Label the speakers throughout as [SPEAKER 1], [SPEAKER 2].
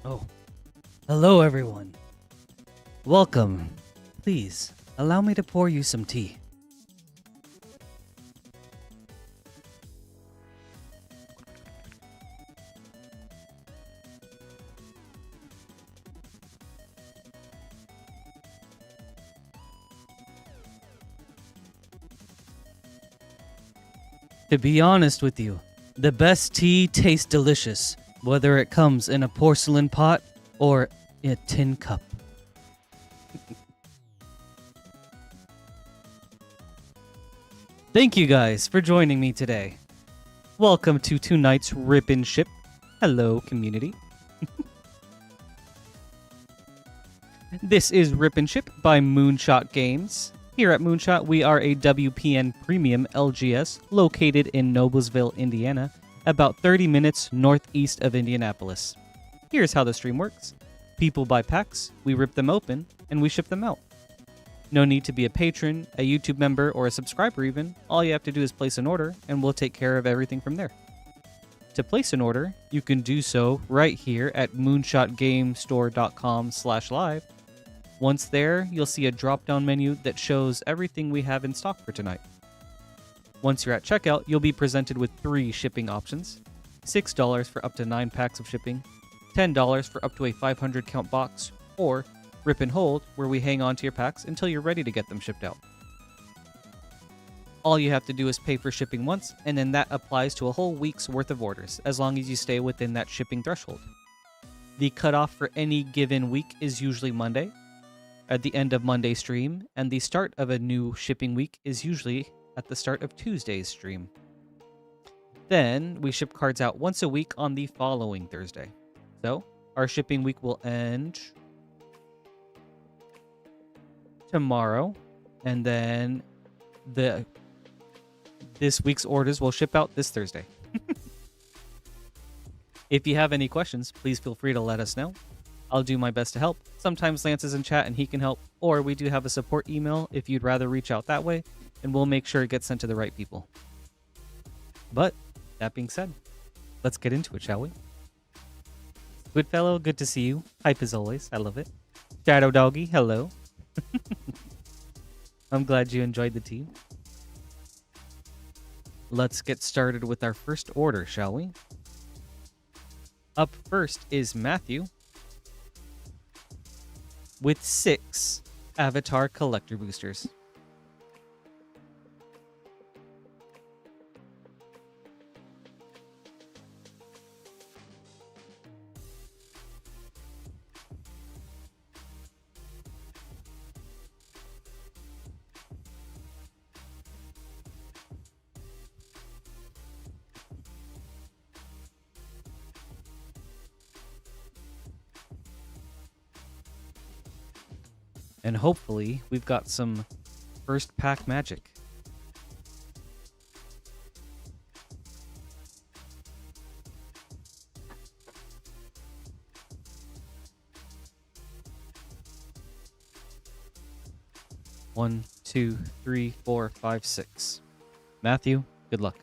[SPEAKER 1] Oh, hello everyone. Welcome. Please, allow me to pour you some tea. To be honest with you, the best tea tastes delicious, whether it comes in a porcelain pot or in a tin cup. Thank you guys for joining me today. Welcome to tonight's Rippin' Ship. Hello, community. This is Rippin' Ship by Moonshot Games. Here at Moonshot, we are a WPN Premium LGS located in Noblesville, Indiana, about 30 minutes northeast of Indianapolis. Here's how the stream works. People buy packs, we rip them open, and we ship them out. No need to be a patron, a YouTube member, or a subscriber even. All you have to do is place an order, and we'll take care of everything from there. To place an order, you can do so right here at moonshotgamestore.com/live. Once there, you'll see a drop-down menu that shows everything we have in stock for tonight. Once you're at checkout, you'll be presented with 3 shipping options. $6 for up to 9 packs of shipping, $10 for up to a 500 count box, or Rip and Hold, where we hang on to your packs until you're ready to get them shipped out. All you have to do is pay for shipping once, and then that applies to a whole week's worth of orders, as long as you stay within that shipping threshold. The cutoff for any given week is usually Monday, at the end of Monday's stream, and the start of a new shipping week is usually at the start of Tuesday's stream. Then, we ship cards out once a week on the following Thursday. So, our shipping week will end tomorrow, and then this week's orders will ship out this Thursday. If you have any questions, please feel free to let us know. I'll do my best to help. Sometimes Lance is in chat and he can help, or we do have a support email if you'd rather reach out that way, and we'll make sure it gets sent to the right people. But, that being said, let's get into it, shall we? Goodfellow, good to see you. Hype as always, I love it. Shadow Doggy, hello. I'm glad you enjoyed the tea. Let's get started with our first order, shall we? Up first is Matthew with 6 Avatar Collector Boosters. And hopefully, we've got some first pack magic. One, 2, 3, 4, 5, 6. Matthew, good luck.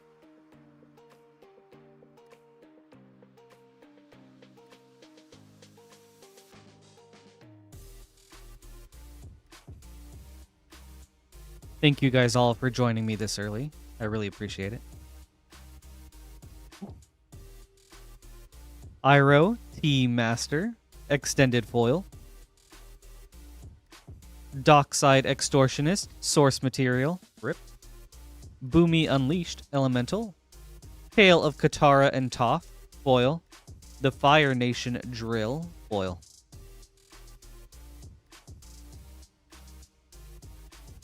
[SPEAKER 1] Thank you guys all for joining me this early. I really appreciate it. Iro, T Master, Extended Foil. Dockside Extortionist, Source Material, RIP. Boomy Unleashed, Elemental. Tale of Katara and Toph, Foil. The Fire Nation Drill, Foil.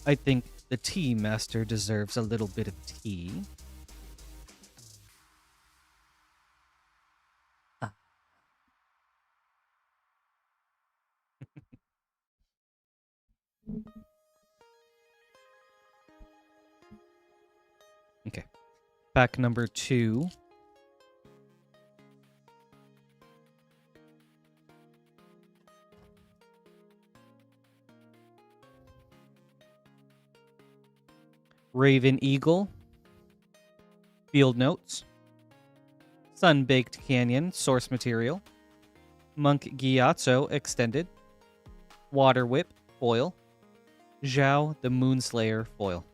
[SPEAKER 1] I think the Tea Master deserves a little bit of tea. Okay. Pack number 2. Raven Eagle, Field Notes, Sun-Baked Canyon, Source Material, Monk Gyatso Extended, Water Whip foil, Zhao the Moonslayer foil.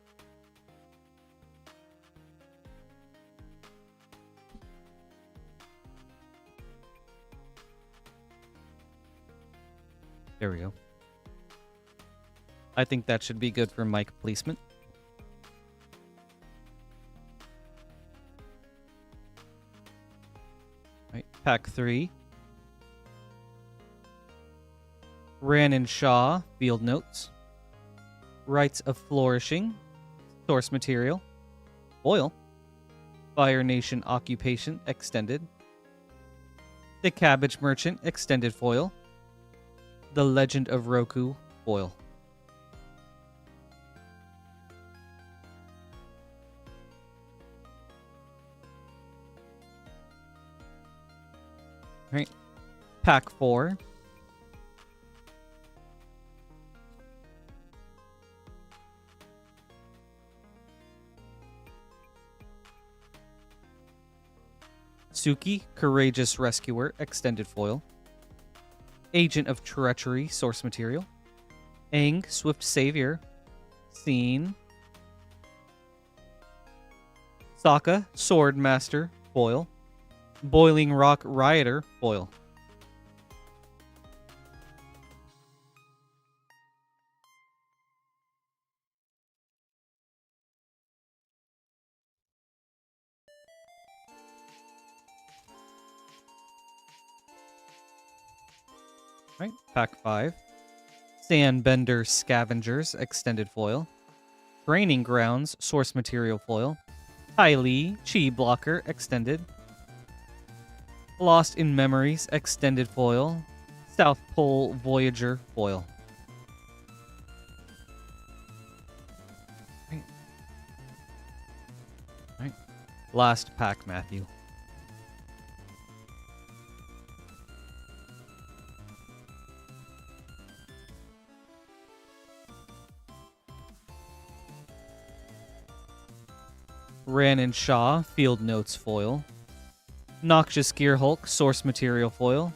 [SPEAKER 1] There we go. I think that should be good for mic placement. Right, pack 3. Ranon Shaw, Field Notes. Rites of Flourishing, Source Material. Foil. Fire Nation Occupation, Extended. The Cabbage Merchant, Extended Foil. The Legend of Roku, foil. All right, pack 4. Suki, Courageous Rescuer, Extended Foil. Agent of Treachery, Source Material. Aang, Swift Savior, Scene. Sokka, Sword Master, foil. Boiling Rock Rioter, foil. Right, pack 5. Sandbender Scavengers, Extended Foil. Training Grounds, Source Material Foil. Ty Lee, Chi Blocker, Extended. Lost in Memories, Extended Foil. South Pole Voyager, Foil. Right. Last pack, Matthew. Ranon Shaw, Field Notes foil. Noxious Gearhulk, Source Material foil.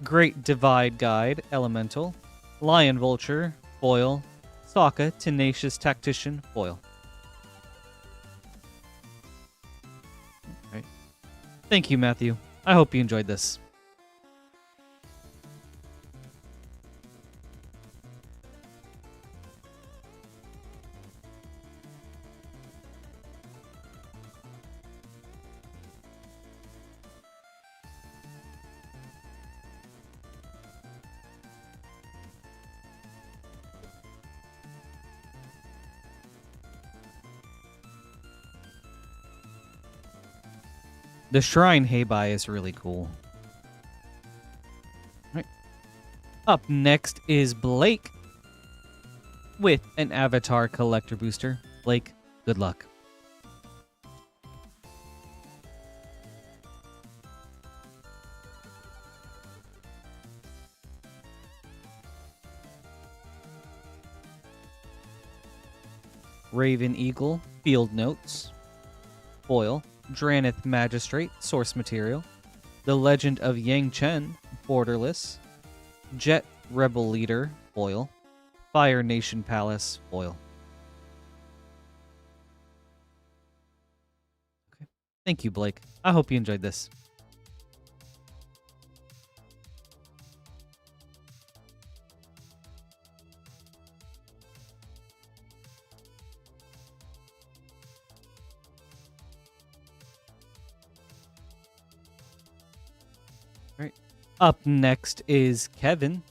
[SPEAKER 1] Great Divide Guide, Elemental. Lion Vulture, foil. Sokka, Tenacious Tactician, foil. Okay. Thank you, Matthew. I hope you enjoyed this. The Shrine Heibai is really cool. Right. Up next is Blake with an Avatar Collector Booster. Blake, good luck. Raven Eagle, Field Notes. Foil. Dranith Magistrate, Source Material. The Legend of Yang Chen, Borderless. Jet Rebel Leader, foil. Fire Nation Palace, foil. Okay. Thank you, Blake. I hope you enjoyed this. Up next is Kevin.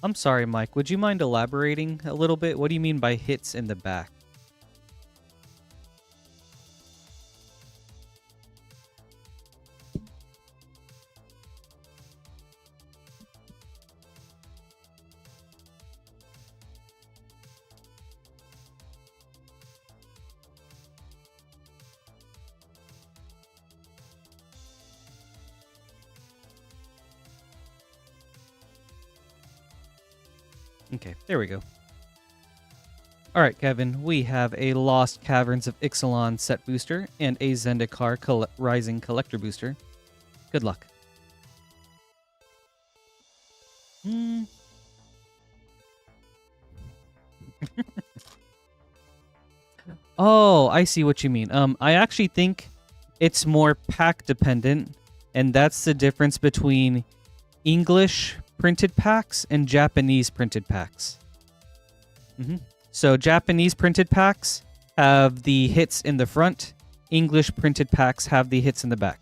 [SPEAKER 1] I'm sorry, Mike. Would you mind elaborating a little bit? What do you mean by hits in the back? Okay, there we go. All right, Kevin, we have a Lost Caverns of Ixalan set booster and a Zendikar Rising Collector booster. Good luck. Oh, I see what you mean. I actually think it's more pack dependent, and that's the difference between English printed packs and Japanese printed packs. So Japanese printed packs have the hits in the front. English printed packs have the hits in the back.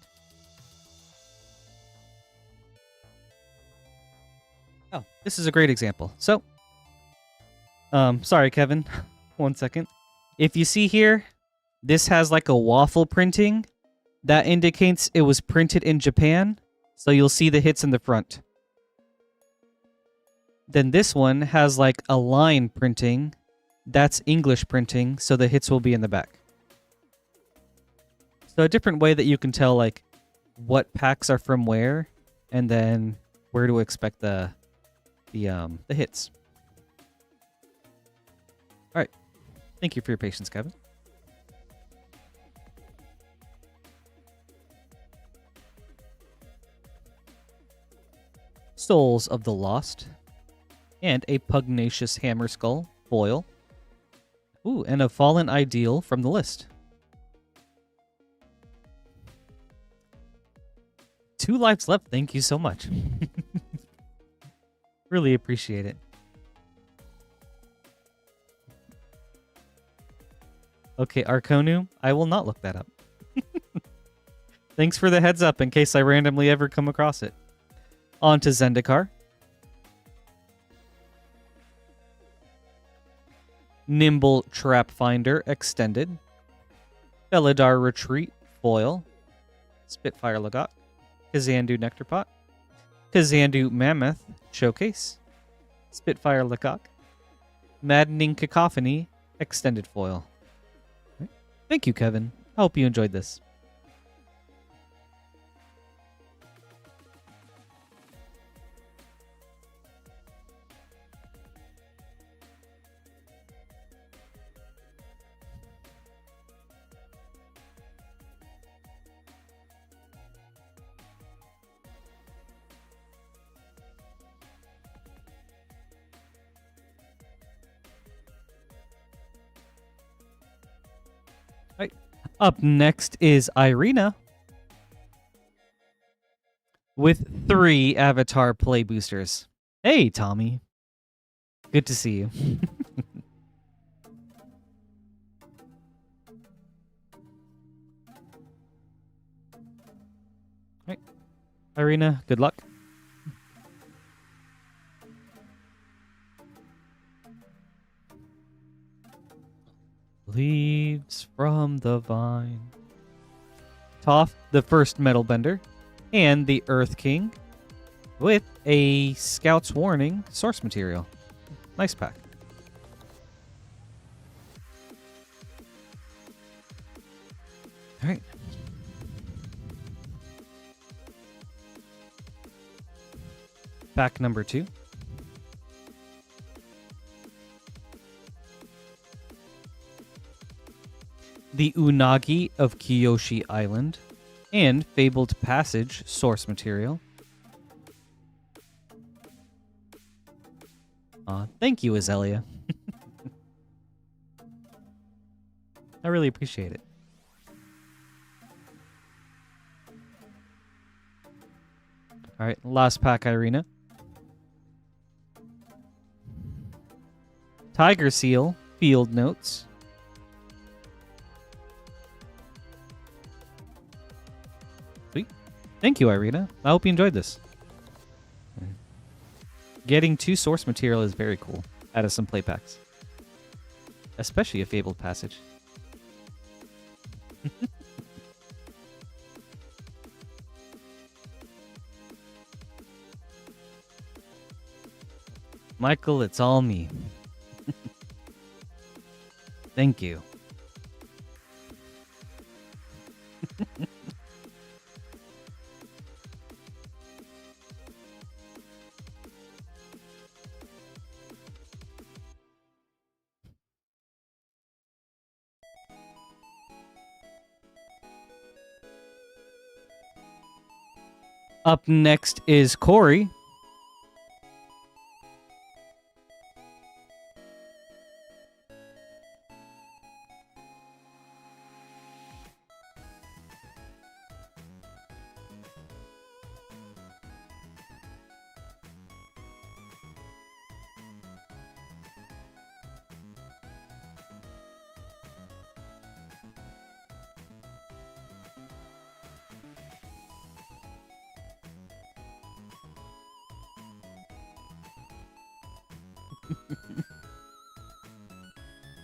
[SPEAKER 1] Oh, this is a great example. So, sorry, Kevin. 1 second. If you see here, this has like a waffle printing. That indicates it was printed in Japan. So you'll see the hits in the front. Then this one has like a line printing. That's English printing, so the hits will be in the back. So a different way that you can tell like what packs are from where, and then where to expect the hits. All right. Thank you for your patience, Kevin. Souls of the Lost. And a Pugnacious Hammer Skull foil. Ooh, and a Fallen Ideal from the list. 2 lives left. Thank you so much. Really appreciate it. Okay, Arconu, I will not look that up. Thanks for the heads up in case I randomly ever come across it. On to Zendikar. Nimble Trap Finder Extended. Belladar Retreat Foil. Spitfire Lagot. Kazandu Nectarpot. Kazandu Mammoth Showcase. Spitfire Lecoq. Maddening Cacophony Extended Foil. Thank you, Kevin. I hope you enjoyed this. Up next is Ireina with 3 Avatar Play Boosters. Hey, Tommy. Good to see you. All right. Ireina, good luck. Leaves from the vine. Toph, the first Metal Bender, and the Earth King with a Scout's Warning source material. Nice pack. All right. Pack number 2. The Unagi of Kyoshi Island, and Fabled Passage source material. Thank you, Aelia. I really appreciate it. All right, last pack, Ireina. Tiger Seal Field Notes. Thank you, Ireina. I hope you enjoyed this. Getting 2 source material is very cool out of some play packs. Especially a Fabled Passage. Michael, it's all me. Thank you. Up next is Corey.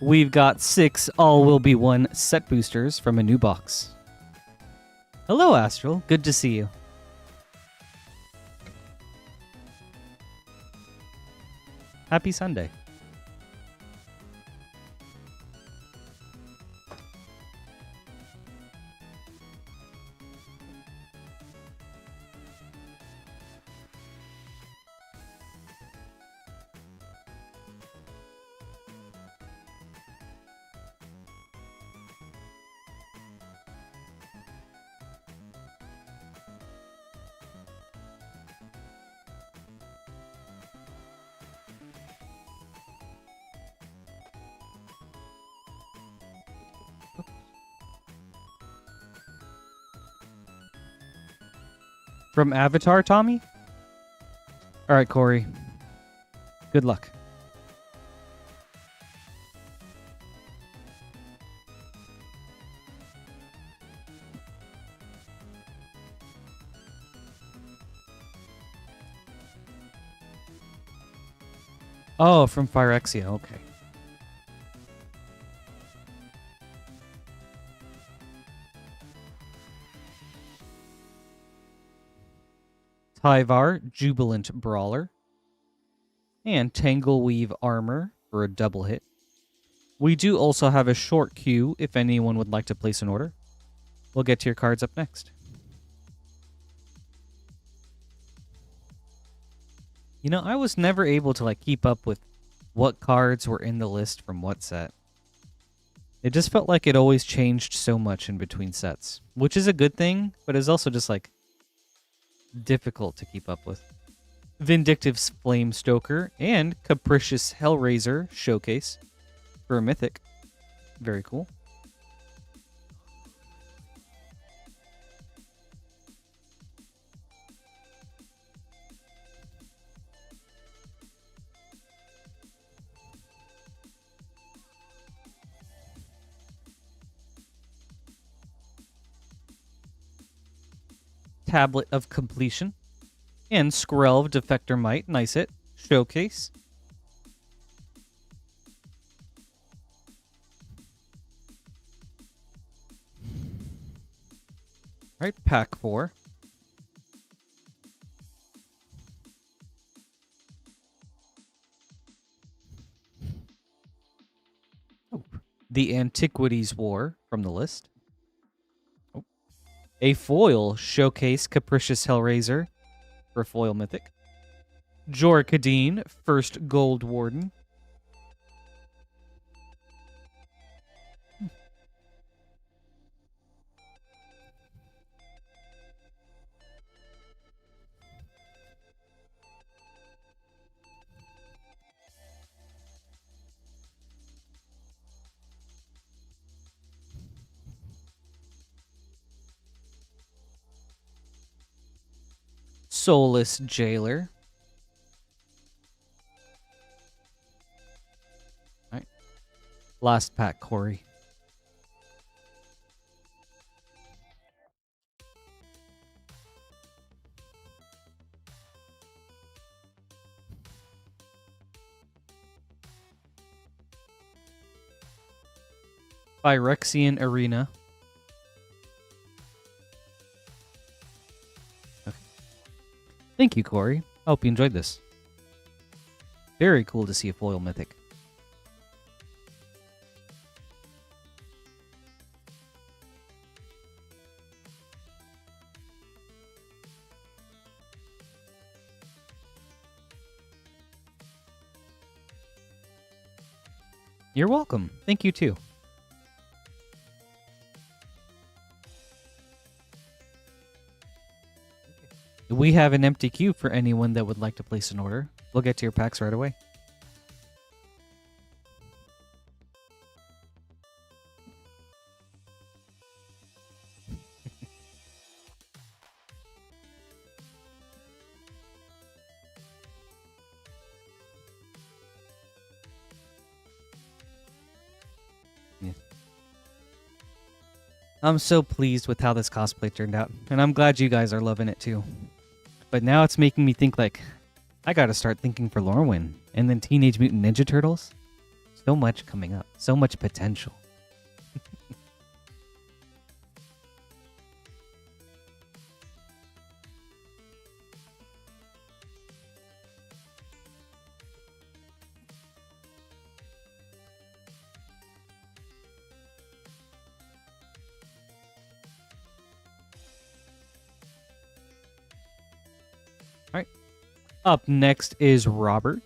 [SPEAKER 1] We've got 6 All Will Be One set boosters from a new box. Hello, Astral. Good to see you. Happy Sunday. From Avatar, Tommy? All right, Corey. Good luck. Oh, from Phyrexia. Okay. Tyvar, Jubilant Brawler, and Tangleweave Armor for a double hit. We do also have a short queue if anyone would like to place an order. We'll get to your cards up next. You know, I was never able to keep up with what cards were in the list from what set. It just felt like it always changed so much in between sets, which is a good thing, but it's also just difficult to keep up with. Vindictive's Flamestoker and Capricious Hellraiser Showcase for a Mythic. Very cool. Tablet of Completion, and Skrelv Defector Might, nice hit, Showcase. All right, pack 4. Oh, the Antiquities War from the list. A foil Showcase Capricious Hellraiser for foil mythic. Jorkadine, First Gold Warden. Soulless Jailer. All right. Last pack, Corey. Phyrexian Arena. Thank you, Corey. I hope you enjoyed this. Very cool to see a foil mythic. You're welcome. Thank you, too. we have an empty queue for anyone that would like to place an order. We'll get to your packs right away. I'm so pleased with how this cosplay turned out, and I'm glad you guys are loving it too. But now it's making me think like, I gotta start thinking for Lorwyn, and then Teenage Mutant Ninja Turtles. So much coming up, so much potential. All right. Up next is Robert.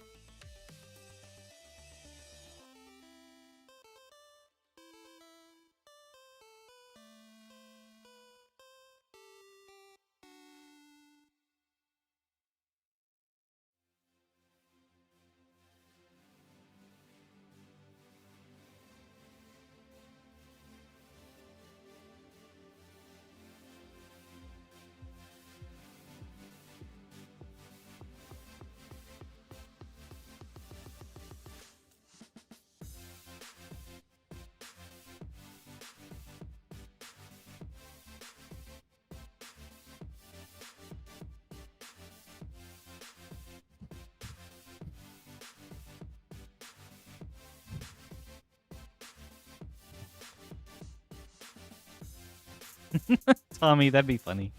[SPEAKER 1] Tommy, that'd be funny.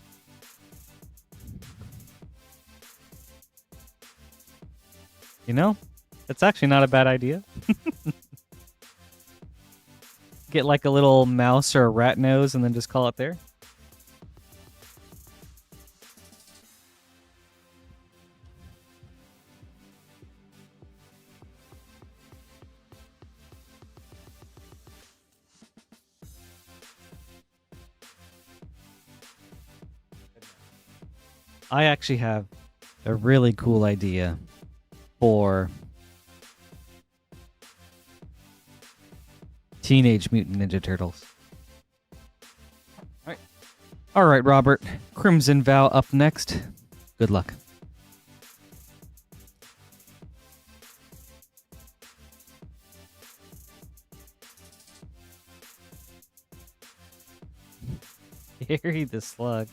[SPEAKER 1] You know, that's actually not a bad idea. Get like a little mouse or a rat nose and then just call it there. I actually have a really cool idea for Teenage Mutant Ninja Turtles. All right, Robert. Crimson Vow up next. Good luck. Harry the Slug.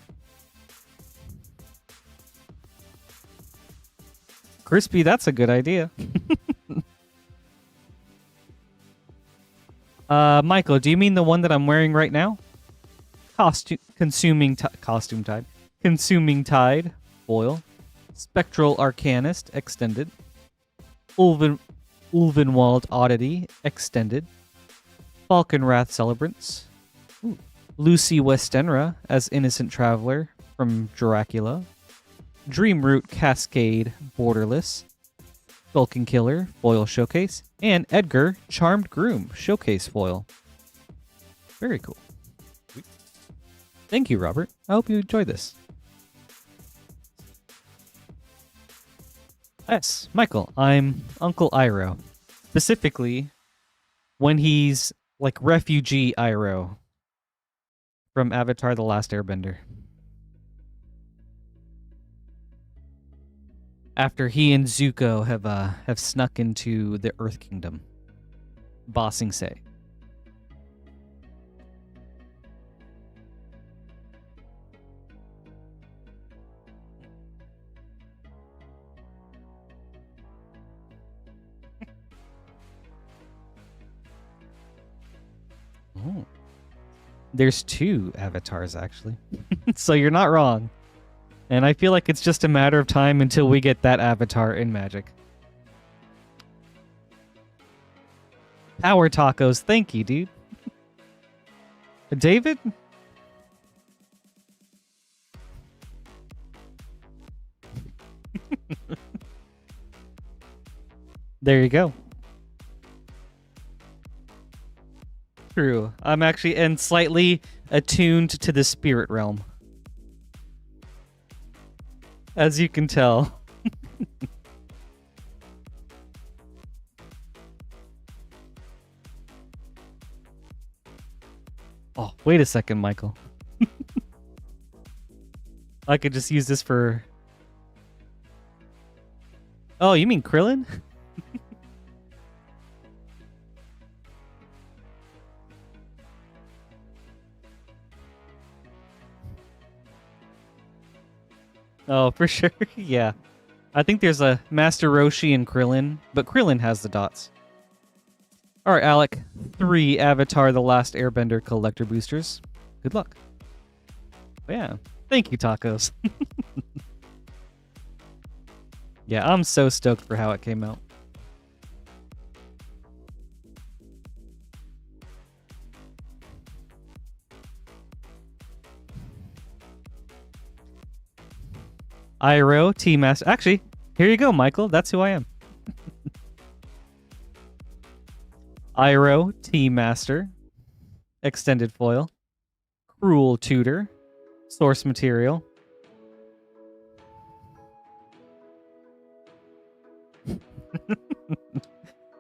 [SPEAKER 1] Crispy, that's a good idea. Michael, do you mean the one that I'm wearing right now? Consuming Tide. Foil. Spectral Arcanist, Extended. Ulvenwald Oddity, Extended. Falconwrath Celebrants. Ooh. Lucy Westenra as Innocent Traveler from Dracula. Dreamroot Cascade Borderless, Vulcan Killer Foil Showcase, and Edgar Charmed Groom Showcase Foil. Very cool. Thank you, Robert. I hope you enjoyed this. Yes, Michael, I'm Uncle Iroh. Specifically, when he's like refugee Iroh from Avatar: The Last Airbender. After he and Zuko have snuck into the Earth Kingdom, bossing Say. Oh. There's 2 avatars, actually. So you're not wrong. And I feel like it's just a matter of time until we get that avatar in Magic. Power tacos. Thank you, dude. David? There you go. True. I'm actually and slightly attuned to the spirit realm. As you can tell. Oh, wait a second, Michael. I could just use this for... Oh, you mean Krillin? Oh, for sure. Yeah. I think there's a Master Roshi and Krillin, but Krillin has the dots. All right, Alec. 3 Avatar The Last Airbender collector boosters. Good luck. Yeah. Thank you, Tacos. Yeah, I'm so stoked for how it came out. Iro, T-Master. Actually, here you go, Michael. That's who I am. Iro, T-Master. Extended foil. Cruel Tutor. Source material.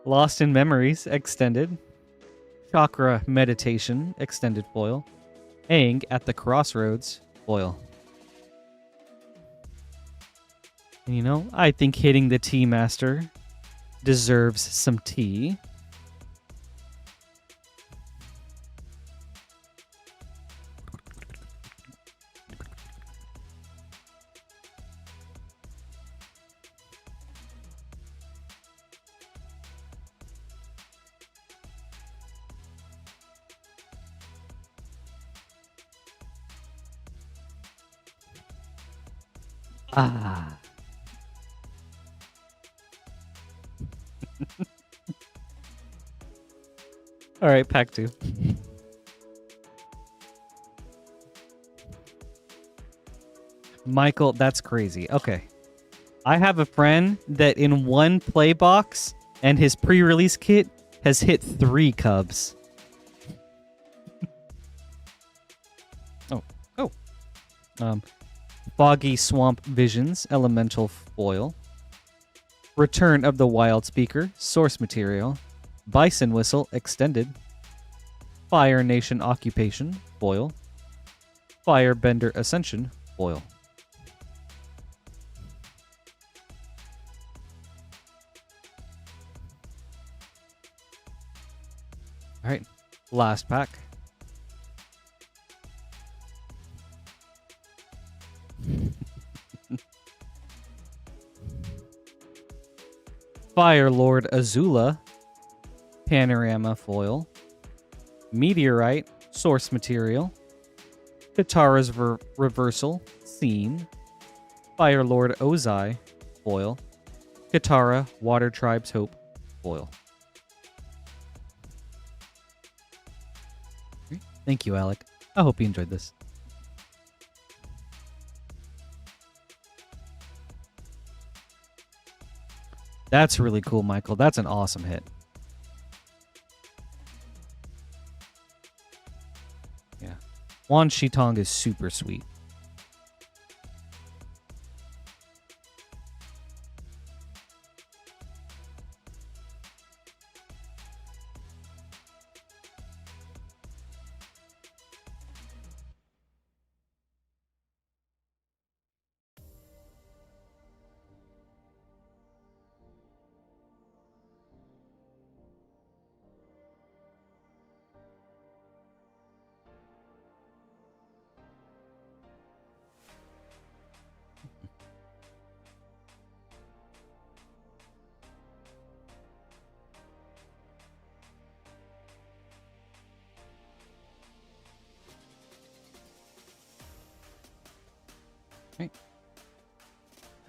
[SPEAKER 1] Lost in Memories. Extended. Chakra Meditation. Extended foil. Aang at the Crossroads. Foil. And you know, I think hitting the T-Master deserves some tea. Ah. All right, pack 2. Michael, that's crazy. Okay. I have a friend that in one play box and his pre-release kit has hit 3 Cubs. Oh. Foggy Swamp Visions, Elemental Foil. Return of the Wild Speaker, Source Material. Bison Whistle, Extended. Fire Nation Occupation, Foil. Firebender Ascension, Foil. Alright, last pack. Fire Lord Azula, Panorama Foil. Meteorite, Source Material. Katara's Reversal, Scene. Fire Lord Ozai, Foil. Katara, Water Tribe's Hope, Foil. Thank you, Alec. I hope you enjoyed this. That's really cool, Michael. That's an awesome hit. Yeah. Wan Shitong is super sweet.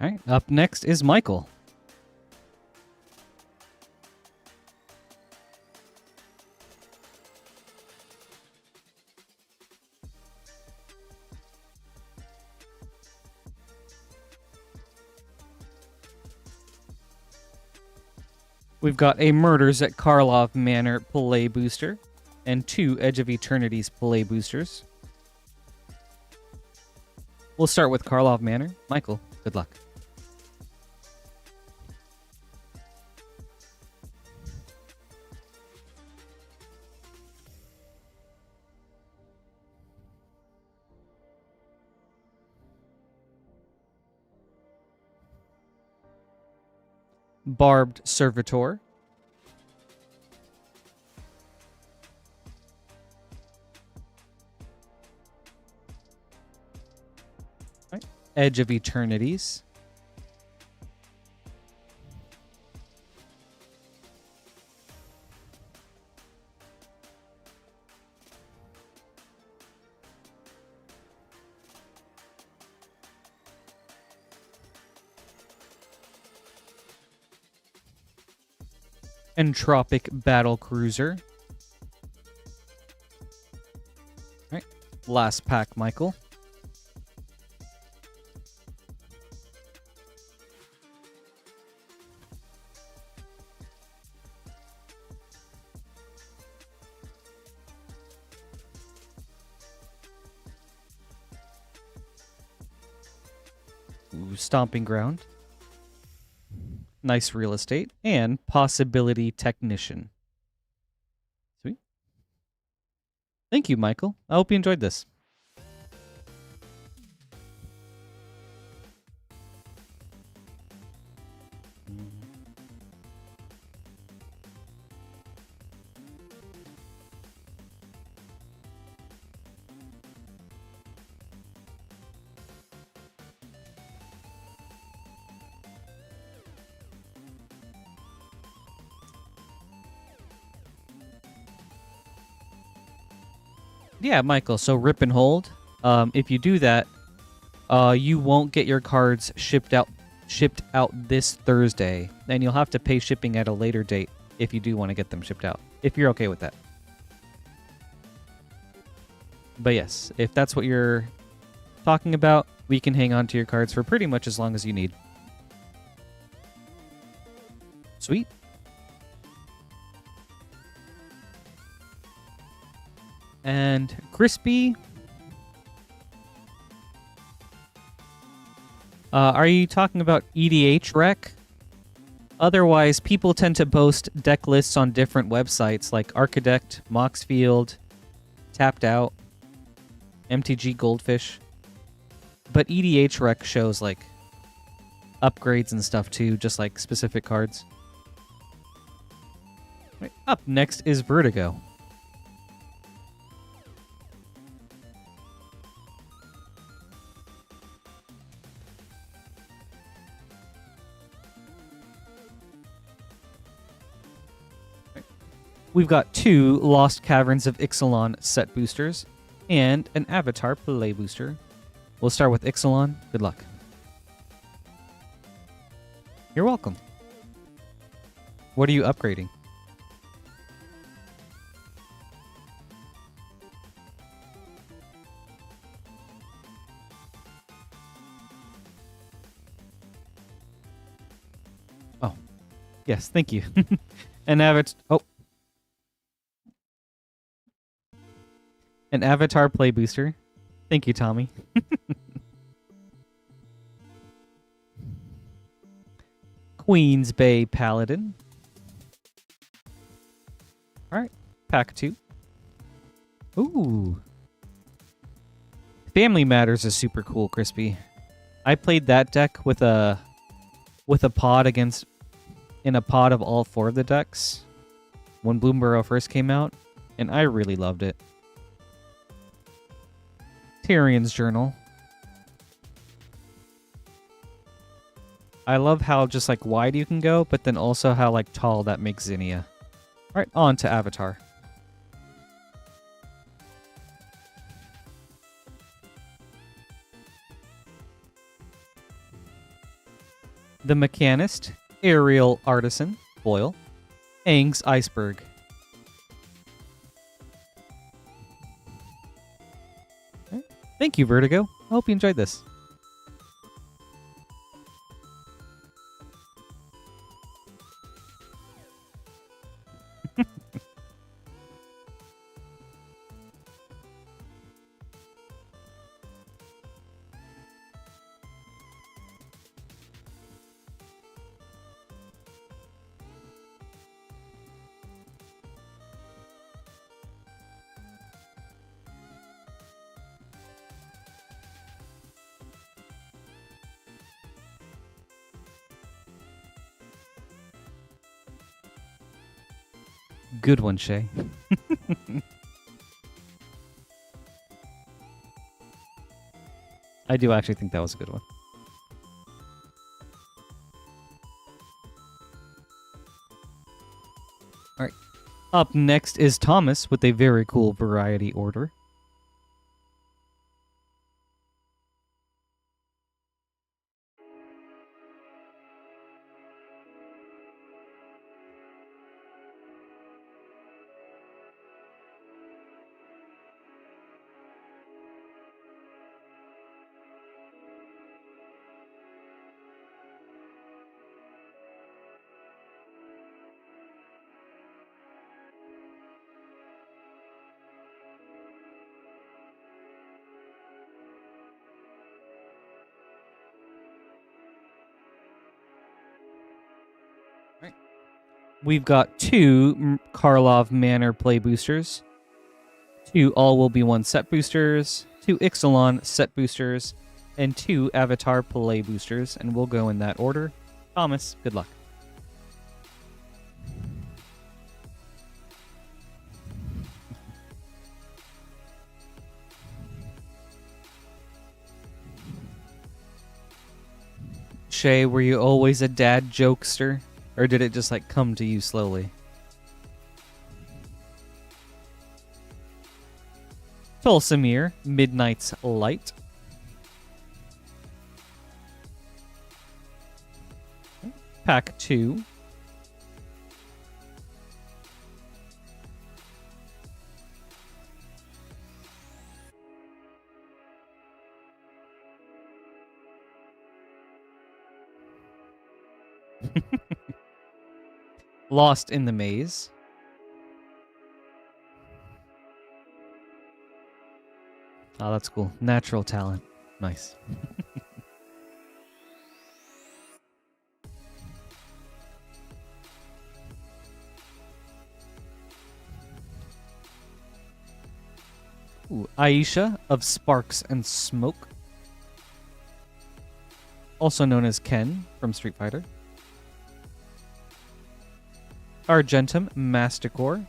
[SPEAKER 1] All right, up next is Michael. We've got a Murders at Karlov Manor Play Booster and 2 Edge of Eternity's Play Boosters. We'll start with Karlov Manor. Michael, Good luck. Barbed Servitor. Right. Edge of Eternities. Entropic Battle Cruiser. All right. Last pack, Michael. Ooh, Stomping Ground. Nice Real Estate. And Possibility Technician. Sweet. Thank you, Michael. I hope you enjoyed this. Yeah, Michael. So rip and hold. If you do that, you won't get your cards shipped out this Thursday, and you'll have to pay shipping at a later date if you do want to get them shipped out. If you're okay with that. But yes, if that's what you're talking about, we can hang on to your cards for pretty much as long as you need. Sweet. And Crispy. Are you talking about EDH Rec? Otherwise, people tend to post deck lists on different websites like Architect, Moxfield, Tapped Out, MTG Goldfish. But EDH Rec shows like upgrades and stuff too, just like specific cards. Right, up next is Vertigo. We've got 2 Lost Caverns of Ixalan set boosters and an Avatar play booster. We'll start with Ixalan. Good luck. You're welcome. What are you upgrading? Oh, yes, thank you. An Avatar. Oh. An Avatar play booster. Thank you, Tommy. Queen's Bay Paladin. Alright, pack 2. Ooh. Family Matters is super cool, Crispy. I played that deck with a pod in a pod of all 4 of the decks when Bloomborough first came out, and I really loved it. Tyrion's Journal. I love how just like wide you can go, but then also how like tall that makes Zinnia. Alright, on to Avatar. The Mechanist, Aerial Artisan, Foil, Aang's Iceberg. Thank you, Vertigo. I hope you enjoyed this. Good one, Shay. I do actually think that was a good one. All right. Up next is Thomas with a very cool variety order. We've got 2 Karlov Manor play boosters, 2 All Will Be One set boosters, 2 Ixalan set boosters, and 2 Avatar play boosters, and we'll go in that order. Thomas, good luck. Shay, were you always a dad jokester? Or did it just, like, come to you slowly? Tulsamir, Midnight's Light. Pack 2. Lost in the Maze. Oh, that's cool. Natural talent. Nice. Ooh, Aisha of Sparks and Smoke. Also known as Ken from Street Fighter. Argentum Masticore.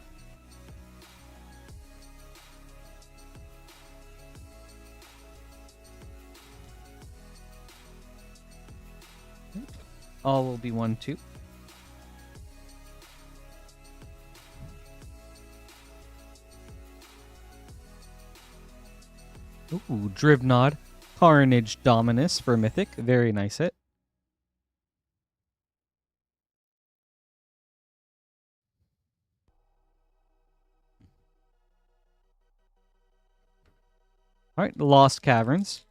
[SPEAKER 1] All Will Be One, 2. Ooh, Drivnod. Carnage Dominus for Mythic. Very nice hit. All right, Lost Caverns.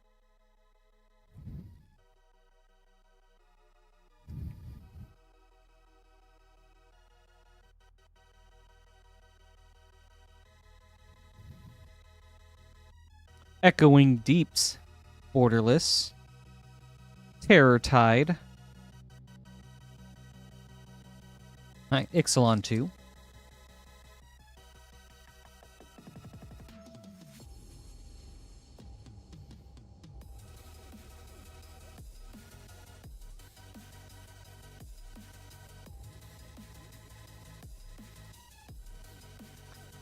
[SPEAKER 1] Echoing Deeps. Borderless. Terror Tide. All right, Ixalan 2.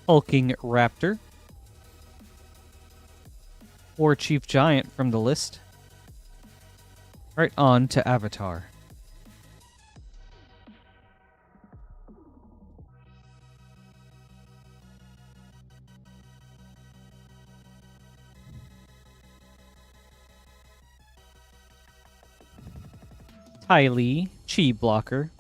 [SPEAKER 1] Hulking Raptor. Or Chief Giant from the list. Right on to Avatar. Ty Lee, Chi Blocker.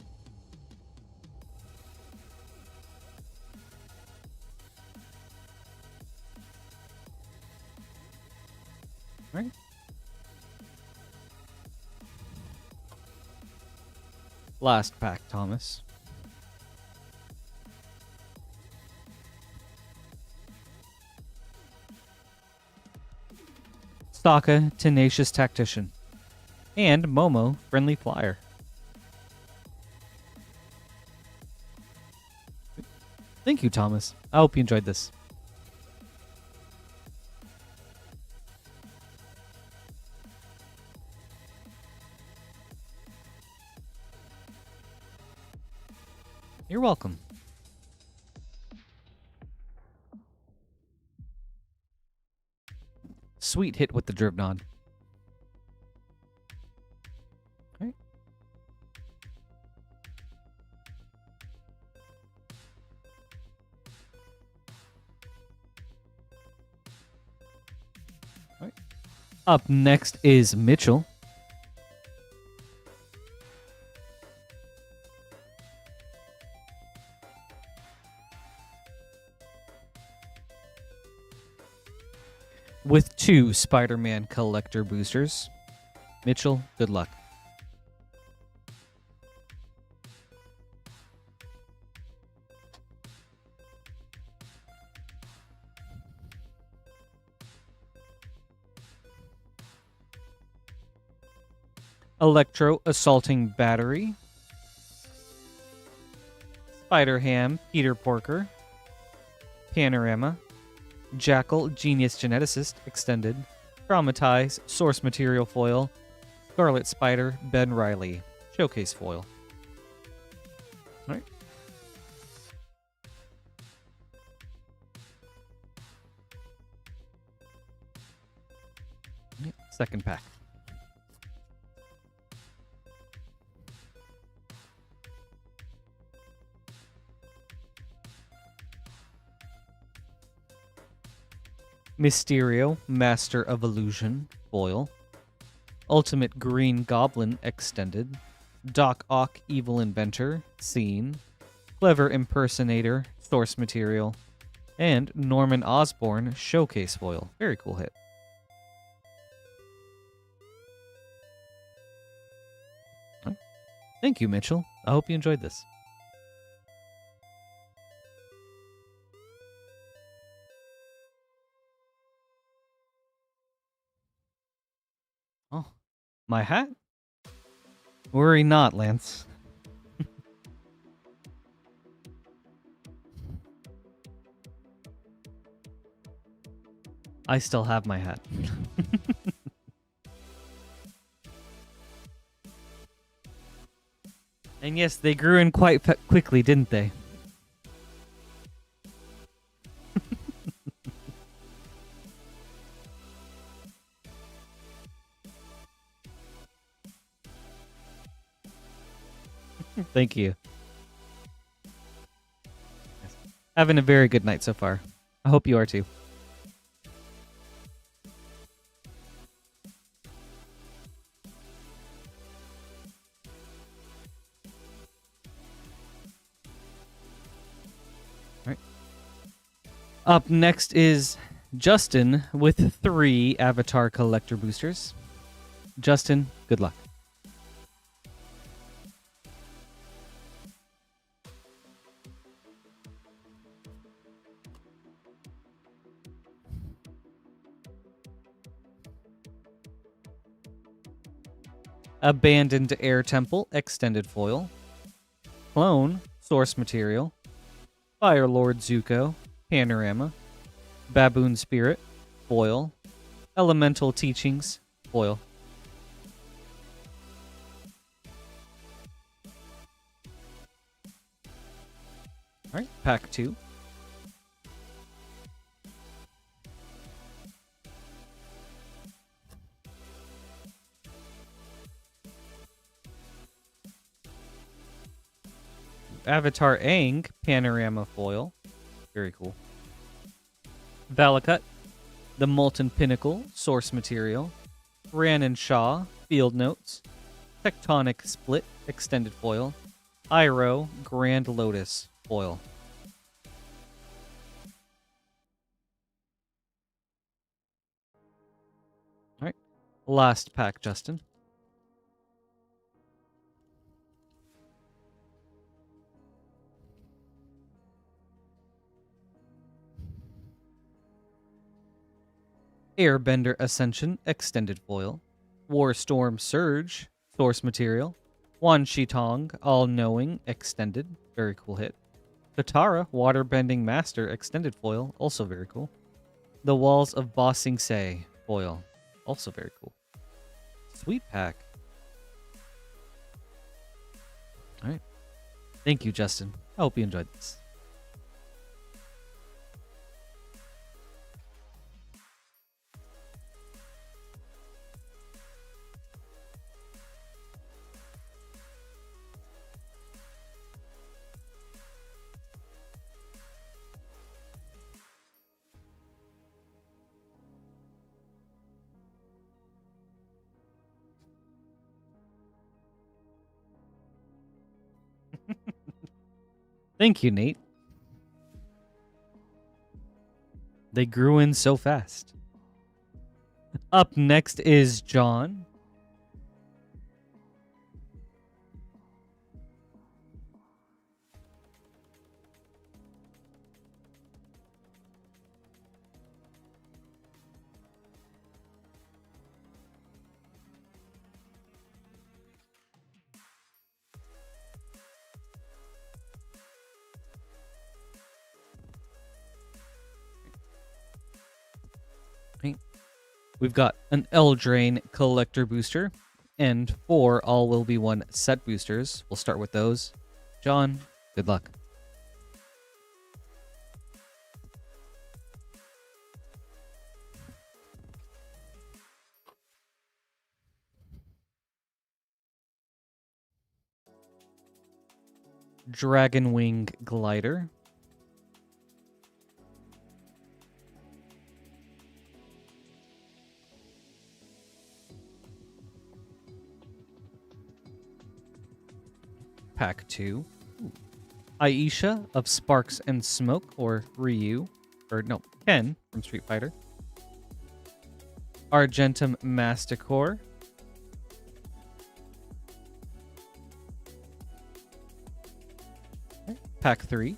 [SPEAKER 1] Right. Last pack, Thomas. Sokka, Tenacious Tactician. And Momo, Friendly Flyer. Thank you, Thomas. I hope you enjoyed this. You're welcome. Sweet hit with the Dribnon. Alright. Alright. Up next is Mitchell. With 2 Spider-Man collector boosters. Mitchell, good luck. Electro Assaulting Battery. Spider-Ham Peter Porker. Panorama. Jackal Genius Geneticist Extended. Traumatize Source Material Foil. Scarlet Spider Ben Riley Showcase Foil. Alright. Second pack. Mysterio, Master of Illusion, foil. Ultimate Green Goblin, extended. Doc Ock, Evil Inventor, scene. Clever Impersonator, source material. And Norman Osborn, showcase foil. Very cool hit. Thank you, Mitchell. I hope you enjoyed this. Oh, my hat? Worry not, Lance. I still have my hat. And yes, they grew in quite quickly, didn't they? Thank you. Having a very good night so far. I hope you are too. All right. Up next is Justin with 3 Avatar Collector Boosters. Justin, good luck. Abandoned Air Temple, extended foil. Clone, source material. Fire Lord Zuko, panorama. Baboon Spirit, foil. Elemental Teachings, foil. Alright, pack 2. Avatar Aang, panorama foil. Very cool. Valakut, the Molten Pinnacle, source material. Ran and Shaw, field notes. Tectonic Split, extended foil. Iroh, Grand Lotus, foil. Alright. Last pack, Justin. Airbender Ascension, extended foil. Warstorm Surge, source material. Wan Shitong, all-knowing, extended. Very cool hit. Katara, Waterbending Master, extended foil. Also very cool. The Walls of Ba Sing Se, foil. Also very cool. Sweet pack. Alright. Thank you, Justin. I hope you enjoyed this. Thank you, Nate. They grew in so fast. Up next is John. We've got an Eldraine collector booster and 4 all will be 1 set boosters. We'll start with those. John, good luck. Dragonwing Glider. Pack 2. Aisha of Sparks and Smoke, or Ryu. Or no, Ken from Street Fighter. Argentum Masticore. Pack 3.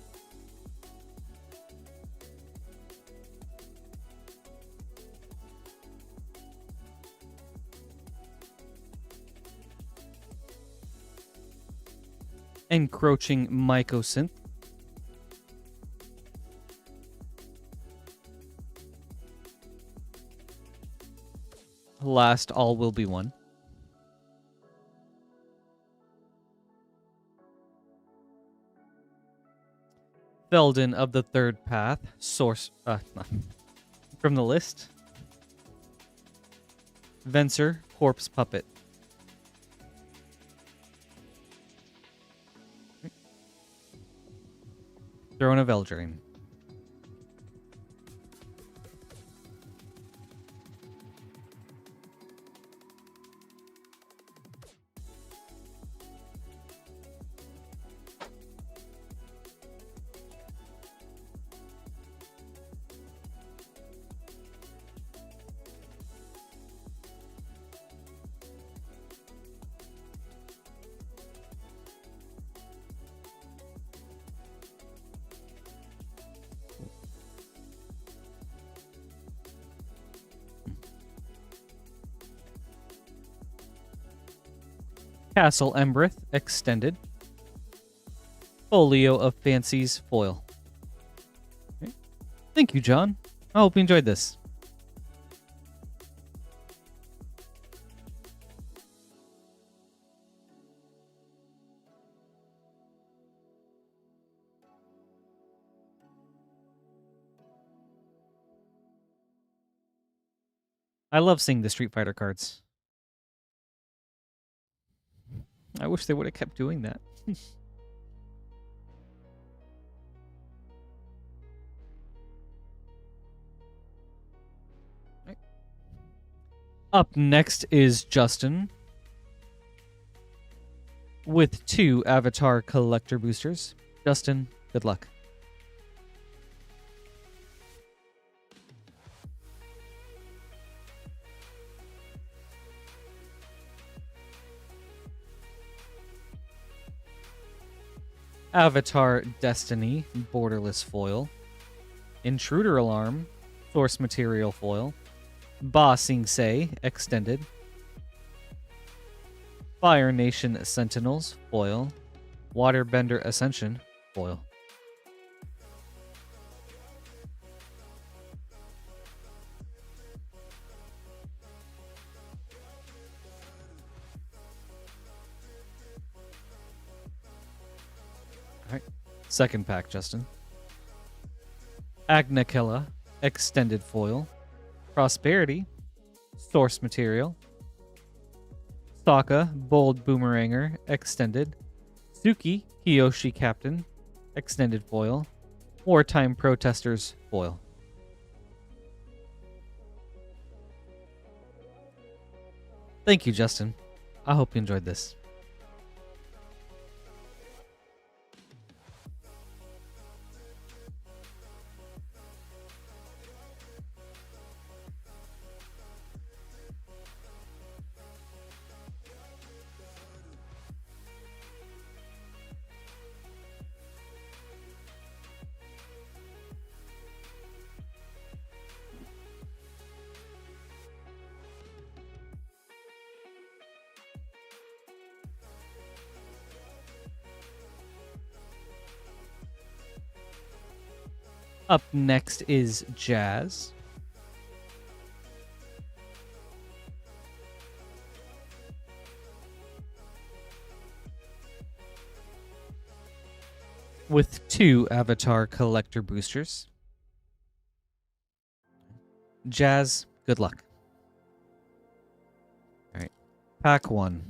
[SPEAKER 1] Encroaching Mycosynth. Last all will be 1. Felden of the Third Path. Source from the list. Venser, Corpse Puppet. Throne of Eldraine. Castle Embreth Extended. Folio of Fancies Foil. Okay. Thank you, John. I hope you enjoyed this. I love seeing the Street Fighter cards. I wish they would have kept doing that. Right. Up next is Justin with 2 Avatar Collector boosters. Justin, good luck. Avatar Destiny, Borderless Foil. Intruder Alarm, Source Material Foil. Ba Sing Se, Extended. Fire Nation Sentinels, Foil. Waterbender Ascension, Foil. Second pack, Justin. Agnakella, Extended Foil. Prosperity, Source Material. Sokka, Bold Boomeranger, Extended. Suki, Kiyoshi Captain, Extended Foil. Wartime Protesters, Foil. Thank you, Justin. I hope you enjoyed this. Up next is Jazz. With 2 Avatar Collector boosters. Jazz, good luck. All right, pack 1.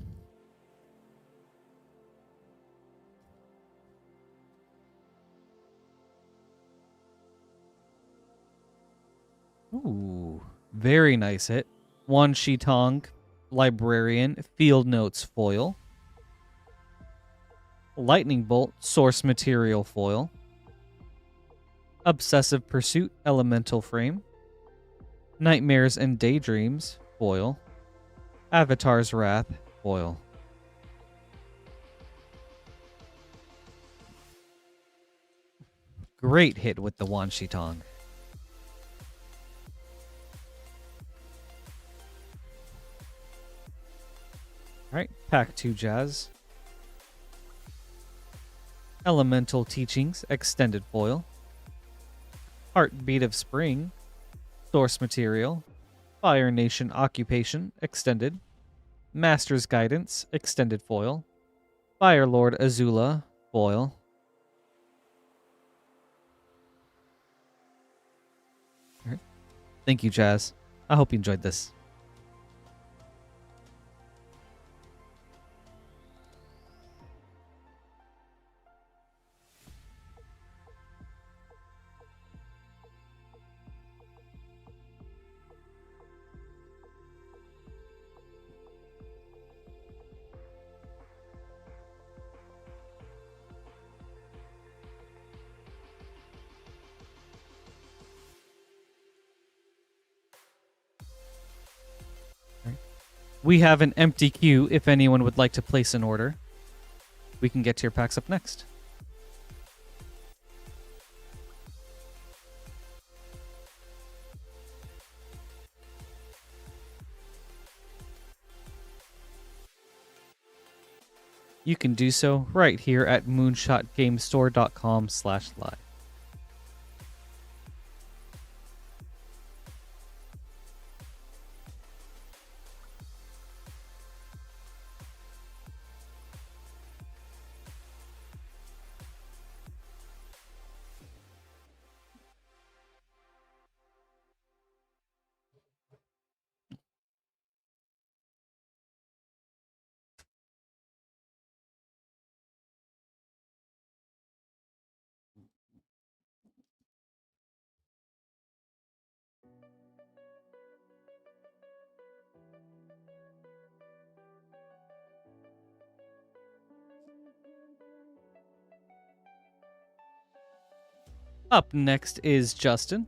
[SPEAKER 1] Ooh, very nice hit. Wan Shi Tong, Librarian, Field Notes foil. Lightning Bolt, Source Material foil. Obsessive Pursuit, Elemental Frame. Nightmares and Daydreams foil. Avatar's Wrath foil. Great hit with the Wan Shi Tong. Alright, pack 2 Jazz. Elemental Teachings, Extended Foil. Heartbeat of Spring, Source Material. Fire Nation Occupation, Extended. Master's Guidance, Extended Foil. Fire Lord Azula, foil. Alright. Thank you, Jazz. I hope you enjoyed this. We have an empty queue if anyone would like to place an order. We can get to your packs up next. You can do so right here at moonshotgamestore.com/live. Up next is Justin.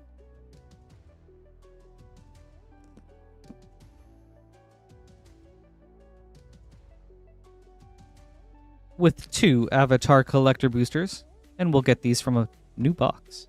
[SPEAKER 1] With 2 Avatar Collector boosters, and we'll get these from a new box.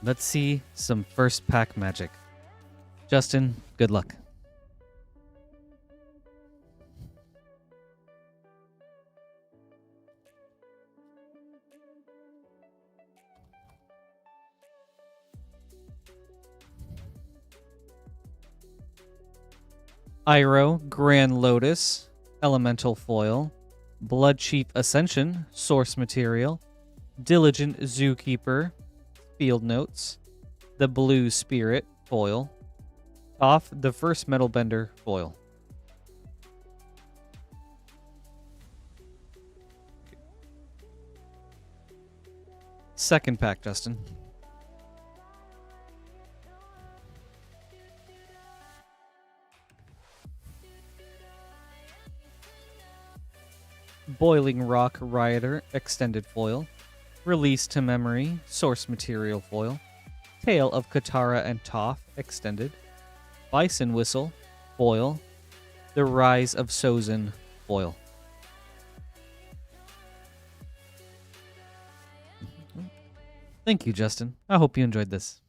[SPEAKER 1] Let's see some first pack magic. Justin, good luck. Iroh, Grand Lotus, Elemental Foil. Blood Chief Ascension, Source Material. Diligent Zookeeper, Field Notes. The Blue Spirit, foil. Off the First Metal Bender, foil. Second pack, Justin. Boiling Rock Rioter, Extended Foil. Release to Memory, Source Material foil. Tale of Katara and Toph, Extended. Bison Whistle, foil. The Rise of Sozin, foil. Thank you, Justin. I hope you enjoyed this.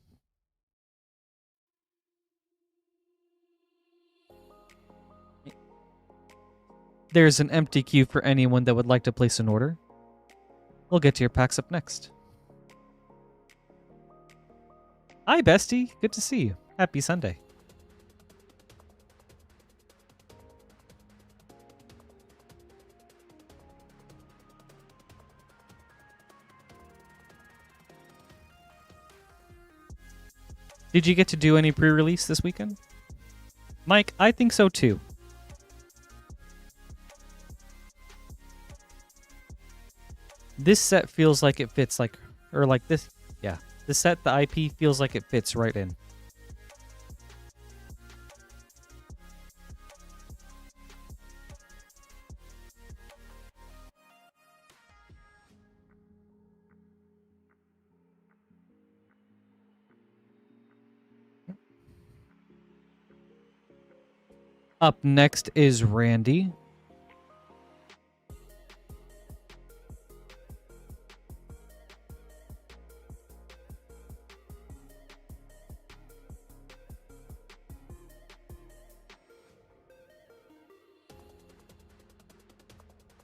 [SPEAKER 1] There's an empty queue for anyone that would like to place an order. We'll get to your packs up next. Hi, bestie. Good to see you. Happy Sunday. Did you get to do any pre-release this weekend? Mike, I think so too. This set feels like it fits like, or like this, yeah. This set, the IP feels like it fits right in. Up next is Randy.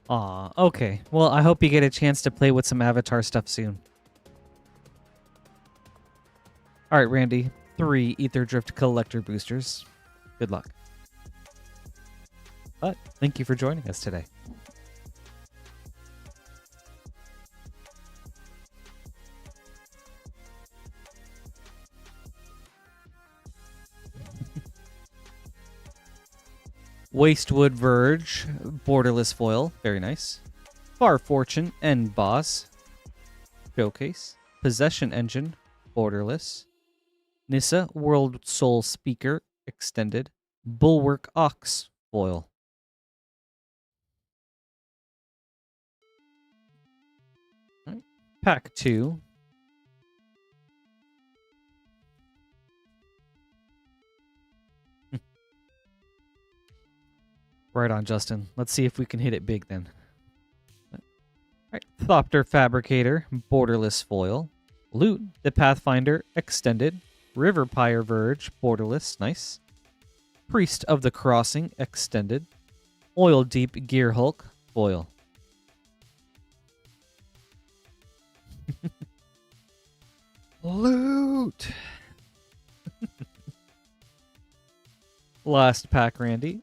[SPEAKER 1] Aw, okay. Well, I hope you get a chance to play with some Avatar stuff soon. Alright, Randy. 3 Ether Drift Collector Boosters. Good luck. But thank you for joining us today. Wastewood Verge, borderless foil, very nice. Far Fortune, End Boss, showcase. Possession Engine, borderless. Nissa, World Soul Speaker, extended. Bulwark Ox, foil. Right. Pack 2. Right on, Justin. Let's see if we can hit it big then. Alright, Thopter Fabricator, borderless foil. Loot, the Pathfinder, extended. River Pyre Verge, borderless, nice. Priest of the Crossing, extended. Oil Deep Gear Hulk, foil. Loot! Last pack, Randy.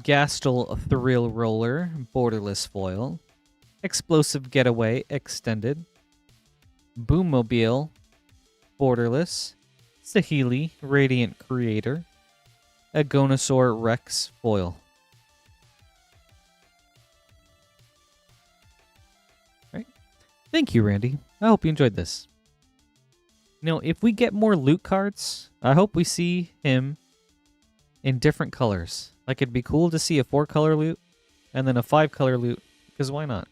[SPEAKER 1] Gastel Thrill Roller, borderless foil. Explosive Getaway, extended. Boommobile, borderless. Sahili, Radiant Creator. Agonosaur Rex, foil. Right. Thank you, Randy. I hope you enjoyed this. You know, if we get more loot cards, I hope we see him in different colors. Like, it'd be cool to see a 4-color loot and then a 5-color loot, because why not?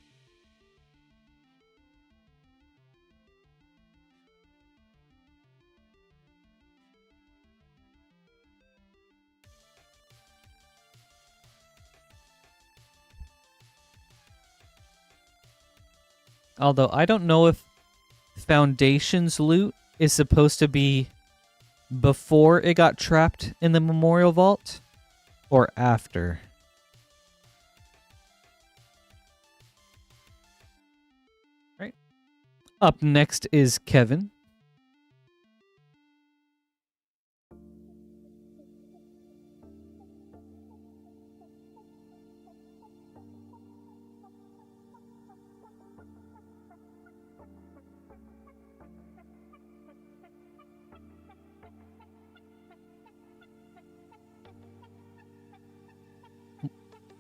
[SPEAKER 1] Although, I don't know if Foundation's loot is supposed to be before it got trapped in the Memorial Vault or after. Right. Up next is Kevin.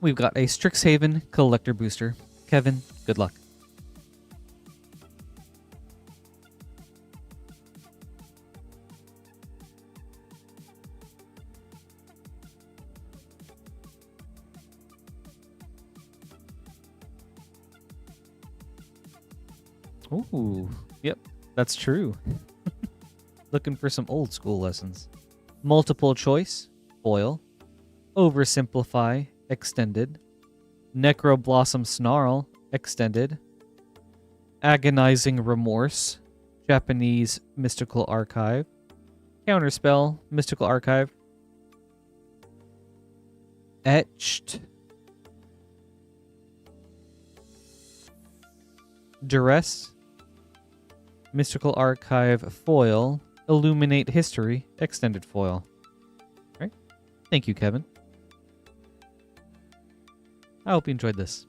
[SPEAKER 1] We've got a Strixhaven Collector Booster. Kevin, good luck. Ooh, yep, that's true. Looking for some old school lessons. Multiple choice, foil. Oversimplify, extended. Necroblossom Snarl, extended. Agonizing Remorse, Japanese Mystical Archive. Counterspell, Mystical Archive. Etched. Duress, Mystical Archive foil. Illuminate History, extended foil. All right. Thank you, Kevin. I hope you enjoyed this.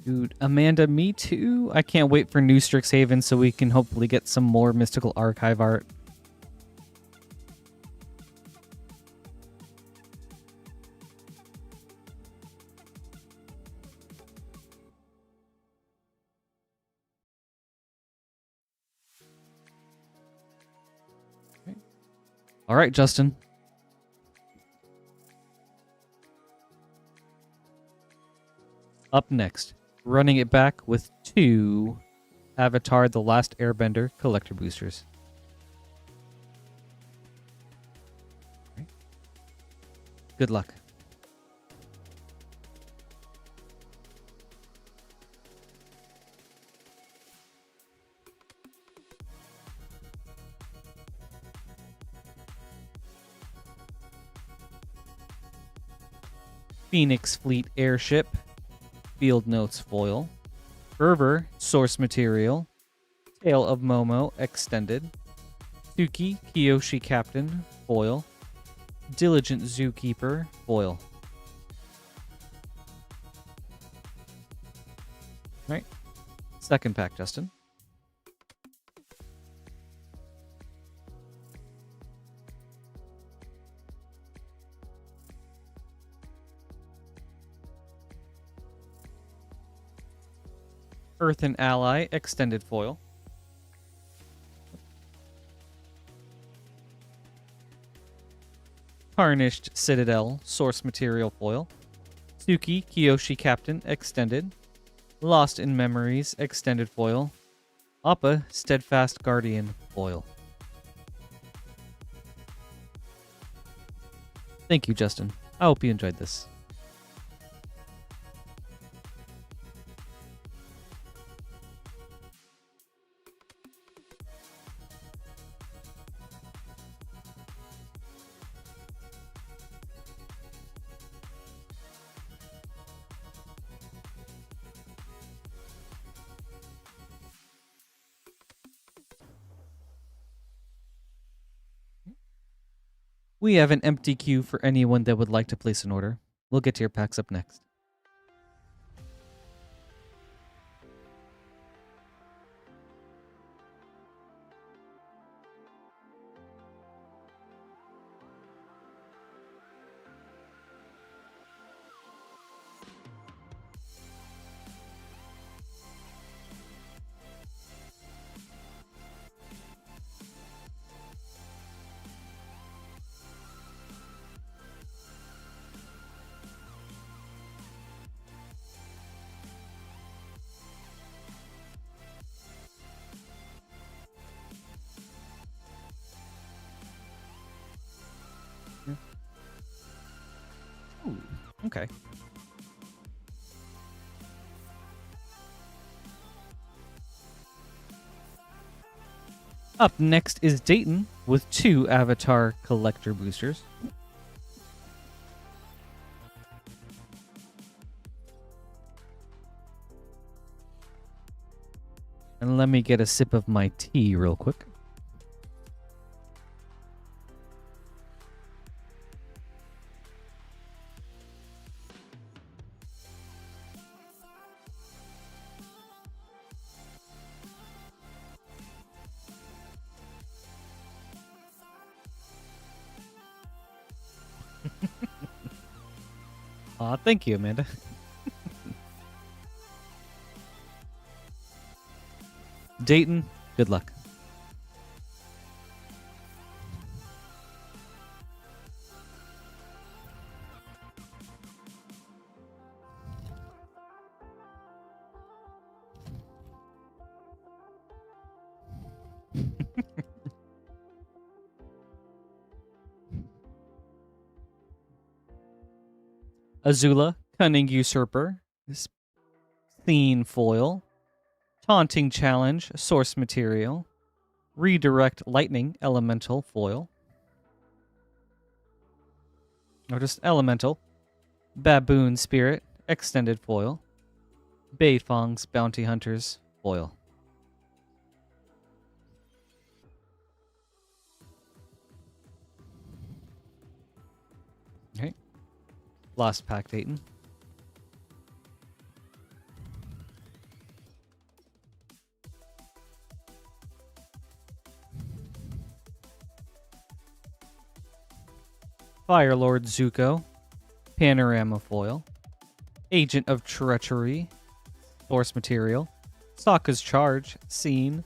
[SPEAKER 1] Dude, Amanda, me too. I can't wait for new Strixhaven so we can hopefully get some more Mystical Archive art. Okay. All right, Justin. Up next, running it back with 2 Avatar The Last Airbender collector boosters. Okay. Good luck. Phoenix Fleet Airship, Field Notes foil. Fervor source material. Tale of Momo extended. Tsuki Kiyoshi Captain foil. Diligent Zookeeper foil. All right. Second pack, Justin. Earth and Ally extended foil. Tarnished Citadel source material foil. Tsuki Kiyoshi Captain extended. Lost in Memories extended foil. Appa Steadfast Guardian foil. Thank you, Justin. I hope you enjoyed this. We have an empty queue for anyone that would like to place an order. We'll get to your packs up next. Ooh, okay. Up next is Dayton with 2 Avatar collector boosters. And let me get a sip of my tea real quick. Aw, thank you, Amanda. Dayton, good luck. Azula, Cunning Usurper, Scene Foil, Taunting Challenge, Source Material, Redirect Lightning, Elemental Foil, or just Elemental, Baboon Spirit, Extended Foil, Beifong's Bounty Hunters, Foil. Okay. Last pack, Dayton. Firelord Zuko, Panorama Foil, Agent of Treachery, Source Material, Sokka's Charge, Scene,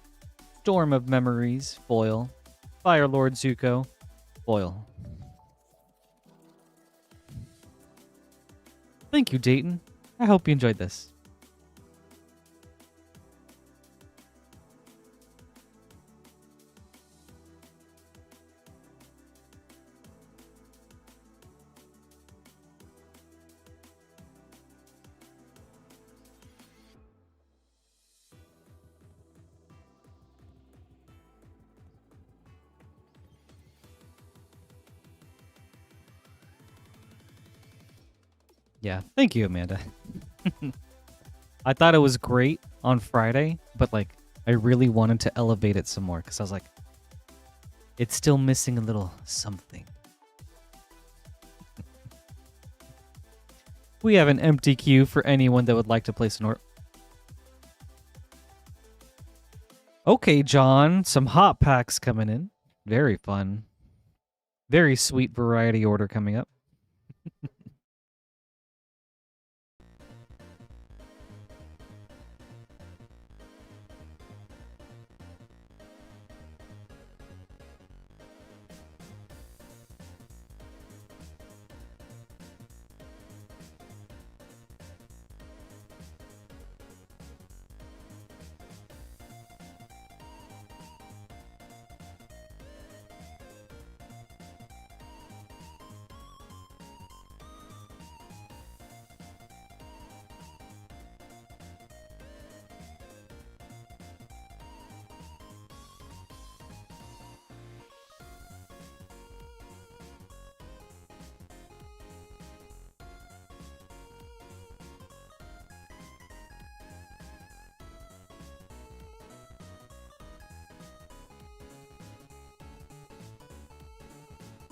[SPEAKER 1] Storm of Memories, Foil, Firelord Zuko, Foil. Thank you, Dayton. I hope you enjoyed this. Yeah, thank you, Amanda. I thought it was great on Friday, but like I really wanted to elevate it some more because I was like, it's still missing a little something. We have an empty queue for anyone that would like to place an order. Okay, John, some hot packs coming in. Very fun. Very sweet variety order coming up.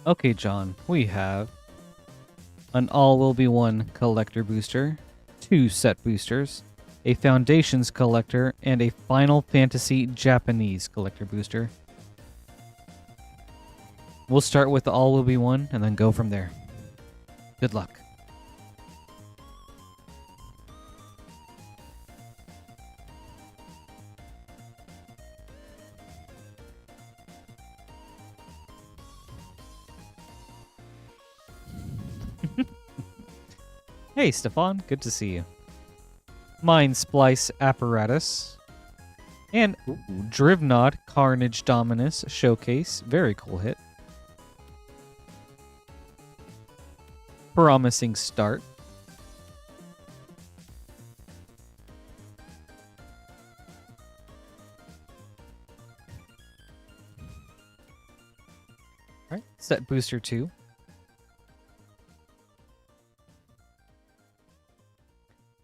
[SPEAKER 1] Okay, John, we have an All Will Be One collector booster, 2 set boosters, a Foundations collector, and a Final Fantasy Japanese collector booster. We'll start with the All Will Be One and then go from there. Good luck. Hey, Stefan. Good to see you. Mind Splice Apparatus. And Drivnod Carnage Dominus Showcase. Very cool hit. Promising Start. Alright, set booster 2.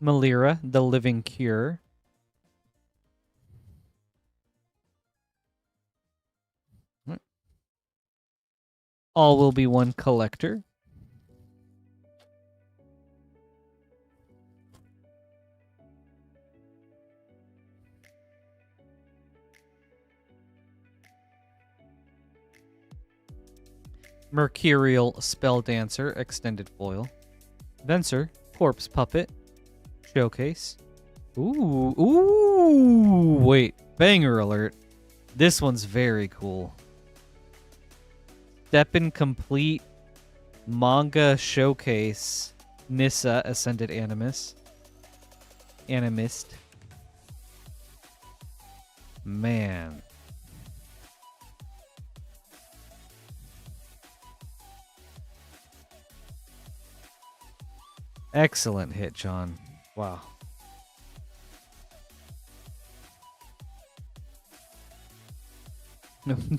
[SPEAKER 1] Malira, the Living Cure. All Will Be One collector. Mercurial Spell Dancer, extended foil. Venser, Corpse Puppet, showcase. Ooh, wait, banger alert. This one's very cool. Stefan Complete Manga Showcase, Nissa, Ascended Animist. Man. Excellent hit, John. Wow.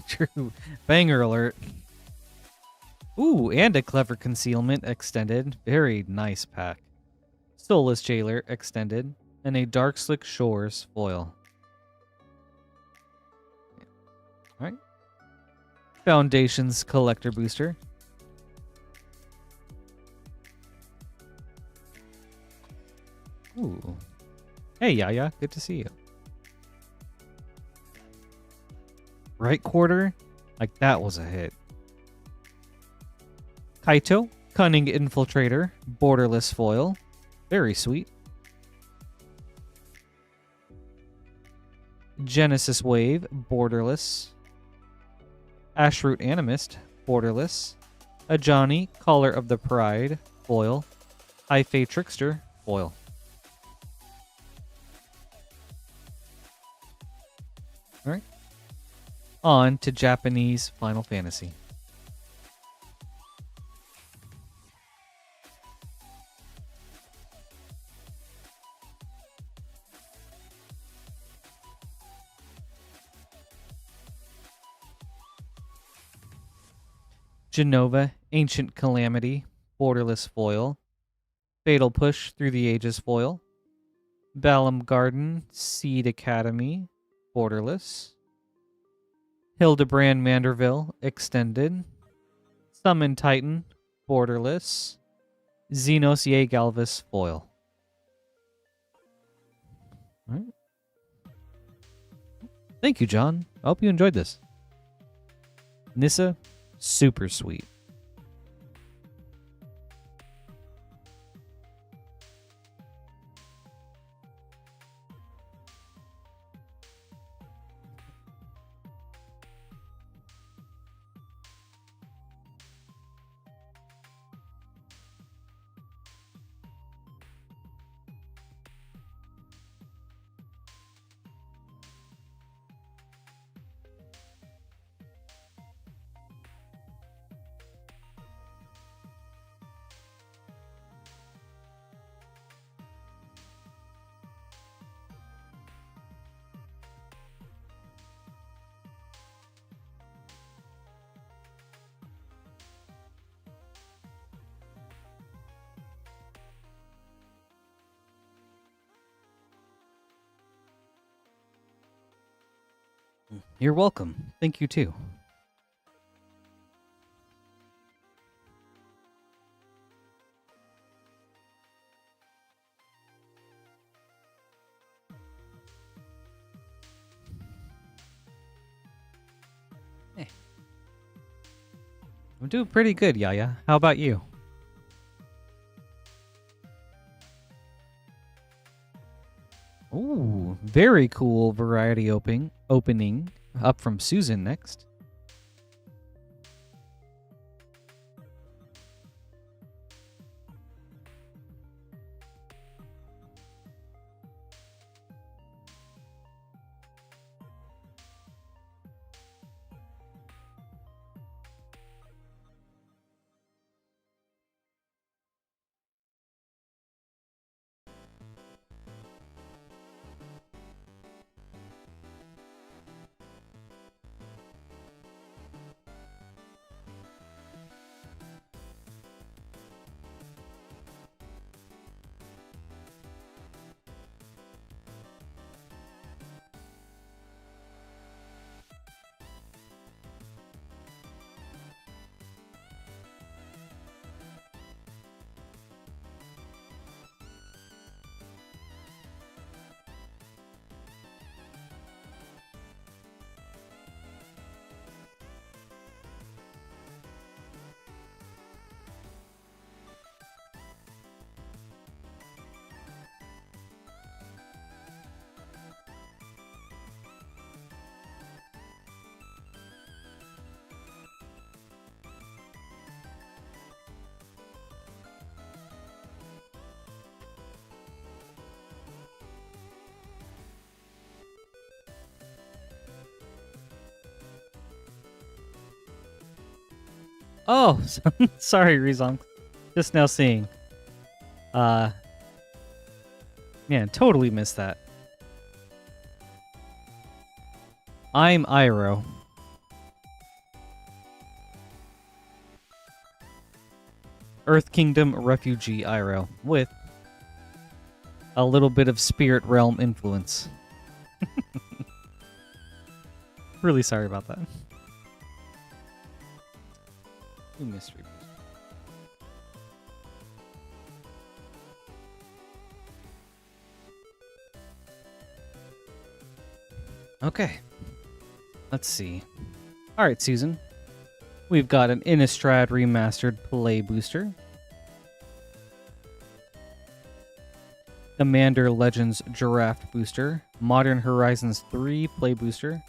[SPEAKER 1] True. Banger alert. Ooh, and a Clever Concealment extended. Very nice pack. Soulless Jailer extended. And a Dark Slick Shores foil. Alright. Foundations Collector Booster. Ooh. Hey, Yaya. Good to see you. Right quarter? Like, that was a hit. Kaito, Cunning Infiltrator, Borderless foil. Very sweet. Genesis Wave, Borderless. Ashroot Animist, Borderless. Ajani, Caller of the Pride, foil. High Fae Trickster, foil. Alright. On to Japanese Final Fantasy. Genova, Ancient Calamity, Borderless foil. Fatal Push, Through the Ages foil. Balam Garden, Seed Academy, Borderless. Hildebrand Manderville, extended. Summon Titan, Borderless. Xenos Galvis foil. All right. Thank you, John. I hope you enjoyed this. Nissa, super sweet. You're welcome. Thank you, too. Hey. I'm doing pretty good, Yaya. How about you? Ooh, very cool variety opening up from Susan next. Oh, sorry, Rezong. Just now seeing. Man, totally missed that. I'm Iroh. Earth Kingdom refugee Iroh with a little bit of Spirit Realm influence. Really sorry about that. Ooh, mystery. Okay. Let's see. Alright, Susan. We've got an Innistrad Remastered Play Booster. Commander Legends Giraffe Booster. Modern Horizons 3 Play Booster.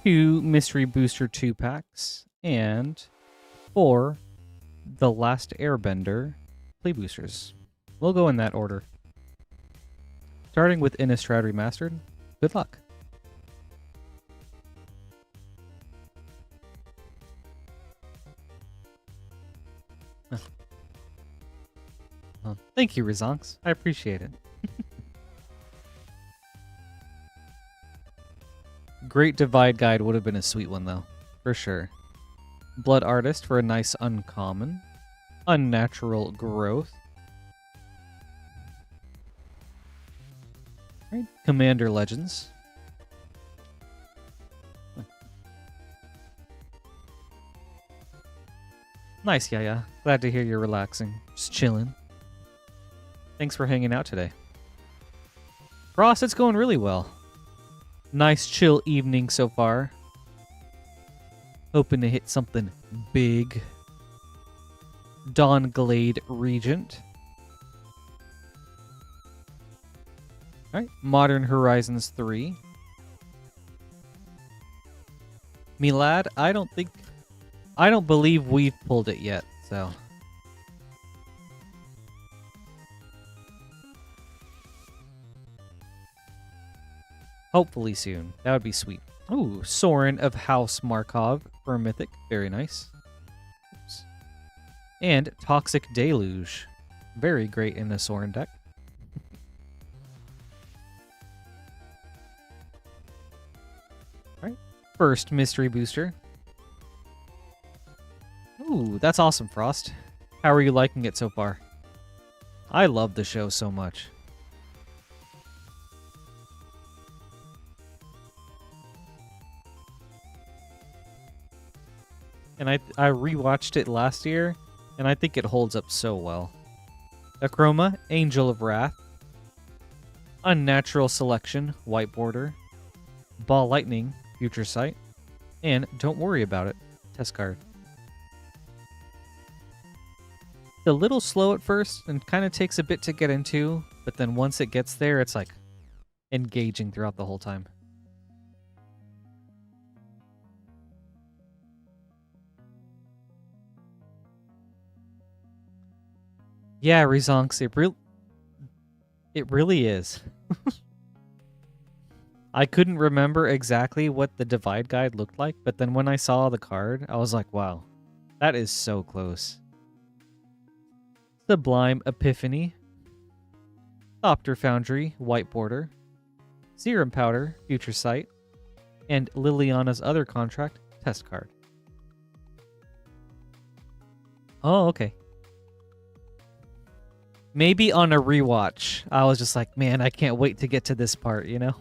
[SPEAKER 1] 2 Mystery Booster 2-packs. And 4 The Last Airbender Play Boosters. We'll go in that order. Starting with Innistrad Remastered. Good luck. Well, thank you, Rizonks. I appreciate it. Great Divide Guide would have been a sweet one, though. For sure. Blood Artist for a nice uncommon. Unnatural Growth. Right. Commander Legends. Nice, yeah. Glad to hear you're relaxing. Just chilling. Thanks for hanging out today. Ross, it's going really well. Nice chill evening so far. Hoping to hit something big. Dawn Glade Regent. Alright, Modern Horizons 3. Milad, I don't believe we've pulled it yet, so. Hopefully soon. That would be sweet. Ooh, Sorin of House Markov for Mythic. Very nice. Oops. And Toxic Deluge. Very great in the Sorin deck. Alright. First Mystery Booster. Ooh, that's awesome, Frost. How are you liking it so far? I love the show so much. And I rewatched it last year, and I think it holds up so well. Acroma, Angel of Wrath. Unnatural Selection, White Border. Ball Lightning, Future Sight. And Don't Worry About It, test card. It's a little slow at first, and kind of takes a bit to get into, but then once it gets there, it's like engaging throughout the whole time. Yeah, Rezonks, it really is. I couldn't remember exactly what the Divide Guide looked like, but then when I saw the card, I was like, wow, that is so close. Sublime Epiphany. Thopter Foundry, White Border. Serum Powder, Future Sight. And Liliana's Other Contract, test card. Oh, okay. Maybe on a rewatch, I was just like, man, I can't wait to get to this part, you know?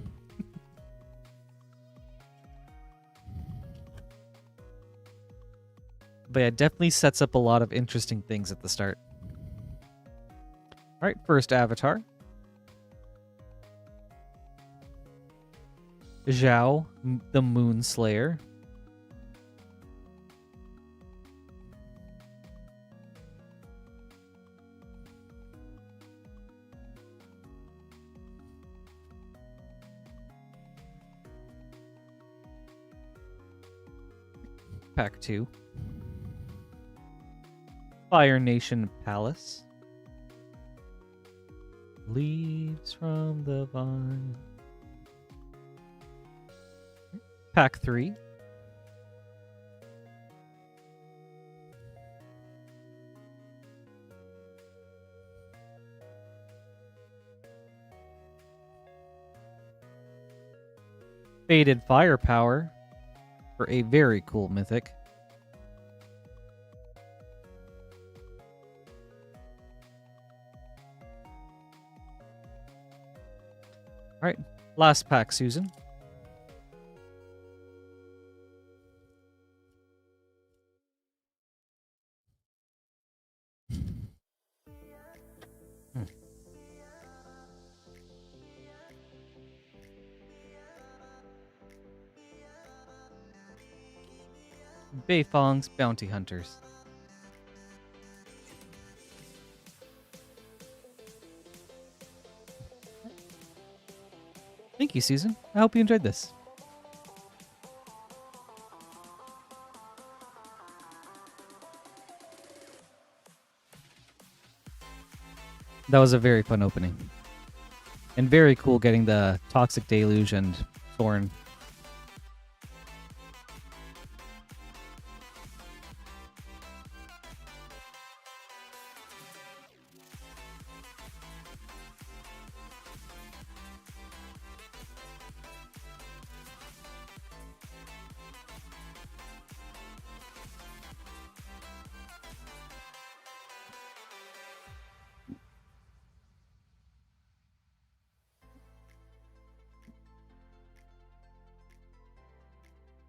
[SPEAKER 1] But yeah, it definitely sets up a lot of interesting things at the start. Alright, first avatar. Zhao, the Moon Slayer. Pack 2. Fire Nation Palace. Leaves from the vine. Pack 3. Faded Firepower for a very cool mythic. All right, last pack, Susan. Beifong's Bounty Hunters. Thank you, Susan. I hope you enjoyed this. That was a very fun opening. And very cool getting the Toxic Deluge and Thorn.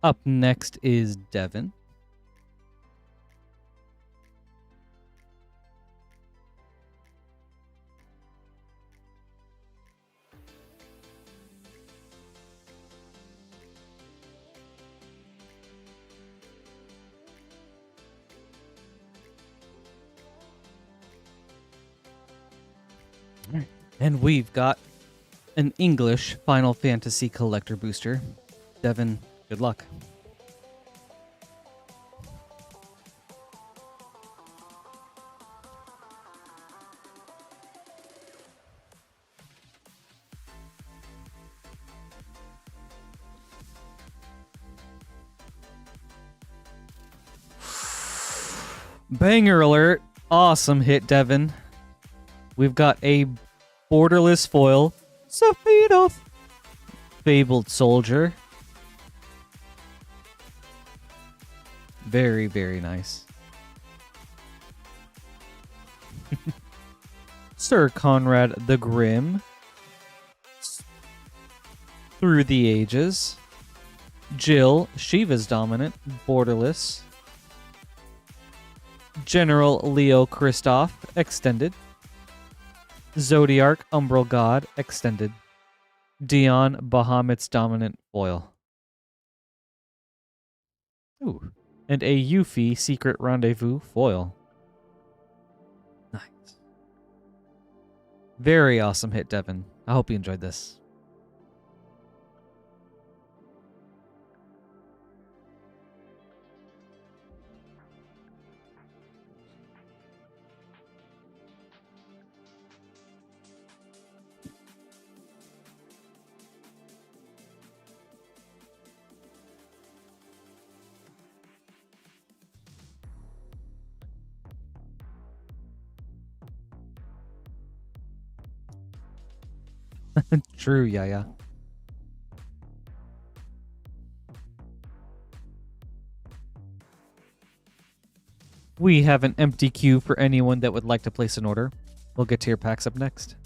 [SPEAKER 1] Up next is Devin. And we've got an English Final Fantasy Collector Booster. Devin, good luck. Banger alert. Awesome hit, Devin. We've got a borderless foil. Sephiroth. Fabled Soldier. Very, very nice. Sir Conrad the Grim. Through the Ages. Jill, Shiva's Dominant, borderless. General Leo Christoph, extended. Zodiarch, Umbral God, extended. Dion, Bahamut's Dominant, foil. Ooh. And a Yuffie, Secret Rendezvous, foil. Nice. Very awesome hit, Devin. I hope you enjoyed this. True, yeah. We have an empty queue for anyone that would like to place an order. We'll get to your packs up next.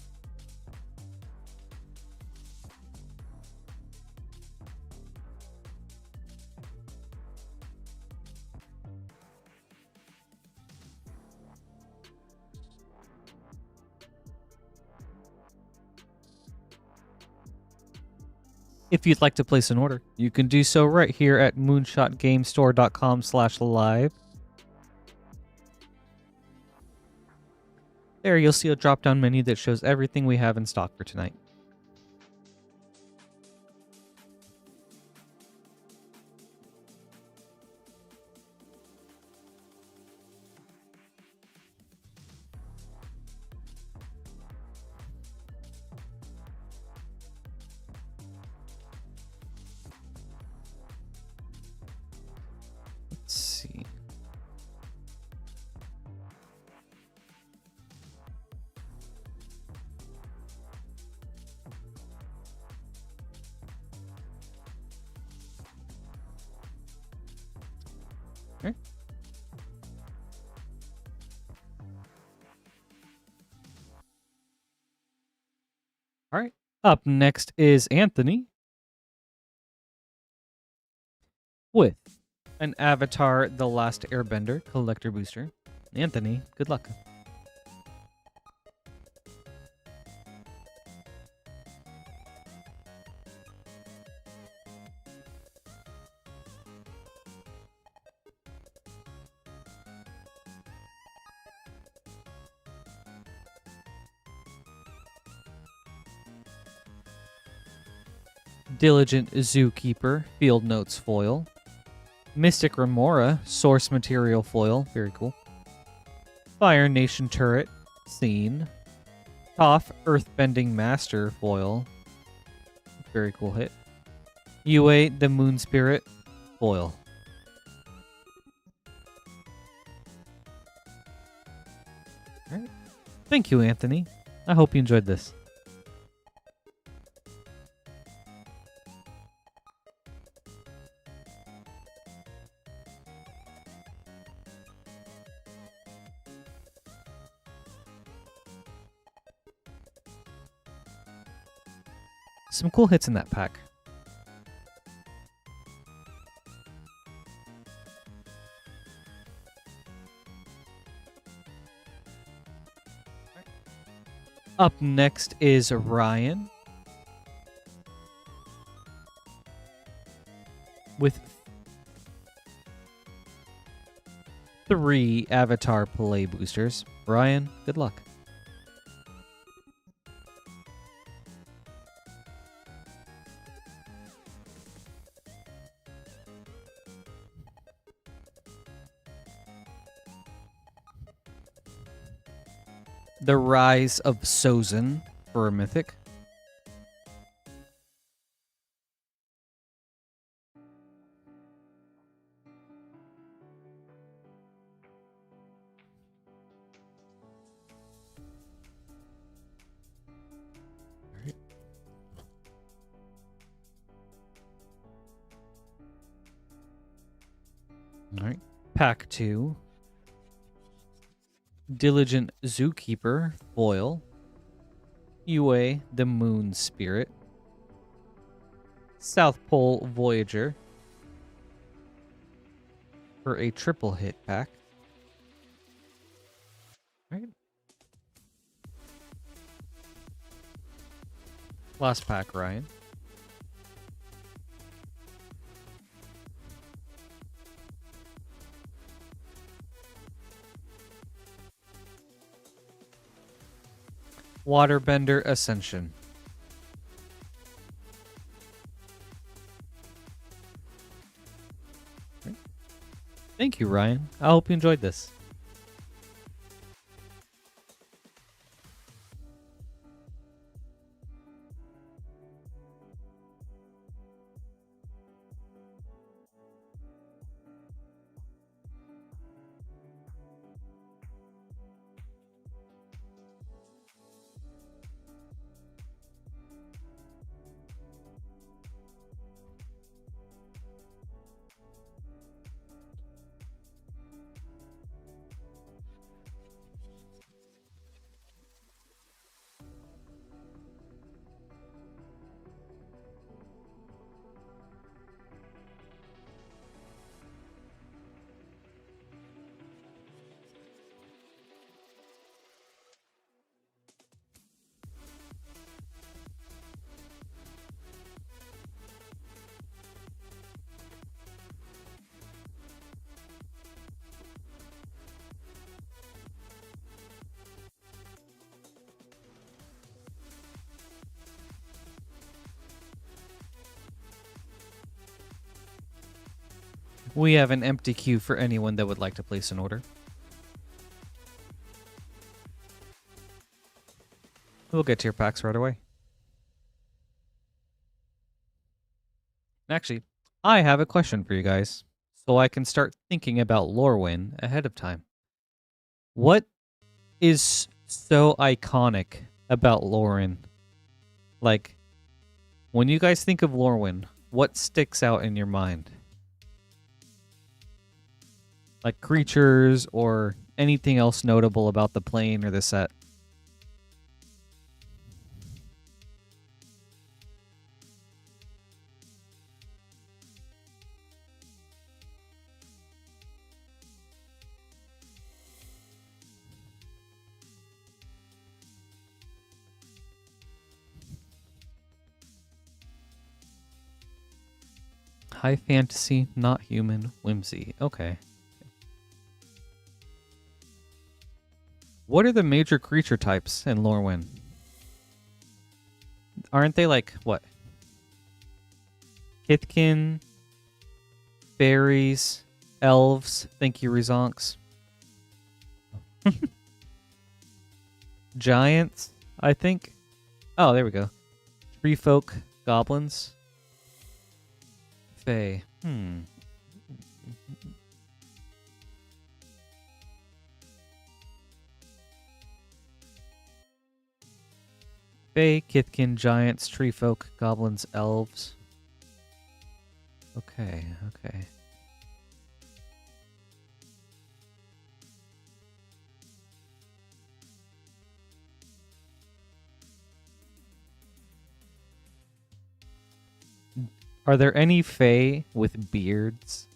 [SPEAKER 1] If you'd like to place an order, you can do so right here at moonshotgamestore.com/live. There you'll see a drop-down menu that shows everything we have in stock for tonight. Let's see. Up next is Anthony with an Avatar The Last Airbender collector booster. Anthony, good luck. Diligent Zookeeper, Field Notes foil. Mystic Remora, Source Material foil, very cool. Fire Nation Turret, Scene. Toph, Earthbending Master foil, very cool hit. Yue, the Moon Spirit, foil. Alright. Thank you, Anthony. I hope you enjoyed this. Some cool hits in that pack. Up next is Orion with 3 Avatar Play boosters. Orion, good luck. The Rise of Sozin for a Mythic. All right. Pack 2. Diligent Zookeeper, foil. Yue, the Moon Spirit. South Pole Voyager for a triple hit pack. All right. Last pack, Ryan. Waterbender Ascension. Thank you, Ryan. I hope you enjoyed this. We have an empty queue for anyone that would like to place an order. We'll get to your packs right away. Actually, I have a question for you guys, so I can start thinking about Lorwyn ahead of time. What is so iconic about Lorwyn? Like, when you guys think of Lorwyn, what sticks out in your mind? Like creatures or anything else notable about the plane or the set? High fantasy, not human, whimsy. Okay. What are the major creature types in Lorwyn? Aren't they like, what? Kithkin, fairies, elves. Thank you, Rezonks. Giants, I think. Oh, there we go. Tree folk, goblins. Fae. Fae, Kithkin, giants, tree folk, goblins, elves. Okay, okay. Are there any Fae with beards?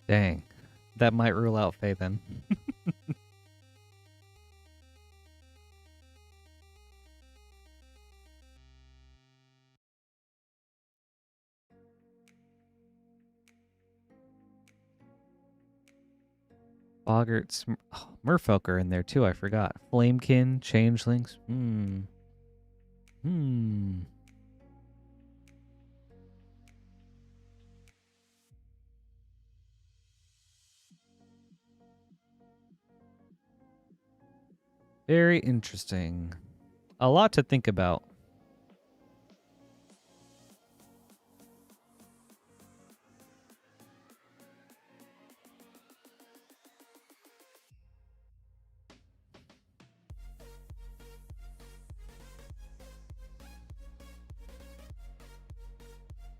[SPEAKER 1] Dang. That might rule out Fae then. Boggarts. Oh, Merfolk are in there too, I forgot. Flamekin, Changelings. Very interesting. A lot to think about.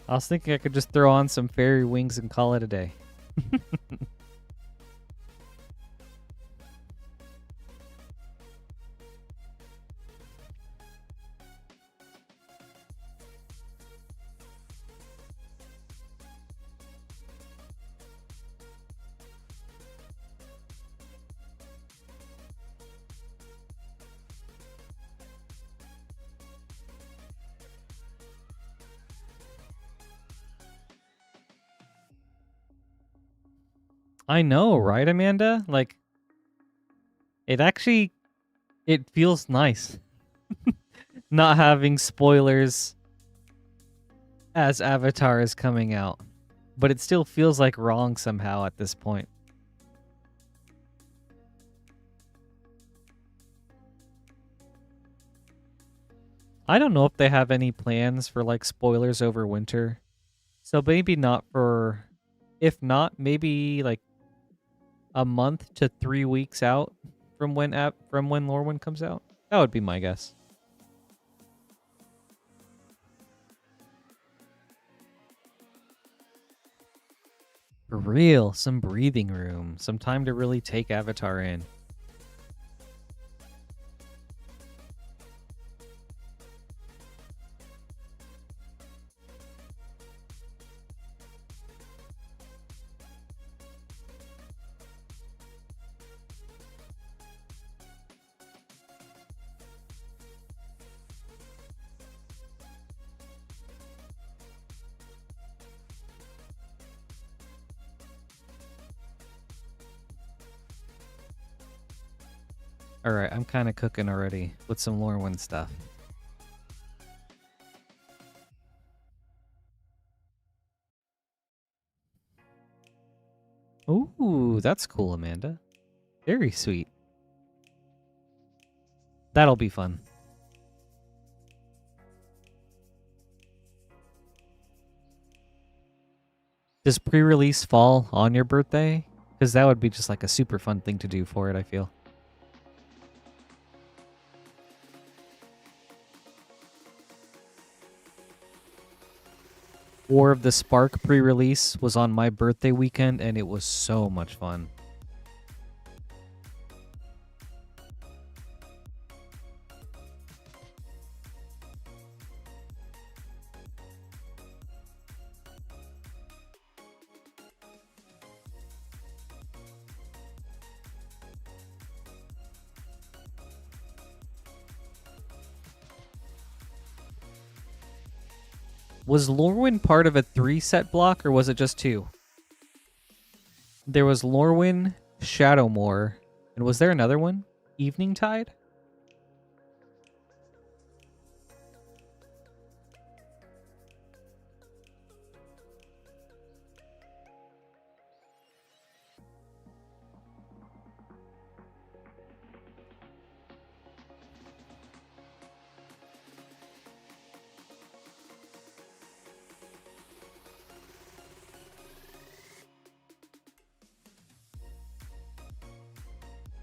[SPEAKER 1] I was thinking I could just throw on some fairy wings and call it a day. I know, right, Amanda? Like, it feels nice not having spoilers as Avatar is coming out. But it still feels like wrong somehow at this point. I don't know if they have any plans for, like, spoilers over winter. So maybe not for... If not, maybe, like, a month to 3 weeks out from when Lorwyn comes out. That would be my guess. For real, some breathing room, some time to really take Avatar in. Alright, I'm kind of cooking already with some Lorwyn stuff. Ooh, that's cool, Amanda. Very sweet. That'll be fun. Does pre-release fall on your birthday? Because that would be just like a super fun thing to do for it, I feel. War of the Spark pre-release was on my birthday weekend, and it was so much fun. Was Lorwyn part of a 3-set block, or was it just 2? There was Lorwyn, Shadowmoor, and was there another one? Evening Tide?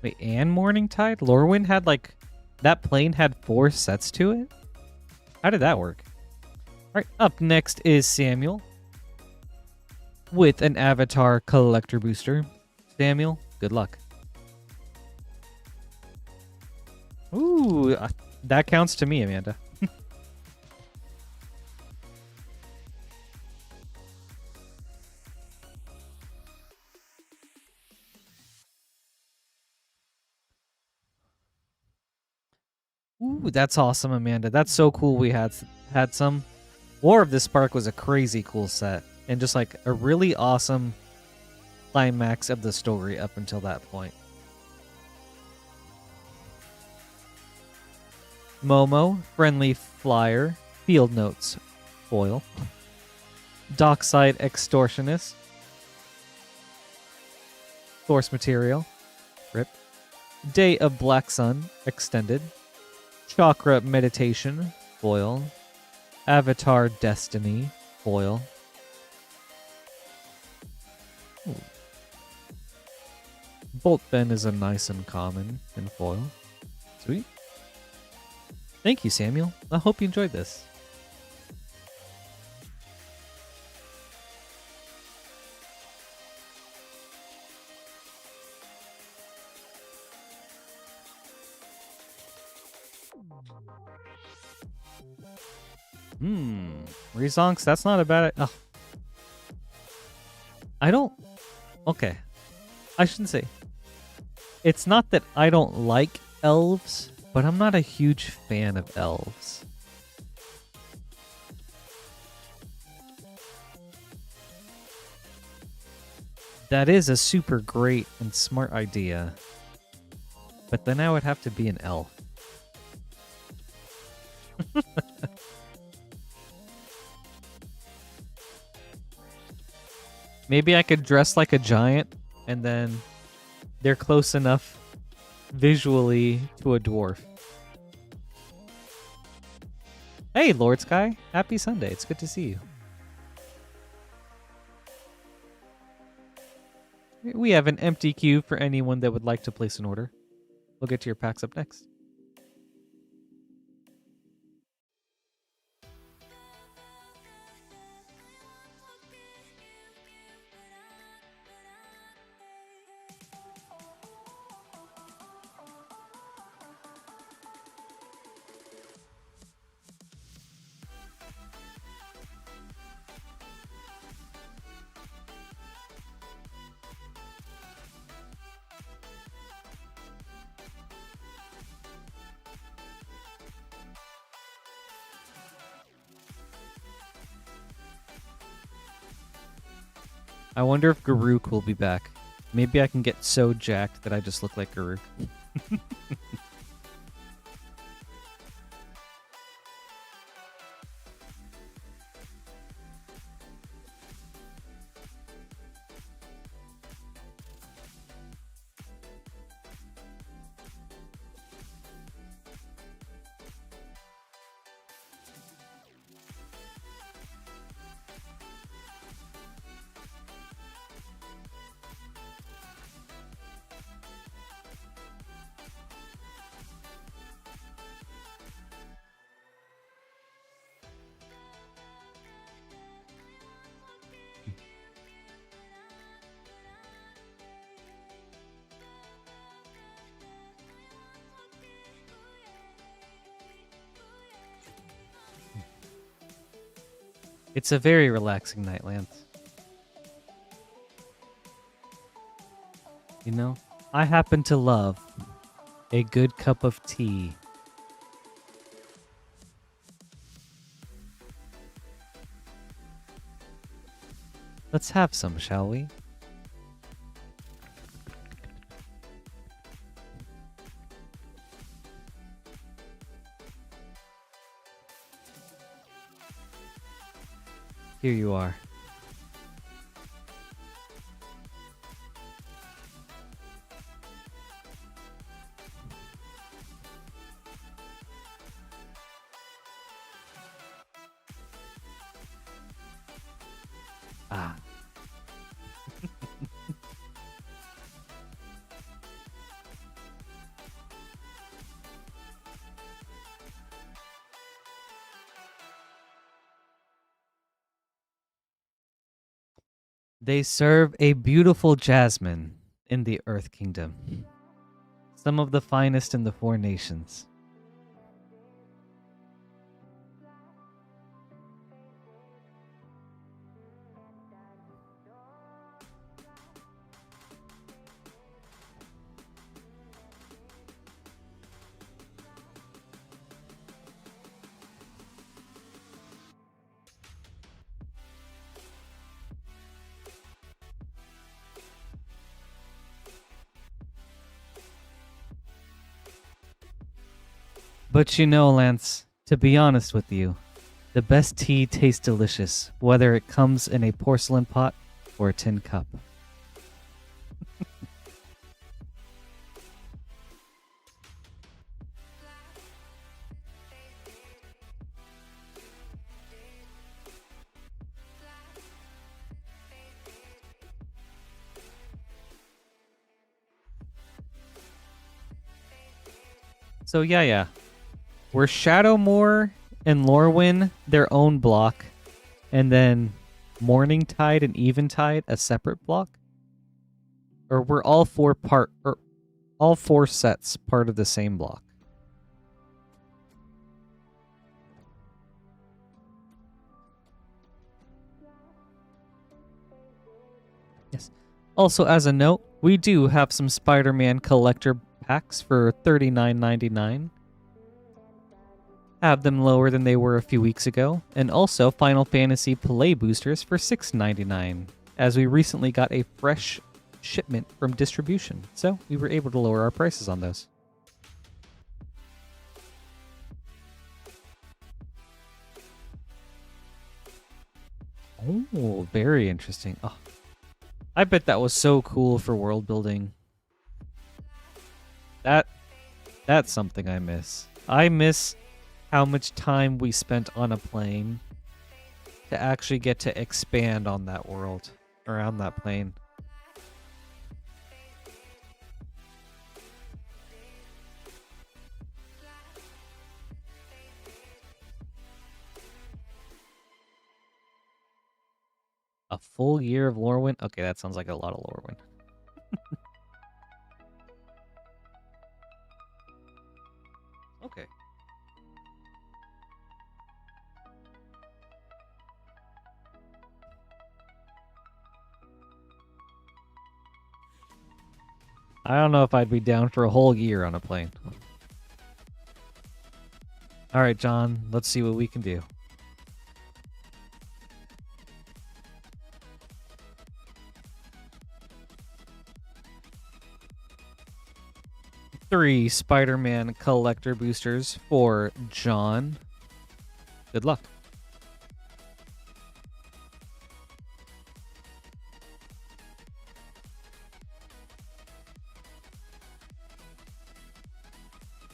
[SPEAKER 1] Wait, and Morning Tide? Lorwyn had like... That plane had 4 sets to it? How did that work? Alright, up next is Samuel. With an Avatar Collector Booster. Samuel, good luck. Ooh, that counts to me, Amanda. Ooh, that's awesome, Amanda. That's so cool we had some. War of the Spark was a crazy cool set. And just like a really awesome climax of the story up until that point. Momo, Friendly Flyer, Field Notes, Foil. Dockside Extortionist. Source Material, Rip. Day of Black Sun, Extended. Chakra Meditation, foil. Avatar Destiny, foil. Ooh. Bolt Ben is a nice uncommon in foil. Sweet. Thank you, Samuel. I hope you enjoyed this. Rezonks, that's not a bad... Oh. I don't... Okay. I shouldn't say. It's not that I don't like elves, but I'm not a huge fan of elves. That is a super great and smart idea. But then I would have to be an elf. Maybe I could dress like a giant, and then they're close enough visually to a dwarf. Hey, Lord Sky. Happy Sunday. It's good to see you. We have an empty queue for anyone that would like to place an order. We'll get to your packs up next. I wonder if Garuk will be back. Maybe I can get so jacked that I just look like Garuk. It's a very relaxing night, Lance. You know, I happen to love a good cup of tea. Let's have some, shall we? Here you are. Ah. They serve a beautiful jasmine in the Earth Kingdom. Some of the finest in the four nations. But you know, Lance, to be honest with you, the best tea tastes delicious, whether it comes in a porcelain pot or a tin cup. So yeah. Were Shadowmoor and Lorwyn their own block, and then Morningtide and Eventide a separate block? Or were all four sets part of the same block? Yes. Also, as a note, we do have some Spider-Man collector packs for $39.99. Have them lower than they were a few weeks ago, and also Final Fantasy Play boosters for $6.99, as we recently got a fresh shipment from distribution, so we were able to lower our prices on those. Oh, very interesting. Oh, I bet that was so cool for world building. That's something I miss. I miss how much time we spent on a plane to actually get to expand on that world, around that plane. A full year of Lorwyn? Okay, that sounds like a lot of Lorwyn. Okay. I don't know if I'd be down for a whole year on a plane. All right, John, let's see what we can do. Three Spider-Man collector boosters for John. Good luck.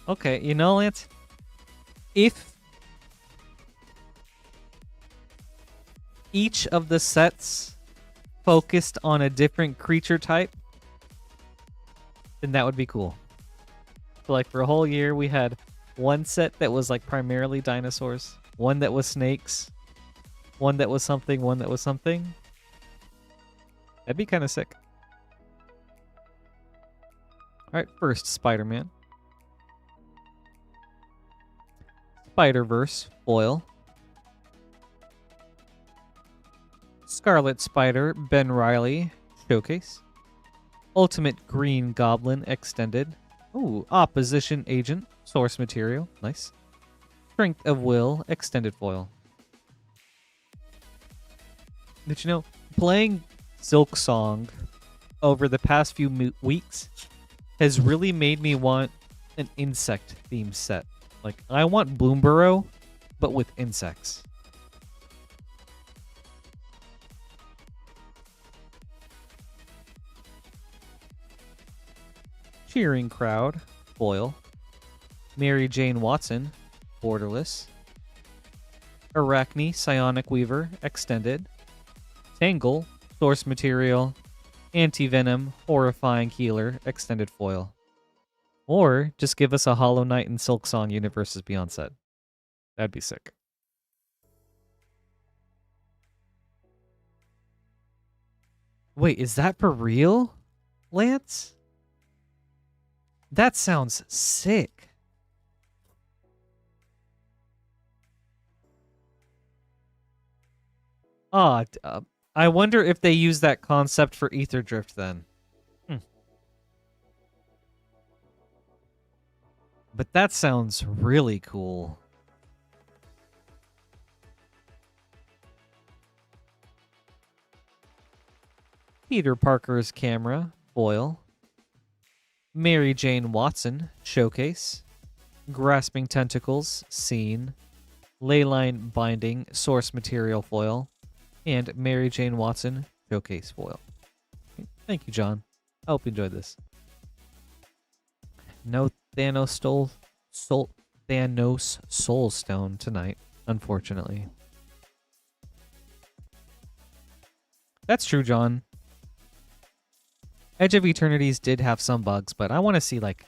[SPEAKER 1] Okay, you know, Lance, if each of the sets focused on a different creature type, then that would be cool. So like for a whole year, we had one set that was like primarily dinosaurs, one that was snakes, one that was something, one that was something. That'd be kind of sick. All right, first Spider-Man. Spider-Verse foil. Scarlet Spider, Ben Riley, Showcase. Ultimate Green Goblin, Extended. Ooh, Opposition Agent, Source Material, nice. Strength of Will, Extended Foil. Did you know, playing Silk Song over the past few weeks has really made me want an insect theme set. Like, I want Bloomburrow, but with insects. Cheering Crowd, Foil. Mary Jane Watson, Borderless. Arachne, Psionic Weaver, Extended. Tangle, Source Material. Anti-Venom, Horrifying Healer, Extended Foil. Or just give us a Hollow Knight and Silksong Universes Beyond set. That'd be sick. Wait, is that for real, Lance? That sounds sick. Ah, I wonder if they use that concept for Ether Drift then. But that sounds really cool. Peter Parker's Camera, Foil. Mary Jane Watson, Showcase. Grasping Tentacles, Scene. Leyline Binding, Source Material Foil. And Mary Jane Watson, Showcase Foil. Thank you, John. I hope you enjoyed this. No Thanos Soul Stone tonight, unfortunately. That's true, John. Edge of Eternities did have some bugs, but I want to see, like...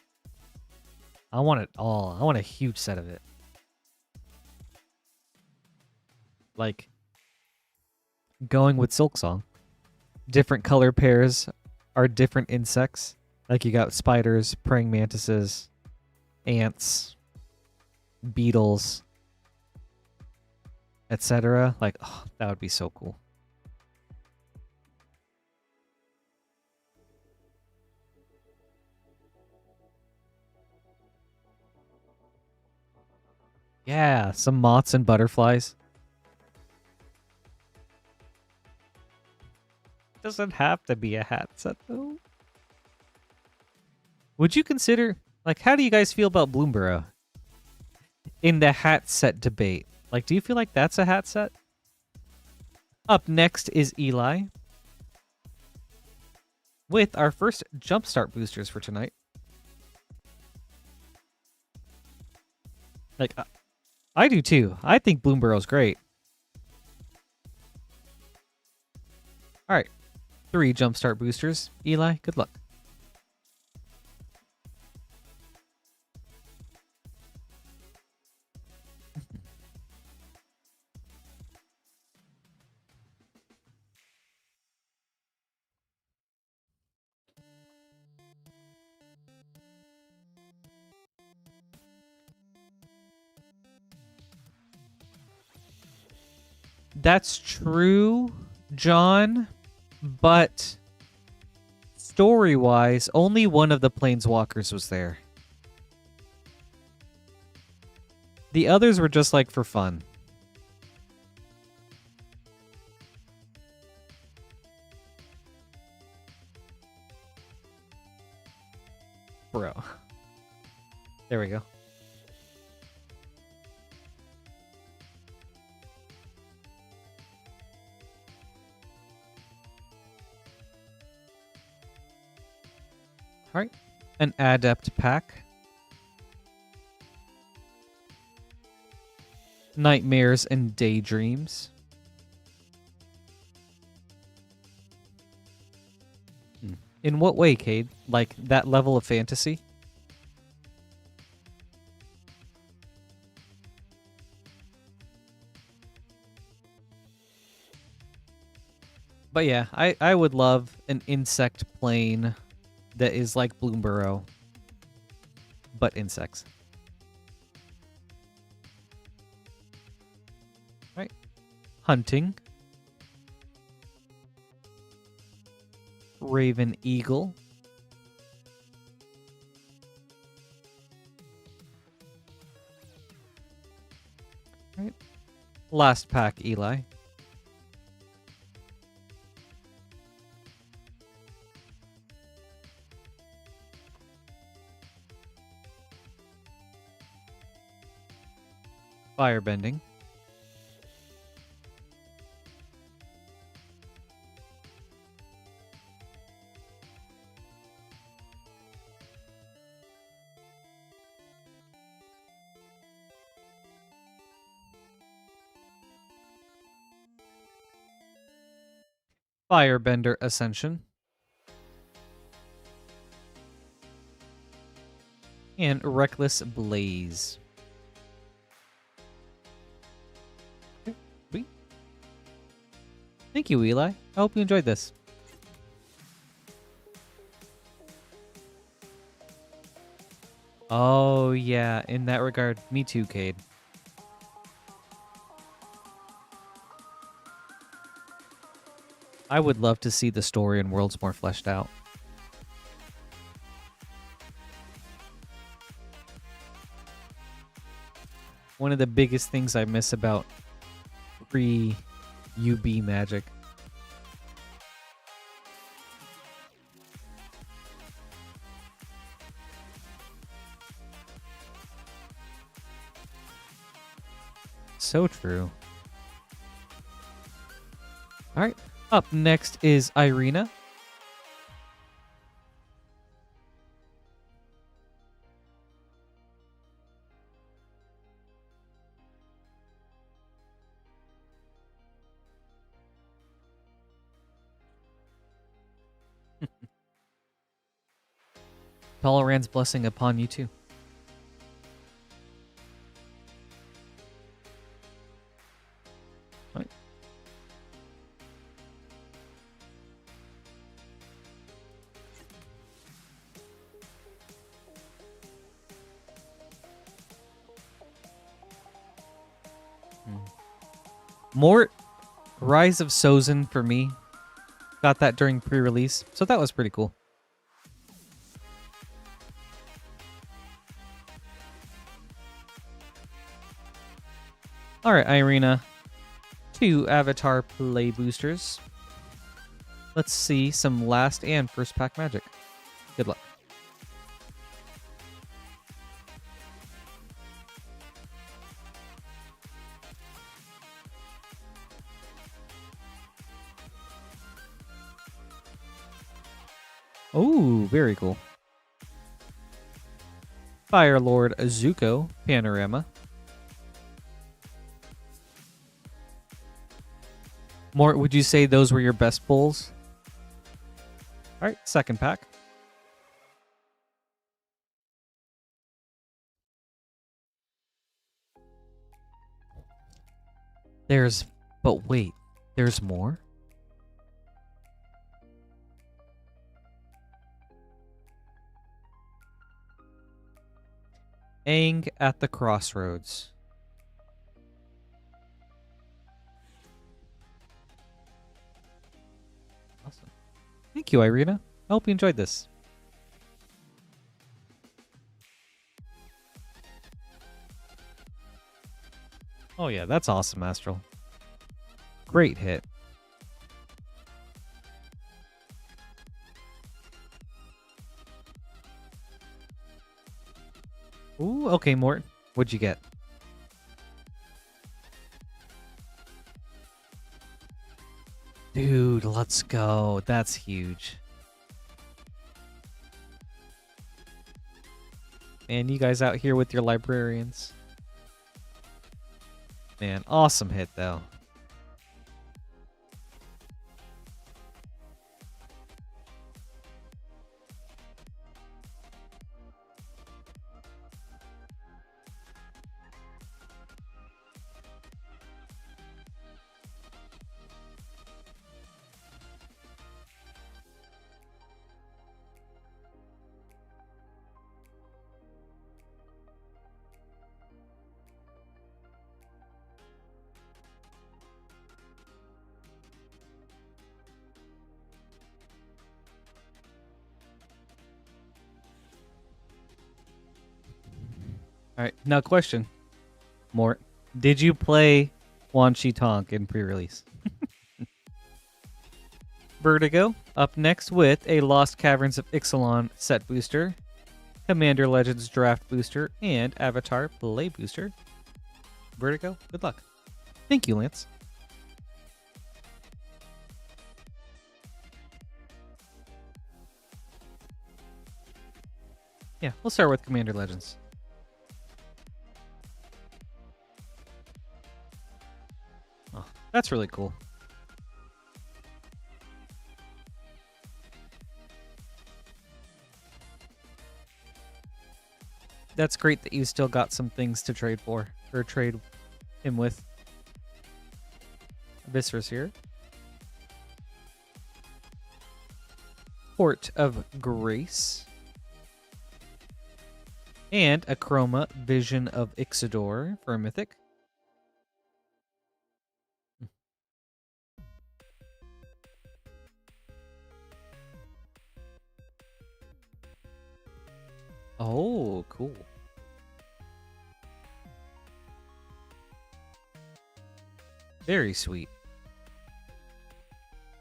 [SPEAKER 1] I want it all. I want a huge set of it. Like, going with Silksong. Different color pairs are different insects. Like, you got spiders, praying mantises, ants, beetles, etc. Like, oh, that would be so cool. Yeah, some moths and butterflies. Doesn't have to be a hat set, though. Would you consider... Like, how do you guys feel about Bloomburrow? In the hat set debate. Like, do you feel like that's a hat set? Up next is Eli. With our first Jumpstart boosters for tonight. Like, I do too. I think Bloomburrow's great. Alright. 3 Jumpstart boosters. Eli, good luck. That's true, John, but story-wise, only one of the Planeswalkers was there. The others were just like for fun. Bro. There we go. Alright, an Adept pack. Nightmares and Daydreams. In what way, Cade? Like, that level of fantasy? But yeah, I would love an insect plane that is like Bloomburrow, but insects. Right. Hunting. Raven Eagle. Right. Last pack, Eli. Firebending. Firebender Ascension. And Reckless Blaze. Okay, sweet. Thank you, Eli. I hope you enjoyed this. Oh, yeah. In that regard, me too, Cade. I would love to see the story and worlds more fleshed out. One of the biggest things I miss about pre-UB Magic. So true. All right. Up next is Ireina. Tolerand's blessing upon you too. Right. Mort, Rise of Sozin for me. Got that during pre-release, so that was pretty cool. All right, Ireina. 2 Avatar Play Boosters. Let's see some last and first pack magic. Good luck. Oh, very cool. Fire Lord Zuko Panorama. Mort, would you say those were your best pulls? All right, second pack. But wait, there's more? Aang at the Crossroads. Awesome. Thank you, Ireina. I hope you enjoyed this. Oh yeah, that's awesome, Astral. Great hit. Ooh, okay, Mort. What'd you get? Dude, let's go. That's huge. Man, you guys out here with your librarians. Man, awesome hit, though. All right, now question. Mort, did you play Wan Shi Tong in pre-release? Vertigo, up next with a Lost Caverns of Ixalan set booster, Commander Legends draft booster, and Avatar play booster. Vertigo, good luck. Thank you, Lance. Yeah, we'll start with Commander Legends. Oh, that's really cool. That's great that you still got some things to trade for, or trade him with. Viscerous here. Port of Grace. And a Chroma Vision of Ixidor for a Mythic. Oh, cool. Very sweet.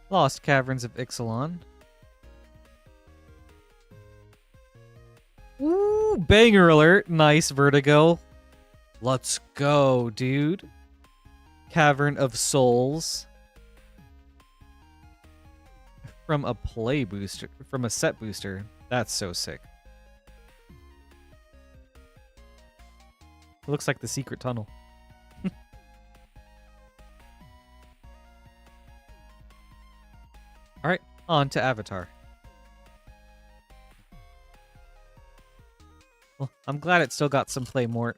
[SPEAKER 1] Lost Caverns of Ixalan. Ooh, banger alert. Nice, Vertigo. Let's go, dude. Cavern of Souls. From a play booster, from a set booster. That's so sick. It looks like the secret tunnel. All right, on to Avatar. Well, I'm glad it still got some play, Mort.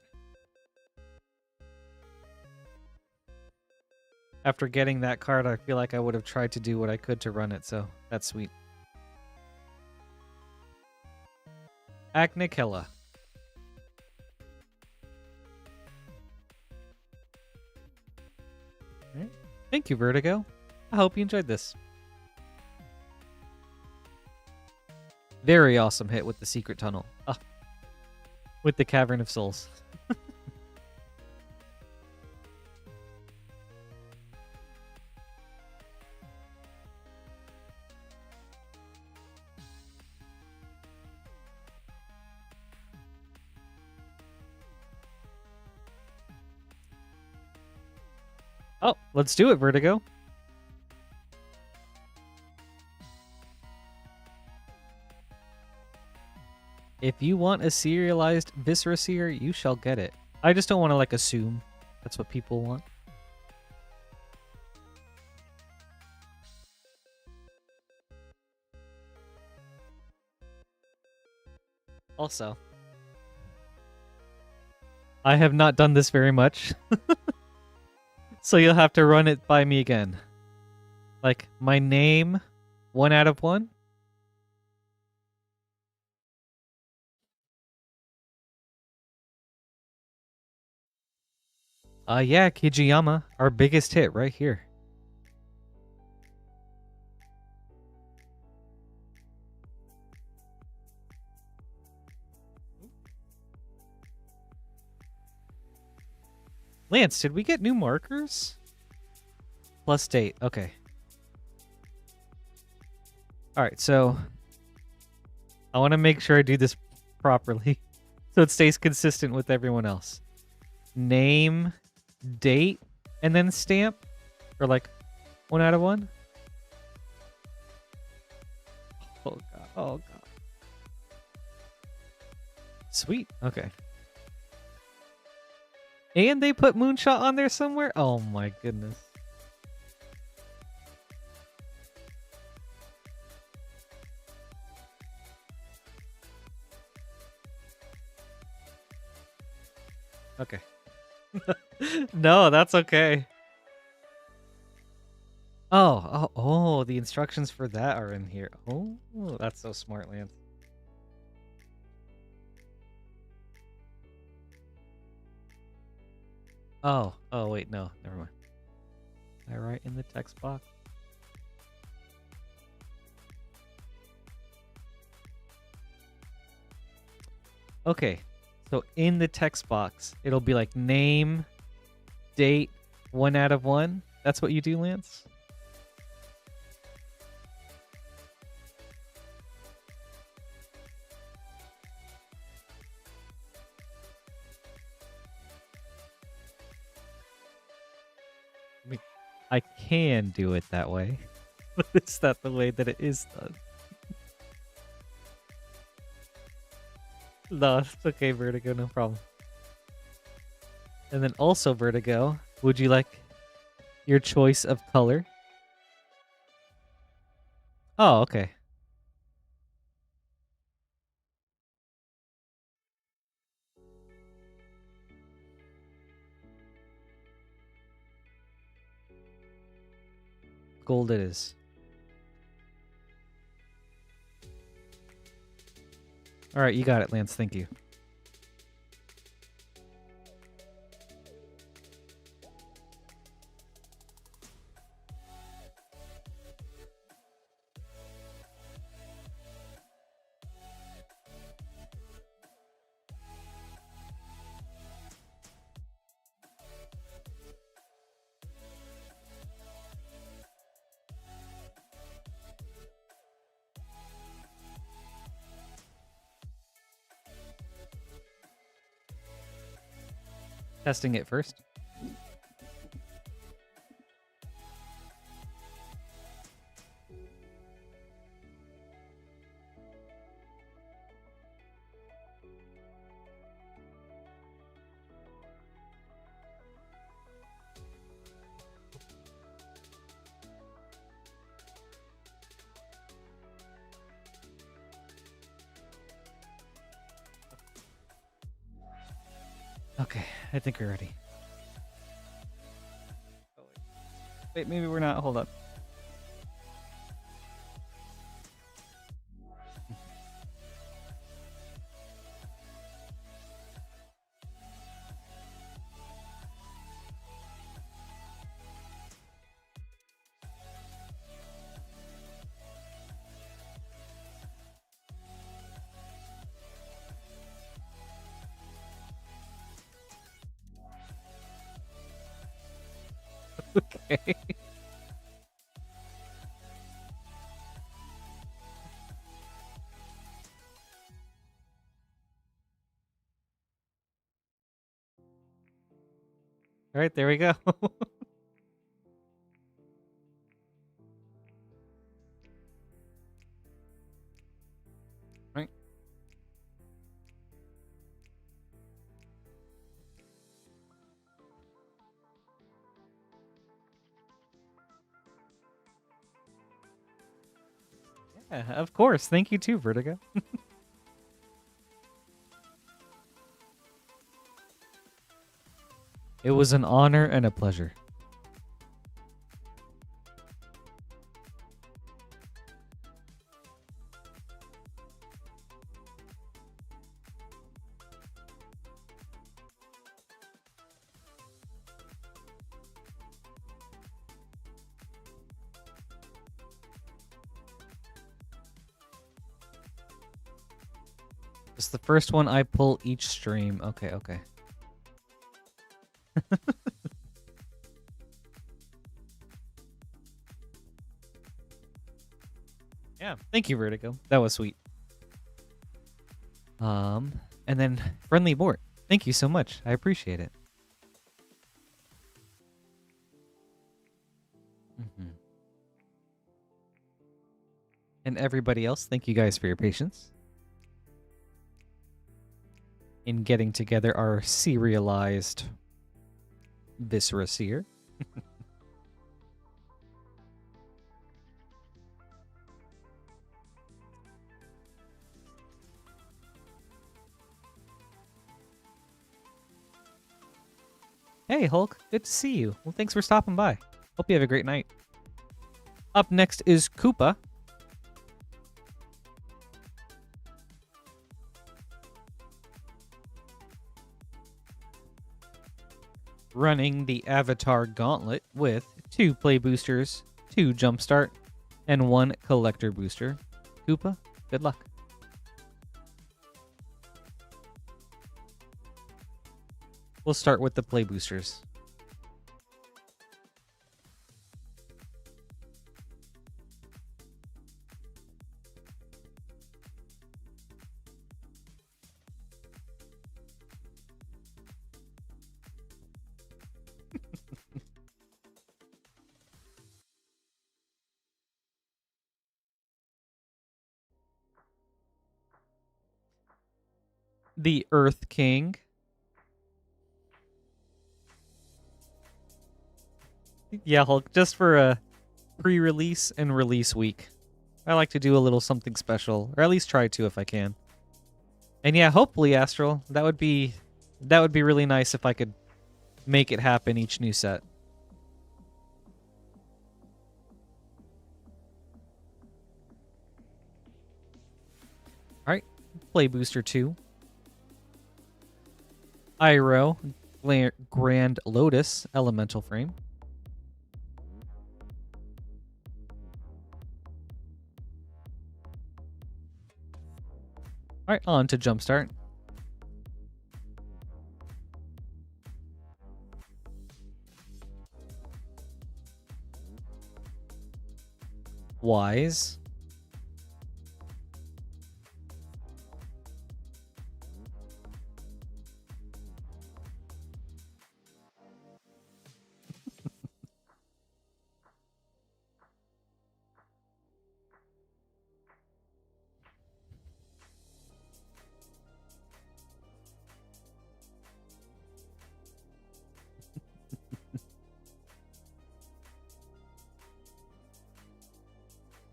[SPEAKER 1] After getting that card, I feel like I would have tried to do what I could to run it, so that's sweet. Agnikella. All right. Thank you, Vertigo. I hope you enjoyed this. Very awesome hit with the secret tunnel. With the Cavern of Souls. Oh, let's do it, Vertigo. If you want a serialized Viscera Seer, you shall get it. I just don't want to, like, assume that's what people want. Also, I have not done this very much. So you'll have to run it by me again. Like, my name, 1 out of 1. Yeah, Kijiyama, our biggest hit right here. Lance, did we get new markers? Plus date, okay. Alright, so I want to make sure I do this properly so it stays consistent with everyone else. Name, date, and then stamp? Or like 1 out of 1? Oh god, oh god. Sweet, okay. And they put Moonshot on there somewhere? Oh my goodness. Okay. No, that's okay. Oh, the instructions for that are in here. Oh, that's so smart, Lance. Oh, wait, no, never mind. I write in the text box. Okay, So in the text box, it'll be like name, date, 1 out of 1. That's what you do, Lance? I mean, I can do it that way, but it's not the way that it is done. No, it's okay, Vertigo, no problem. And then also, Vertigo, would you like your choice of color? Oh, okay. Gold it is. All right, you got it, Lance. Thank you. Testing it first. Okay, I think we're ready. Oh, wait, maybe we're not. Hold up. Okay. All right, there we go. Right. Yeah, of course. Thank you too, Vertigo. It was an honor and a pleasure. It's the first one I pull each stream. Okay, okay. Yeah, thank you, Vertigo. That was sweet. And then Friendly Mort. Thank you so much. I appreciate it. And everybody else, thank you guys for your patience in getting together our serialized Viscera Seer. Hey, Hulk. Good to see you. Well, thanks for stopping by. Hope you have a great night. Up next is Koopa. Running the Avatar Gauntlet with 2 Play Boosters, 2 Jumpstart, and 1 Collector Booster. Koopa, good luck. We'll start with the play boosters. The Earth King. Yeah, Hulk, just for a pre-release and release week. I like to do a little something special, or at least try to if I can. And yeah, hopefully, Astral, that would be really nice if I could make it happen each new set. All right, play booster 2. Iroh, Grand Lotus, Elemental Frame. All right, on to Jumpstart. Wise.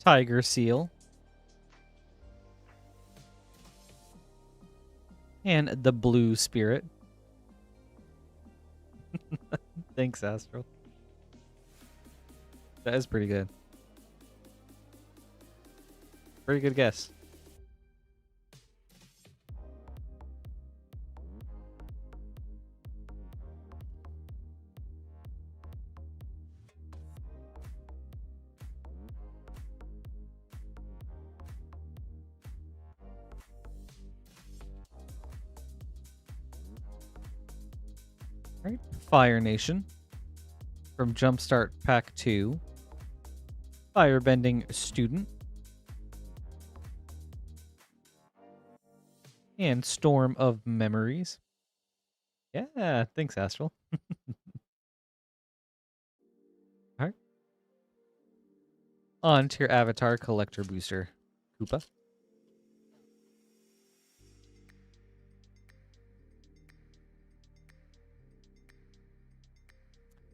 [SPEAKER 1] Tiger Seal. And the Blue Spirit. Thanks, Astro. That is pretty good. Pretty good guess. Right. Fire Nation from Jumpstart Pack 2. Firebending Student. And Storm of Memories. Yeah, thanks, Astral. Alright. On to your Avatar Collector Booster, Koopa.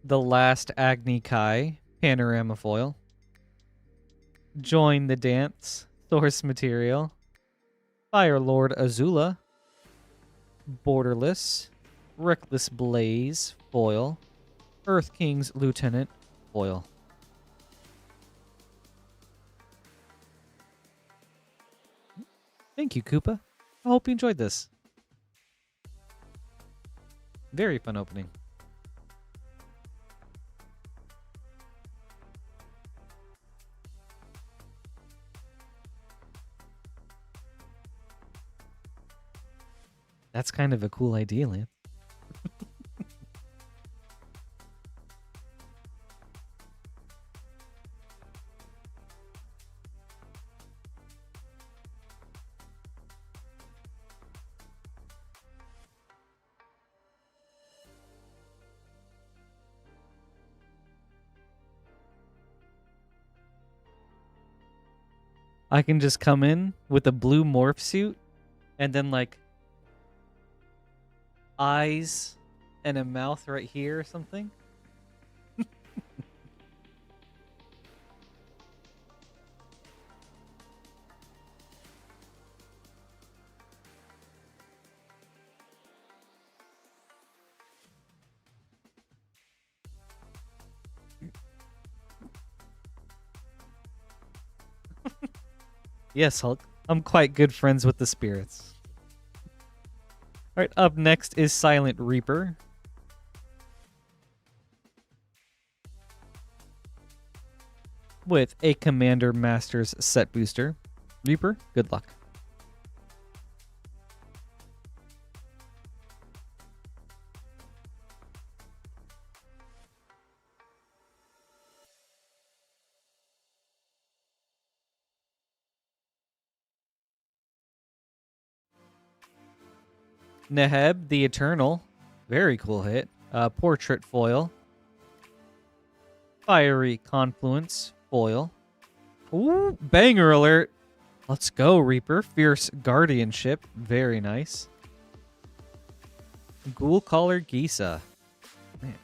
[SPEAKER 1] The Last Agni Kai, Panorama Foil. Join the Dance, Source Material. Fire Lord Azula. Borderless. Reckless Blaze, Foil. Earth King's Lieutenant, Foil. Thank you, Koopa. I hope you enjoyed this. Very fun opening. That's kind of a cool idea, Lance. I can just come in with a blue morph suit and then like eyes and a mouth right here or something. Yes, Hulk. I'm quite good friends with the spirits. Alright, up next is Silent Reaper. With a Commander Masters set booster. Reaper, good luck. Neheb the Eternal. Very cool hit. Portrait foil. Fiery Confluence foil. Ooh, banger alert. Let's go, Reaper. Fierce Guardianship. Very nice. Ghoul Caller Gisa. Man.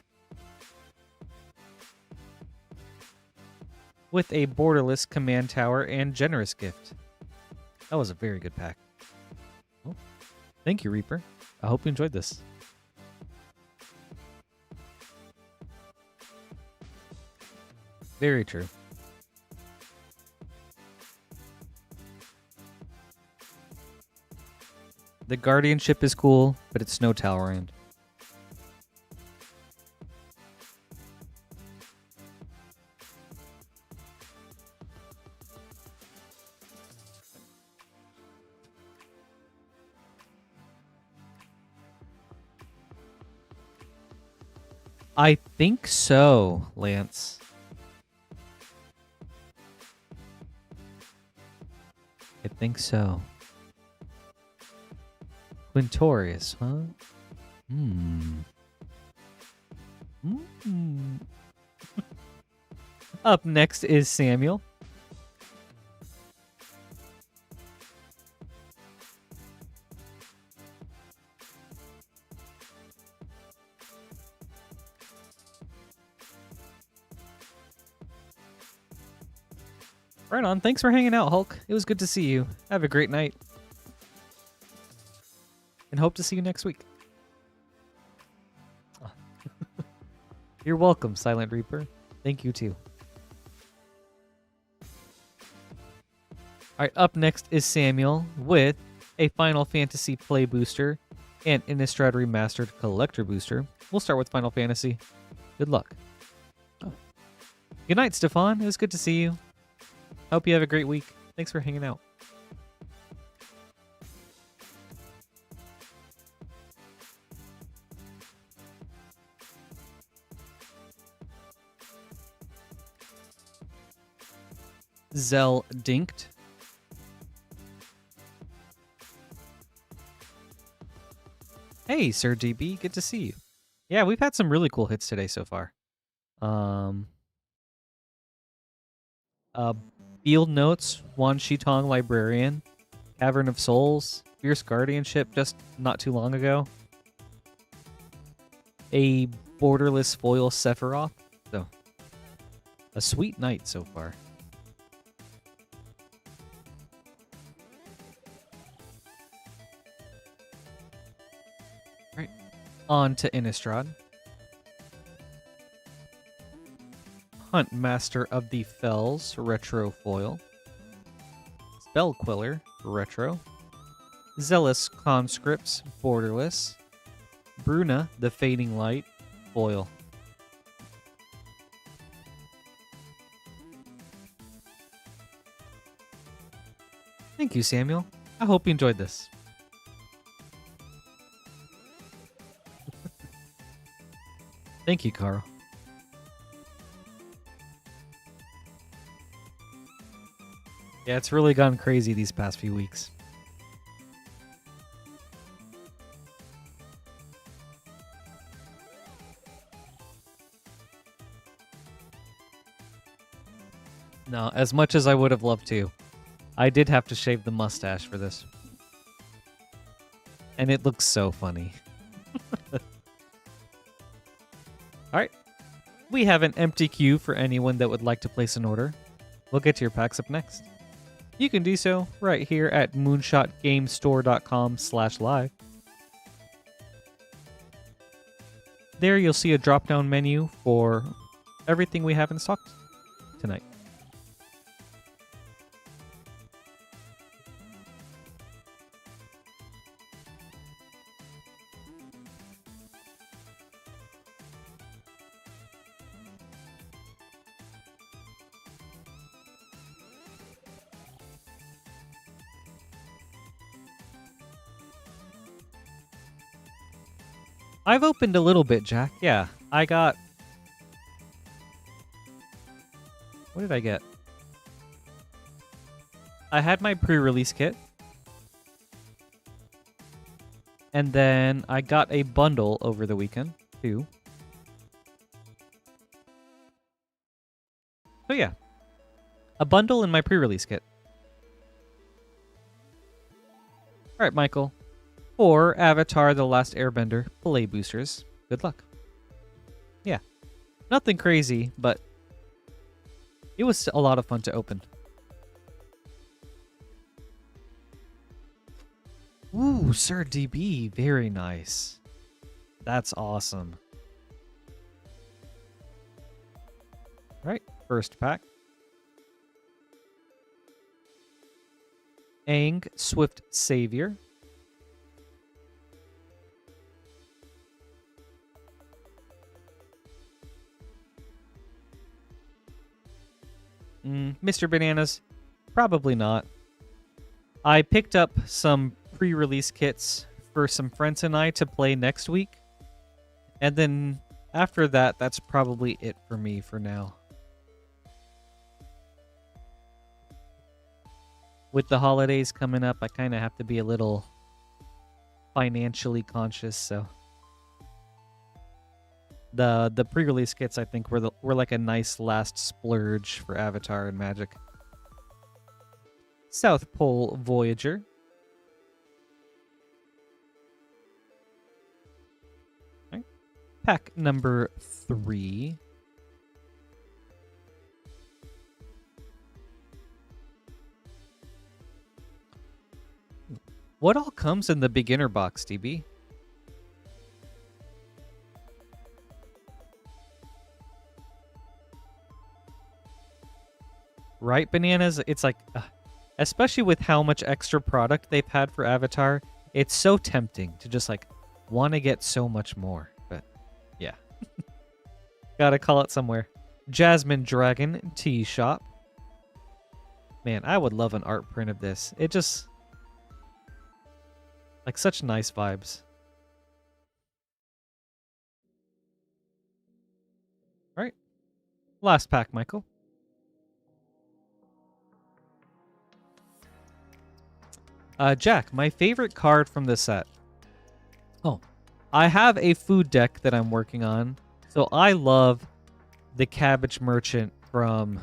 [SPEAKER 1] With a borderless command tower and generous gift. That was a very good pack. Oh, thank you, Reaper. I hope you enjoyed this. Very true. The Guardianship is cool, but it's no Tolerand. I think so, Lance. I think so. Quintorius, huh? Up next is Samuel. Right on. Thanks for hanging out, Hulk. It was good to see you. Have a great night. And hope to see you next week. You're welcome, Silent Reaper. Thank you, too. Alright, up next is Samuel with a Final Fantasy Play Booster and Innistrad Remastered Collector Booster. We'll start with Final Fantasy. Good luck. Oh. Good night, Stefan. It was good to see you. Hope you have a great week. Thanks for hanging out. Zell Dinked. Hey, Sir DB. Good to see you. Yeah, we've had some really cool hits today so far. Field Notes, Wan Shitong Librarian, Cavern of Souls, Fierce Guardianship just not too long ago. A borderless foil Sephiroth. So, a sweet night so far. Right, on to Innistrad. Hunt Master of the Fells, Retro Foil. Spell Quiller, Retro. Zealous Conscripts, Borderless. Bruna, the Fading Light, Foil. Thank you, Samuel. I hope you enjoyed this. Thank you, Carl. Yeah, it's really gone crazy these past few weeks. No, as much as I would have loved to, I did have to shave the mustache for this. And it looks so funny. Alright. We have an empty queue for anyone that would like to place an order. We'll get to your packs up next. You can do so right here at moonshotgamestore.com/live. There you'll see a drop-down menu for everything we have in stock tonight. I've opened a little bit, Jack. Yeah, I got... What did I get? I had my pre-release kit. And then I got a bundle over the weekend, too. So yeah, a bundle in my pre-release kit. All right, Michael. For Avatar The Last Airbender play boosters, good luck. Yeah, nothing crazy, but it was a lot of fun to open. Ooh, Sir DB, very nice. That's awesome. All right, first pack. Aang, Swift Savior. Mr. Bananas, probably not. I picked up some pre-release kits for some friends and I to play next week. And then after that, that's probably it for me for now. With the holidays coming up, I kind of have to be a little financially conscious, so the pre-release kits I think were like a nice last splurge for Avatar and Magic. South Pole Voyager. Okay. Pack number 3. What all comes in the beginner box, DB? Right, Bananas? It's like, especially with how much extra product they've had for Avatar, it's so tempting to just like want to get so much more. But yeah, gotta call it somewhere. Jasmine Dragon Tea Shop. Man, I would love an art print of this. It just like such nice vibes. All right, last pack, Michael. Jack, my favorite card from this set. Oh, I have a food deck that I'm working on. So I love the Cabbage Merchant from...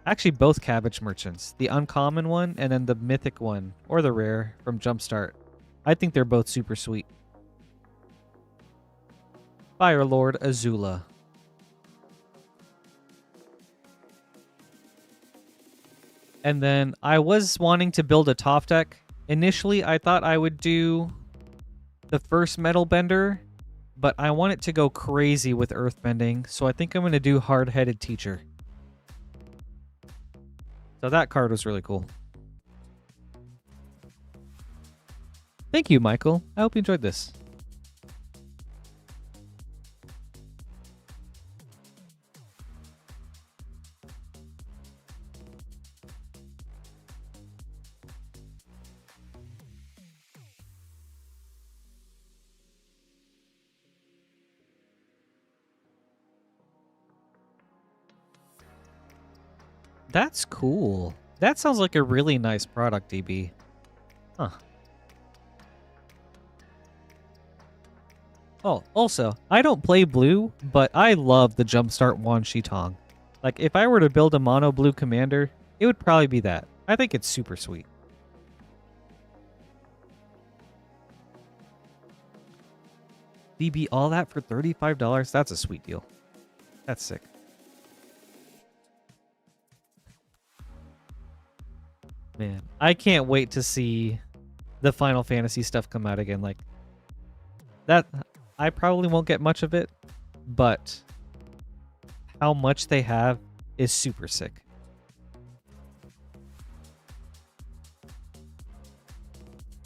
[SPEAKER 1] Actually, both Cabbage Merchants. The uncommon one and then the mythic one, or the rare, from Jumpstart. I think they're both super sweet. Fire Lord Azula. And then I was wanting to build a top deck. Initially, I thought I would do the first Metal Bender, but I want it to go crazy with Earthbending, so I think I'm going to do Hard-Headed Teacher. So that card was really cool. Thank you, Michael. I hope you enjoyed this. That's cool. That sounds like a really nice product, DB. Huh. Oh, also, I don't play blue, but I love the Jumpstart Wan Shitong. Like, if I were to build a mono blue commander, it would probably be that. I think it's super sweet. DB, all that for $35? That's a sweet deal. That's sick. Man, I can't wait to see the Final Fantasy stuff come out again. Like, that, I probably won't get much of it, but how much they have is super sick.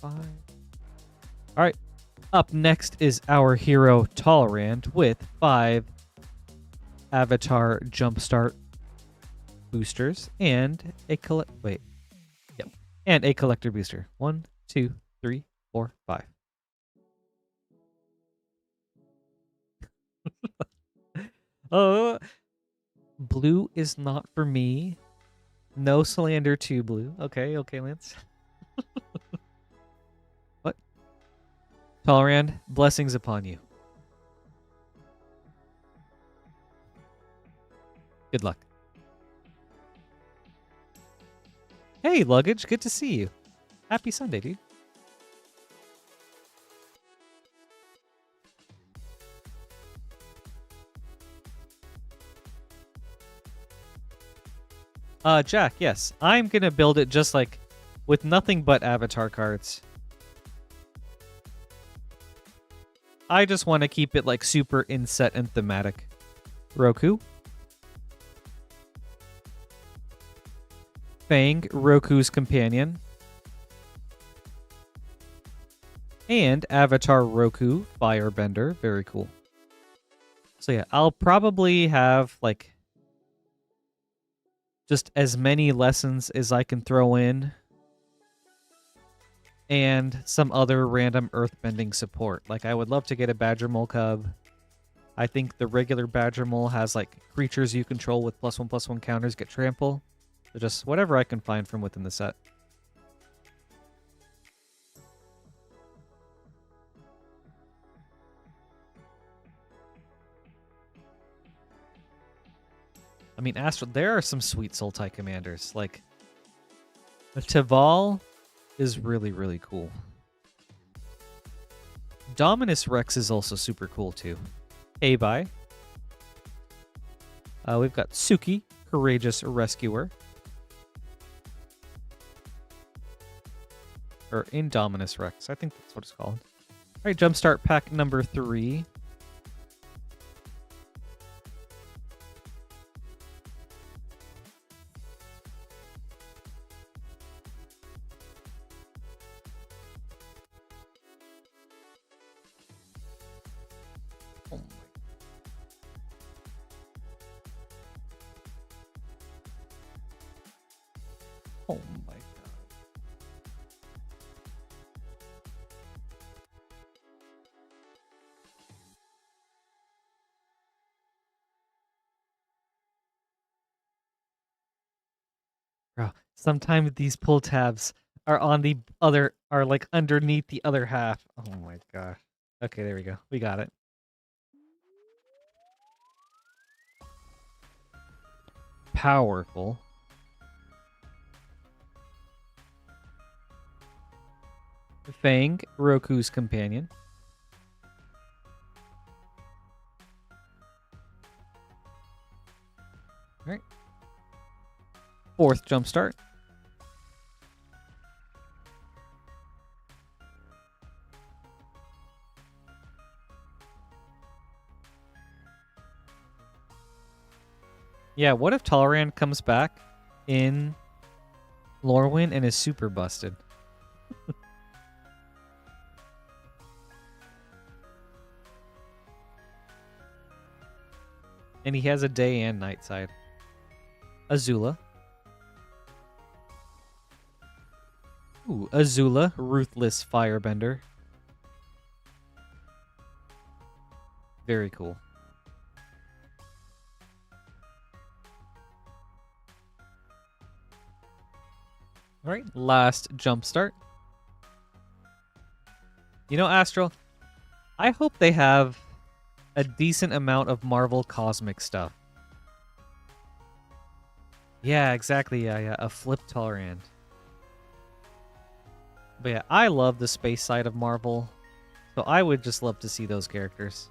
[SPEAKER 1] All right, up next is our hero Tolerand with 5 Avatar Jumpstart boosters and a and a collector booster. 1, 2, 3, 4, 5. Oh, blue is not for me. No slander to blue. Okay, Lance. What? Tolerand, blessings upon you. Good luck. Hey, Luggage, good to see you. Happy Sunday, dude. Jack, yes. I'm gonna build it just like with nothing but avatar cards. I just want to keep it like super inset and thematic. Roku. Fang, Roku's companion. And Avatar Roku, Firebender. Very cool. So yeah, I'll probably have like just as many lessons as I can throw in. And some other random earthbending support. Like I would love to get a Badger Mole Cub. I think the regular Badger Mole has like creatures you control with +1/+1 counters get trample. So just whatever I can find from within the set. I mean, Astral, there are some sweet Sultai commanders. Like, Tival is really, really cool. Dominus Rex is also super cool, too. Hey, bye. We've got Suki, Courageous Rescuer. Or Indominus Rex. I think that's what it's called. All right, Jumpstart pack number 3. Oh my god. Bro, sometimes these pull tabs are on the other, are like underneath the other half. Oh my gosh. Okay, there we go. We got it. Powerful. Fang, Roku's companion. All right. 4th Jumpstart. Yeah, what if Tolerand comes back in Lorwyn and is super busted? And he has a day and night side. Azula. Ooh, Azula, Ruthless Firebender. Very cool. All right, last Jumpstart. You know, Astral, I hope they have a decent amount of Marvel Cosmic stuff. Yeah, exactly. Yeah. A flip Tolerand. But yeah, I love the space side of Marvel, so I would just love to see those characters.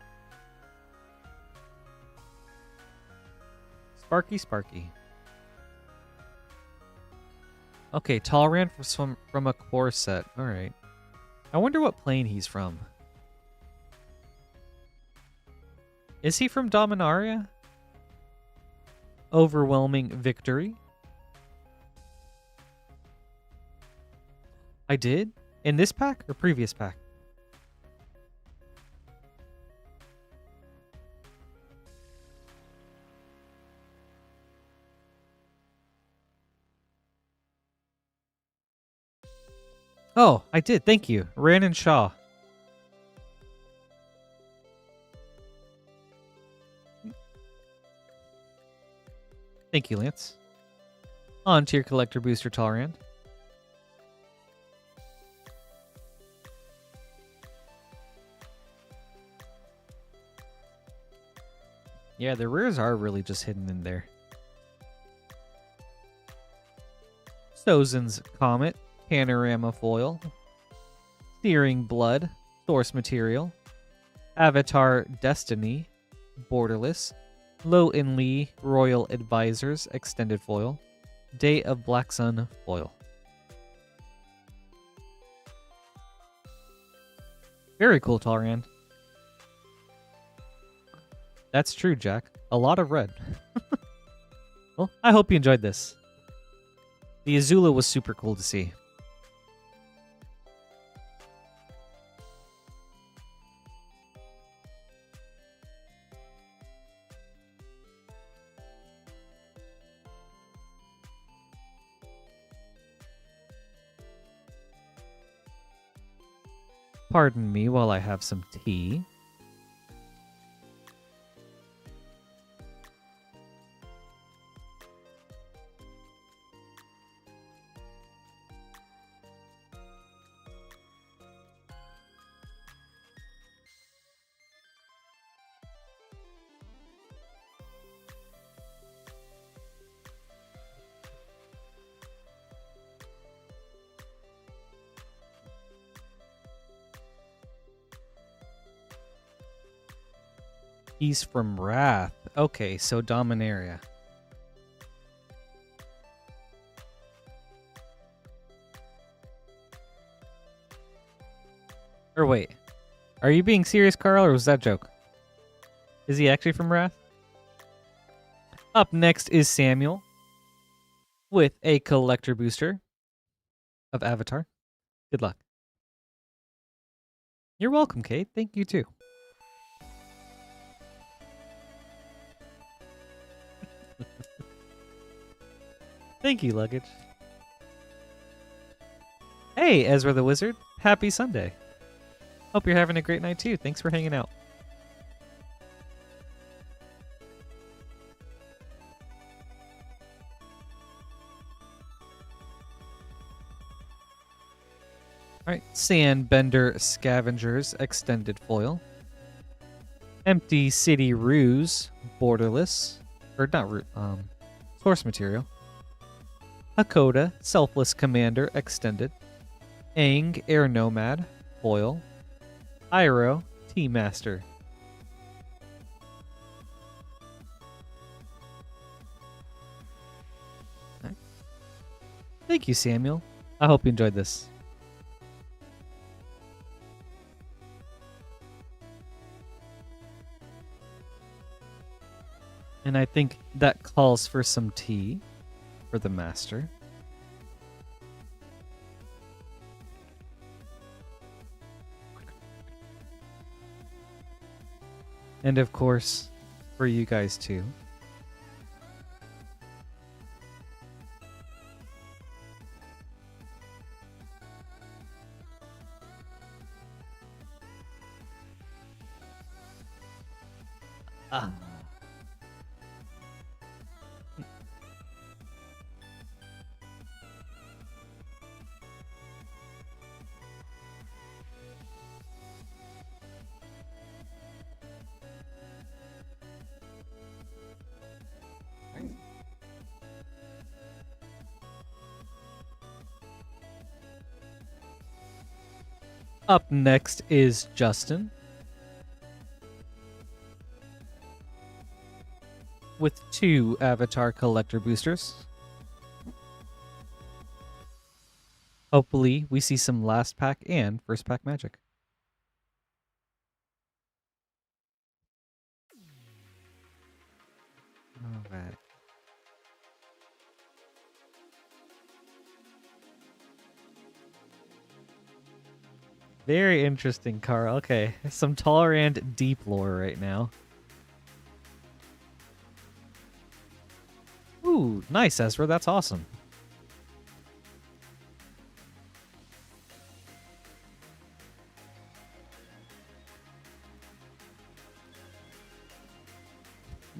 [SPEAKER 1] Sparky. Okay, Tolerand from a core set. All right. I wonder what plane he's from. Is he from Dominaria? Overwhelming Victory. I did? In this pack or previous pack? Oh, I did. Thank you. Ran and Shaw. Thank you, Lance. On to your collector booster, Tolerand. Yeah, the rares are really just hidden in there. Sozin's Comet, Panorama Foil, Searing Blood, Source Material, Avatar Destiny, Borderless, Lo In Lee, Royal Advisors, Extended Foil, Day of Black Sun, Foil. Very cool, Tolerand. That's true, Jack. A lot of red. Well, I hope you enjoyed this. The Azula was super cool to see. Pardon me while I have some tea. He's from Wrath. Okay, so Dominaria. Or wait, are you being serious, Carl, or was that a joke? Is he actually from Wrath? Up next is Samuel with a collector booster of Avatar. Good luck. You're welcome, Kate. Thank you, too. Thank you, Luggage. Hey, Ezra the Wizard. Happy Sunday. Hope you're having a great night, too. Thanks for hanging out. Alright, Sandbender Scavengers, Extended Foil. Empty City Ruse, Borderless. Or not Source Material. Hakoda, Selfless Commander, Extended. Aang, Air Nomad, Foil. Iroh, Tea-Master. Right. Thank you, Samuel. I hope you enjoyed this. And I think that calls for some tea for the master. And of course, for you guys too. Ah. Up next is Justin with 2 Avatar Collector Boosters. Hopefully, we see some last pack and first pack magic. All right. Very interesting, Carl. Okay, some Tolerand deep lore right now. Ooh, nice, Ezra. That's awesome.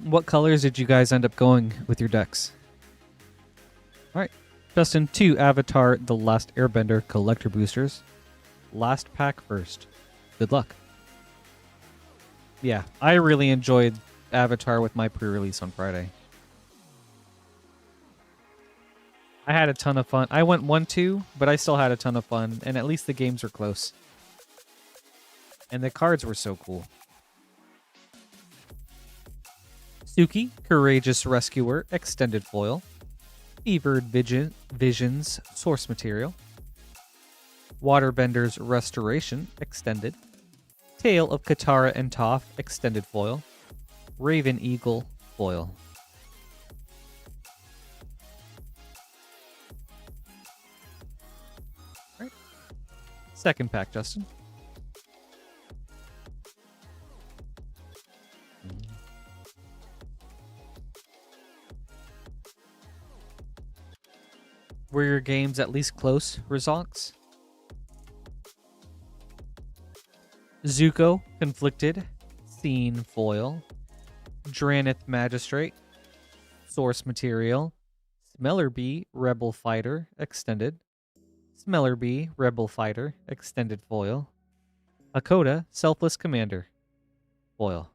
[SPEAKER 1] What colors did you guys end up going with your decks? All right, Justin, 2 Avatar The Last Airbender Collector Boosters. Last pack first. Good luck. Yeah, I really enjoyed Avatar with my pre-release on Friday. I had a ton of fun. I went 1-2, but I still had a ton of fun, and at least the games were close. And the cards were so cool. Suki, Courageous Rescuer, Extended Foil. Fevered Visions, Source Material. Waterbender's Restoration, Extended. Tale of Katara and Toph, Extended Foil. Raven Eagle, Foil. All right. Second pack, Justin. Were your games at least close, Rizonks? Zuko, Conflicted, Scene Foil, Dranith Magistrate, Source Material, Smellerbee, Rebel Fighter, Extended, Smellerbee, Rebel Fighter, Extended Foil, Hakoda, Selfless Commander, Foil.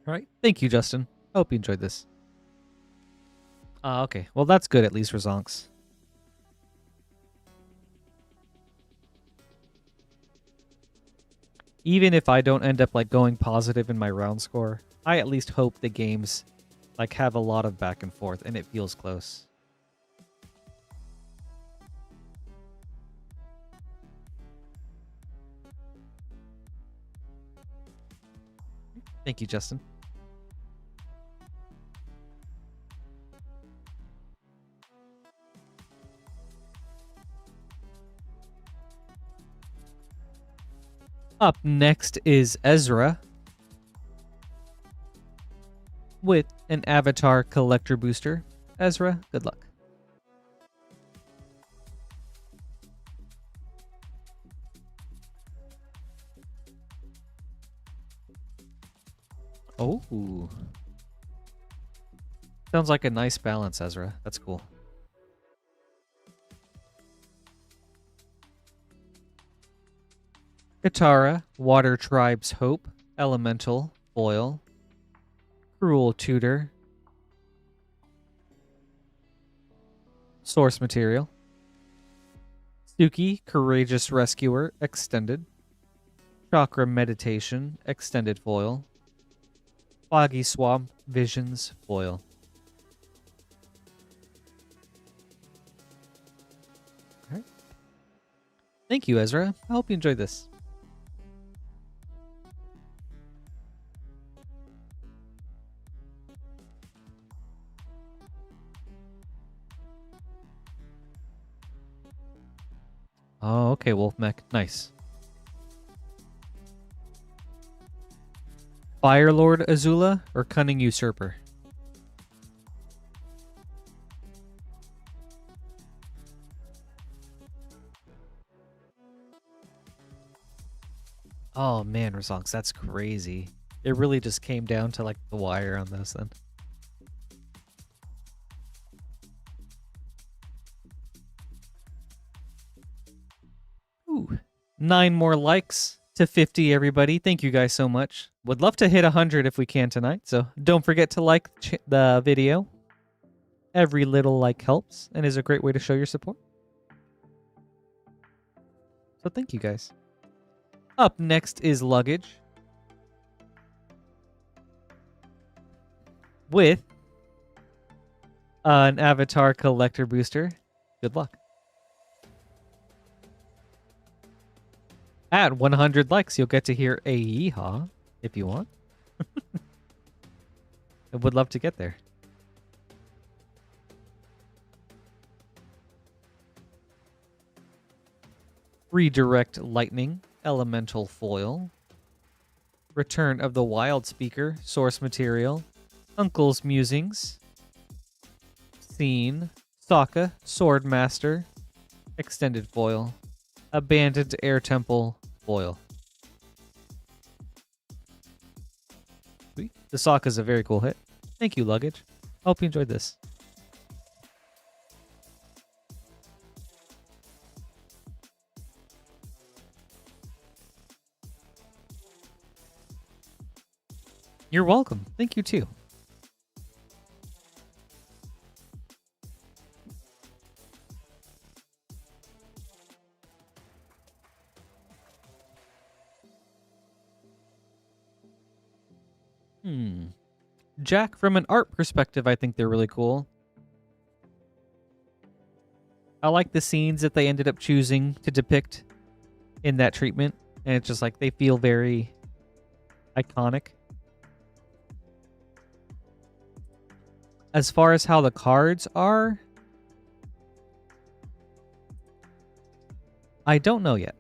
[SPEAKER 1] All right, thank you, Justin. I hope you enjoyed this. Okay, well that's good at least, Rizonks. Even if I don't end up like going positive in my round score, I at least hope the games like have a lot of back and forth and it feels close. Thank you, Justin. Up next is Ezra with an Avatar Collector Booster. Ezra, good luck. Oh. Sounds like a nice balance, Ezra. That's cool. Katara, Water Tribe's Hope, Elemental, Foil, Cruel Tutor, Source Material, Suki, Courageous Rescuer, Extended, Chakra Meditation, Extended Foil, Foggy Swamp, Visions, Foil. All right. Thank you, Ezra. I hope you enjoyed this. Oh, okay, Wolfmech. Nice. Firelord Azula or Cunning Usurper? Oh man, Rizonks, that's crazy. It really just came down to like the wire on those then. Ooh, 9 more likes to 50, everybody. Thank you guys so much. Would love to hit 100 if we can tonight, so don't forget to like the video. Every little like helps and is a great way to show your support. So thank you guys. Up next is Luggage with an Avatar Collector Booster. Good luck. At 100 likes, you'll get to hear a yeehaw if you want. I would love to get there. Redirect Lightning, Elemental Foil. Return of the Wild Speaker, Source Material. Uncle's Musings. Scene. Sokka, Sword Master. Extended Foil. Abandoned Air Temple, Foil. Sweet. The Sokka's a very cool hit. Thank you, Luggage. Hope you enjoyed this. You're welcome. Thank you too. Jack, from an art perspective, I think they're really cool. I like the scenes that they ended up choosing to depict in that treatment. And it's just like they feel very iconic. As far as how the cards are, I don't know yet.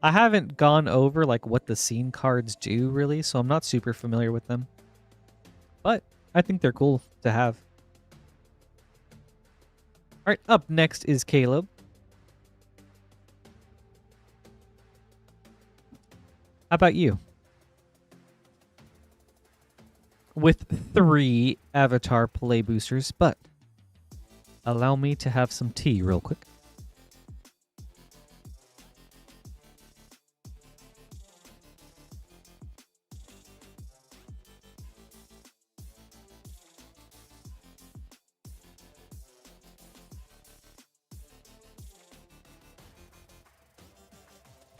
[SPEAKER 1] I haven't gone over like what the scene cards do really, so I'm not super familiar with them. But I think they're cool to have. All right, up next is Caleb. How about you? With 3 avatar play boosters, but allow me to have some tea real quick.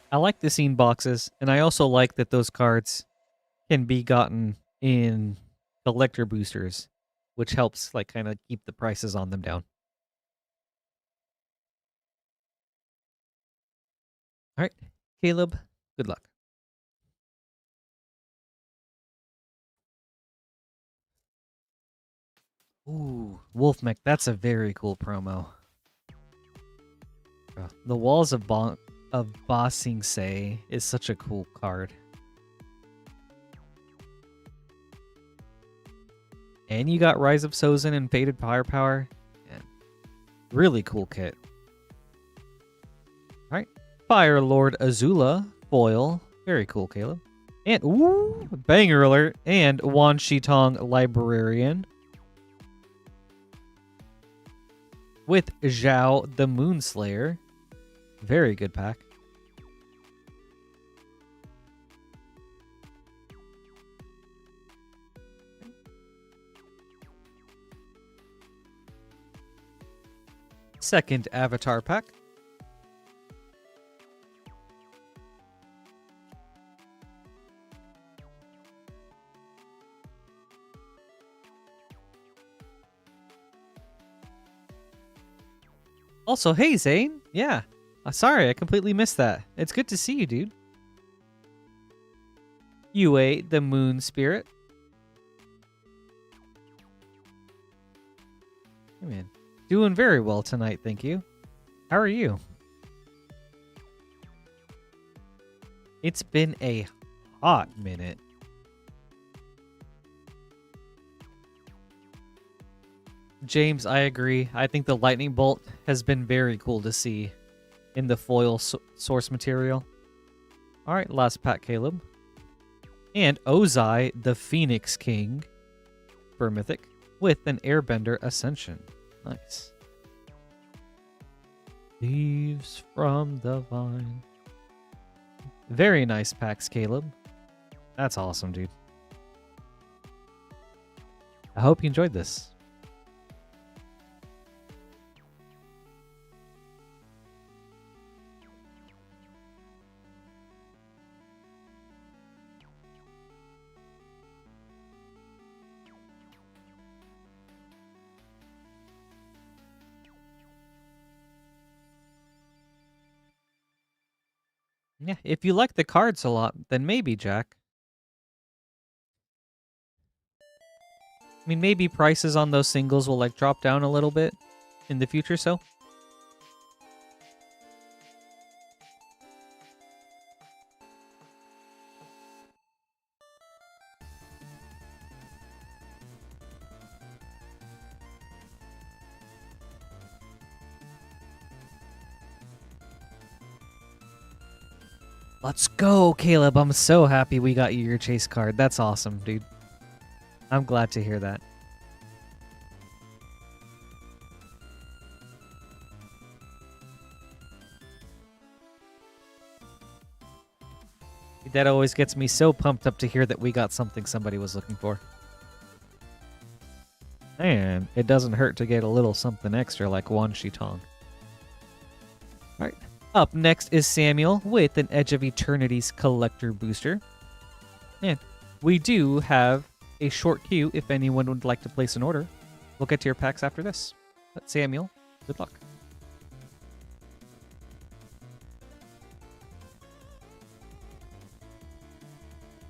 [SPEAKER 1] I like the scene boxes, and I also like that those cards can be gotten in collector boosters, which helps like kind of keep the prices on them down. All right, Caleb, good luck. Ooh, Wolfmech, that's a very cool promo. The Walls of Ba Sing Se is such a cool card. And you got Rise of Sozin and Faded Firepower. Yeah. Really cool kit. Alright. Fire Lord Azula foil. Very cool, Caleb. And, ooh, banger alert. And Wan Shitong Librarian. With Zhao the Moonslayer. Very good pack. Second avatar pack. Also, hey, Zane. Yeah. Sorry, I completely missed that. It's good to see you, dude. Yue, the Moon Spirit. Hey, man. Doing very well tonight, thank you. How are you? It's been a hot minute. James, I agree. I think the lightning bolt has been very cool to see in the foil source material. All right, last pack, Caleb. And Ozai, the Phoenix King for Mythic with an Airbender Ascension. Nice. Leaves from the vine. Very nice packs, Caleb. That's awesome, dude. I hope you enjoyed this. Yeah, if you like the cards a lot, then maybe, Jack. I mean, maybe prices on those singles will, like, drop down a little bit in the future, so. Let's go, Caleb. I'm so happy we got you your chase card. That's awesome, dude. I'm glad to hear that. That always gets me so pumped up to hear that we got something somebody was looking for. And it doesn't hurt to get a little something extra like Wan Shitong. Alright. Up next is Samuel with an Edge of Eternity's Collector Booster. And we do have a short queue if anyone would like to place an order. We'll get to your packs after this. But Samuel, good luck.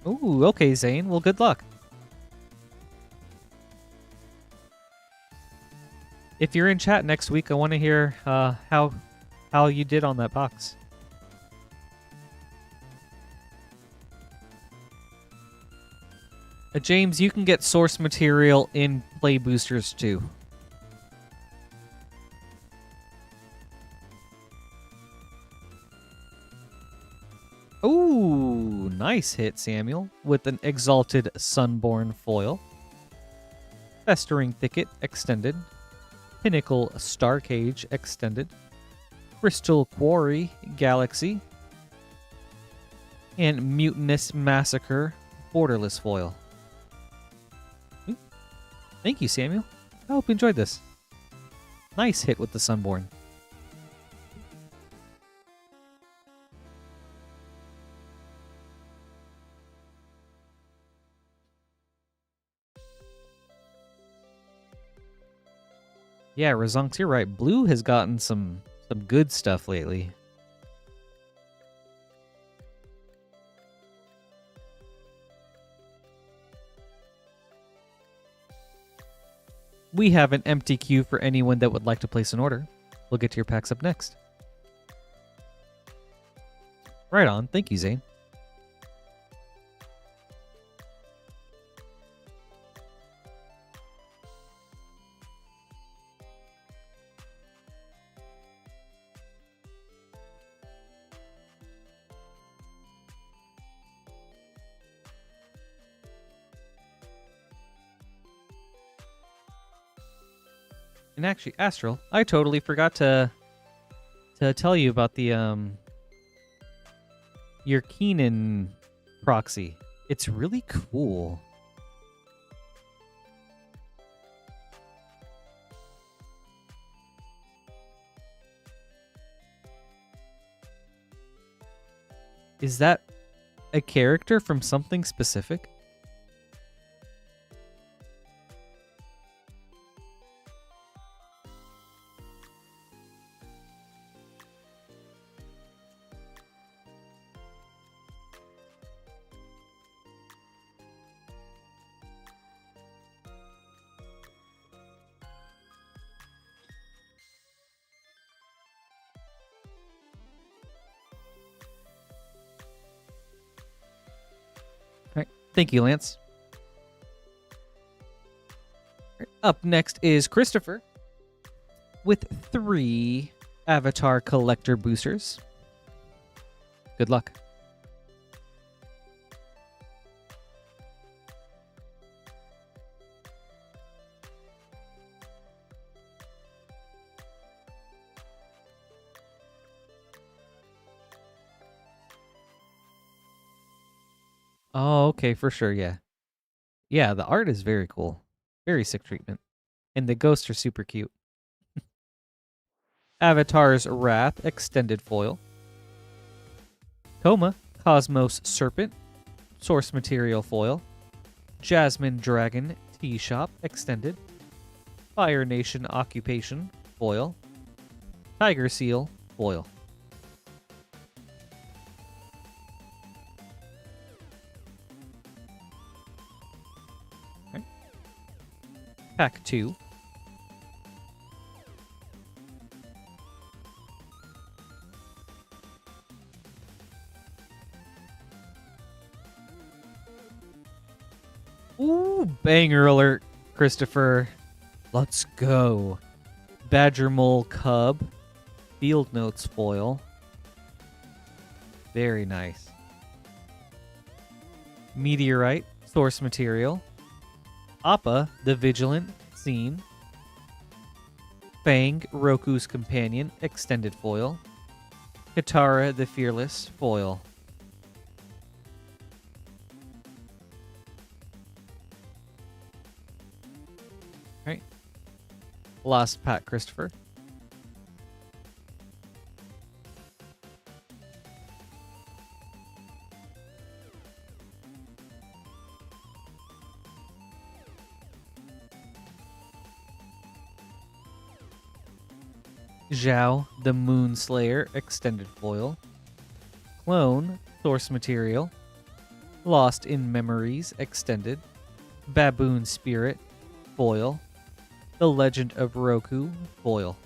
[SPEAKER 1] Ooh, okay, Zane. Well, good luck. If you're in chat next week, I want to hear how you did on that box. James, you can get source material in play boosters too. Ooh, nice hit, Samuel, with an Exalted Sunborn foil. Festering Thicket extended. Pinnacle Star Cage extended. Crystal Quarry Galaxy. And Mutinous Massacre Borderless foil. Thank you, Samuel. I hope you enjoyed this. Nice hit with the Sunborn. Yeah, Razonks, you're right. Blue has gotten some good stuff lately. We have an empty queue for anyone that would like to place an order. We'll get to your packs up next. Right on. Thank you, Zane. And actually, Astral, I totally forgot to tell you about the your Keenan proxy. It's really cool. Is that a character from something specific? Thank you, Lance. Up next is Christopher with 3 Avatar Collector Boosters. Good luck. Oh, okay, for sure, yeah. Yeah, the art is very cool. Very sick treatment. And the ghosts are super cute. Avatar's Wrath Extended Foil. Coma Cosmos Serpent Source Material Foil. Jasmine Dragon Tea Shop Extended. Fire Nation Occupation Foil. Tiger Seal Foil. Pack 2. Ooh, banger alert, Christopher. Let's go. Badger Mole Cub. Field Notes Foil. Very nice. Meteorite Source Material. Appa, the Vigilant Scene. Fang, Roku's Companion, Extended Foil. Katara, the Fearless, Foil. Last pack, Christopher. Zhao, the Moonslayer, extended foil. Clone, source material. Lost in Memories, extended. Baboon Spirit, foil. The Legend of Roku, foil.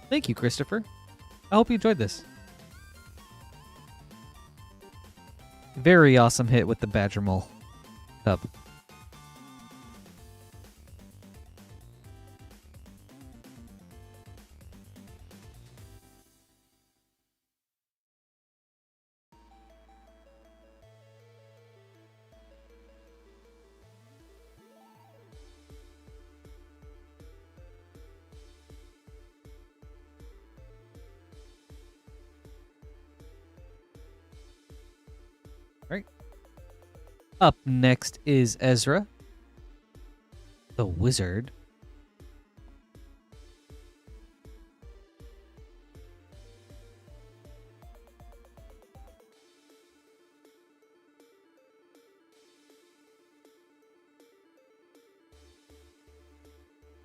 [SPEAKER 1] Thank you, Christopher. I hope you enjoyed this. Very awesome hit with the Badger Mole Cub. Right. Up next is Ezra, the Wizard.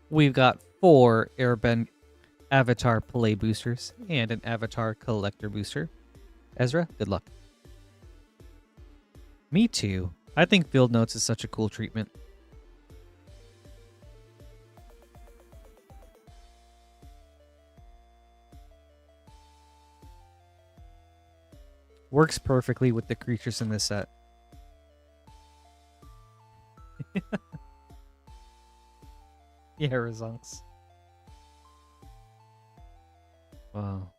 [SPEAKER 1] We've got 4 Airbend Avatar Play boosters and an Avatar Collector booster. Ezra, good luck. Me too. I think Field Notes is such a cool treatment. Works perfectly with the creatures in this set. Yeah, Razonks. Wow.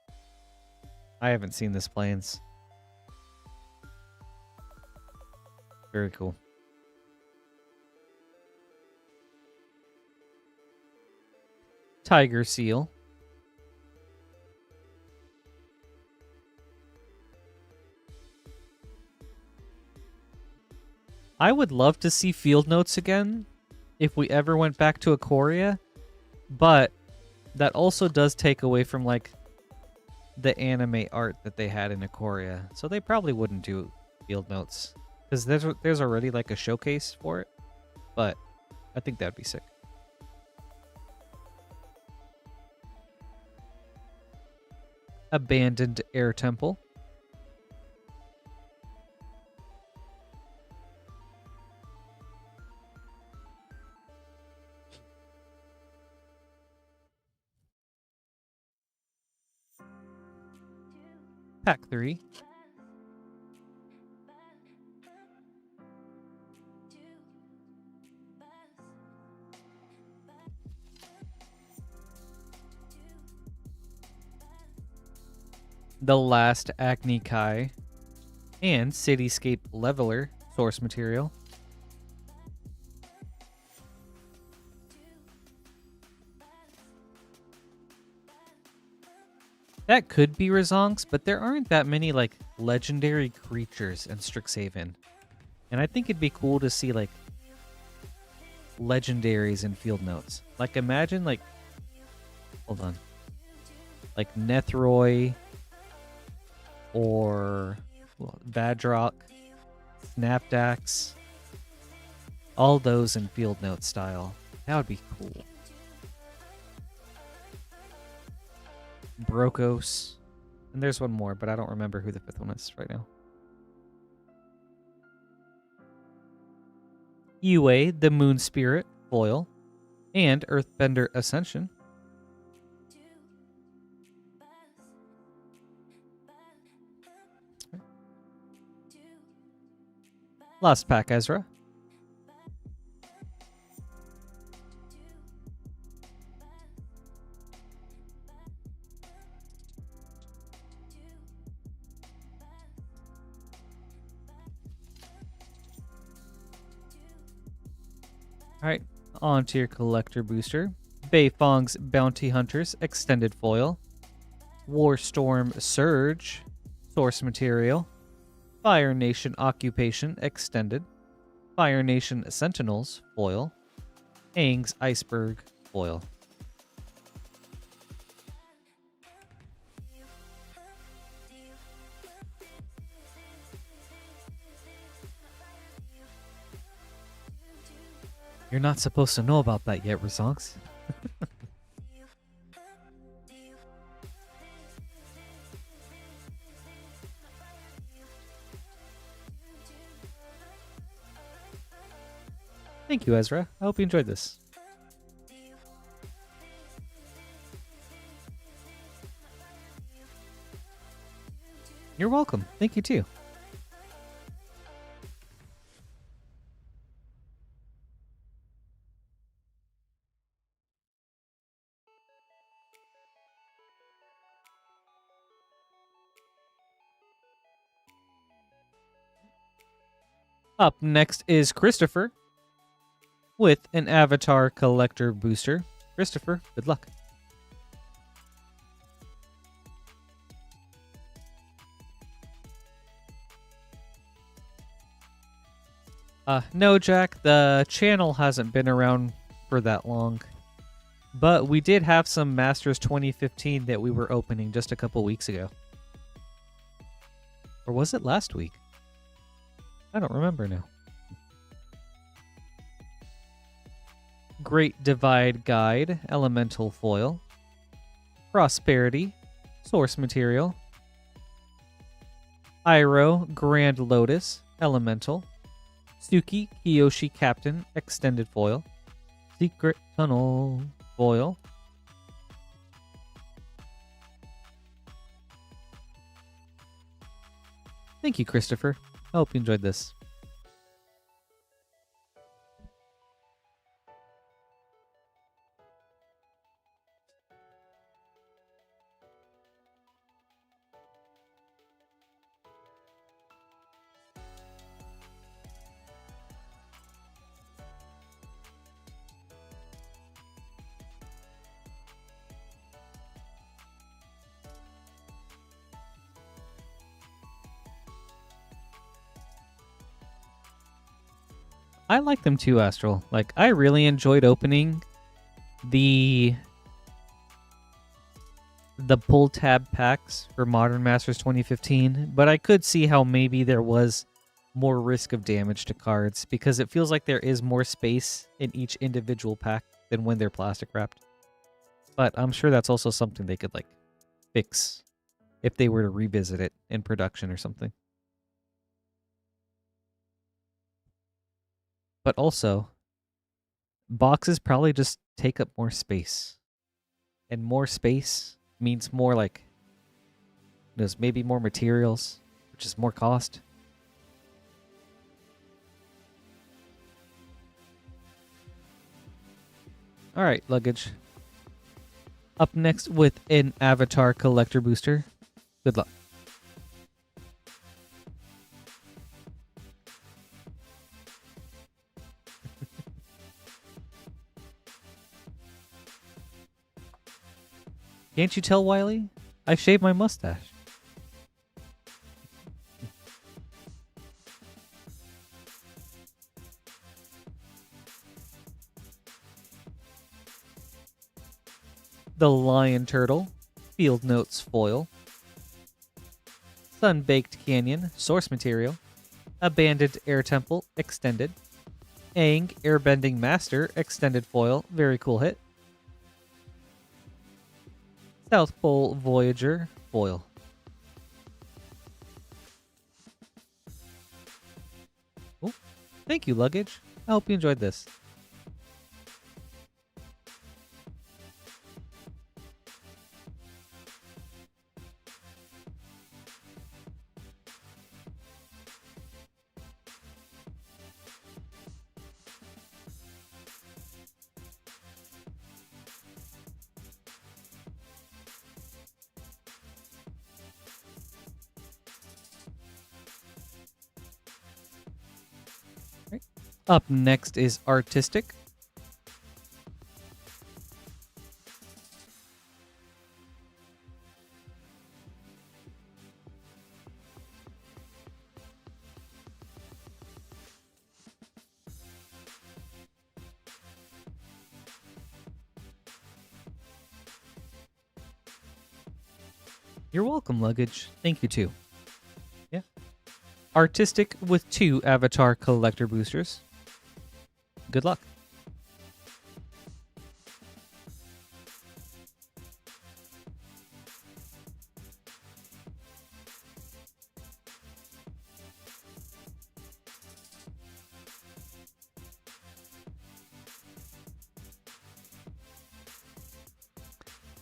[SPEAKER 1] I haven't seen this Plains. Very cool. Tiger Seal. I would love to see Field Notes again if we ever went back to Ikoria, but that also does take away from like the anime art that they had in Ikoria, so they probably wouldn't do Field Notes. Because there's already like a showcase for it, but I think that'd be sick. Abandoned Air Temple. Pack 3. The Last Agni Kai and Cityscape Leveler source material. That could be Razonks, but there aren't that many like legendary creatures in Strixhaven. And I think it'd be cool to see like legendaries in Field Notes. Like imagine like, hold on, like Nethroy or Vadrock, Snapdax, all those in Field Note style. That would be cool. Brokos. And there's one more, but I don't remember who the 5th one is right now. Yue, the Moon Spirit, foil, and Earthbender Ascension. Last pack, Ezra. Alright, on to your collector booster. Beifong's Bounty Hunters, extended foil. Warstorm Surge, source material. Fire Nation Occupation Extended, Fire Nation Sentinels foil, Aang's Iceberg foil. You're not supposed to know about that yet, Razonks. Thank you, Ezra. I hope you enjoyed this. You're welcome. Thank you, too. Up next is Christopher with an Avatar Collector Booster. Christopher, good luck. No, Jack, the channel hasn't been around for that long. But we did have some Masters 2015 that we were opening just a couple weeks ago. Or was it last week? I don't remember now. Great Divide Guide, Elemental Foil. Prosperity, Source Material. Iroh, Grand Lotus, Elemental. Suki, Kiyoshi Captain, Extended Foil. Secret Tunnel, Foil. Thank you, Christopher. I hope you enjoyed this. I like them too, Astral. Like, I really enjoyed opening the pull tab packs for Modern Masters 2015, but I could see how maybe there was more risk of damage to cards because it feels like there is more space in each individual pack than when they're plastic wrapped. But I'm sure that's also something they could like fix if they were to revisit it in production or something. But also, boxes probably just take up more space. And more space means more like, there's maybe more materials, which is more cost. Alright, Luggage. Up next with an Avatar Collector Booster. Good luck. Can't you tell, Wiley? I shaved my mustache. The Lion Turtle, Field Notes Foil. Sun-Baked Canyon, Source Material. Abandoned Air Temple, Extended. Aang, Airbending Master, Extended Foil, very cool hit. South Pole Voyager, foil. Oh, thank you, Luggage. I hope you enjoyed this. Up next is Artistic. You're welcome, Luggage. Thank you, too. Yeah. Artistic with 2 Avatar Collector Boosters. Good luck.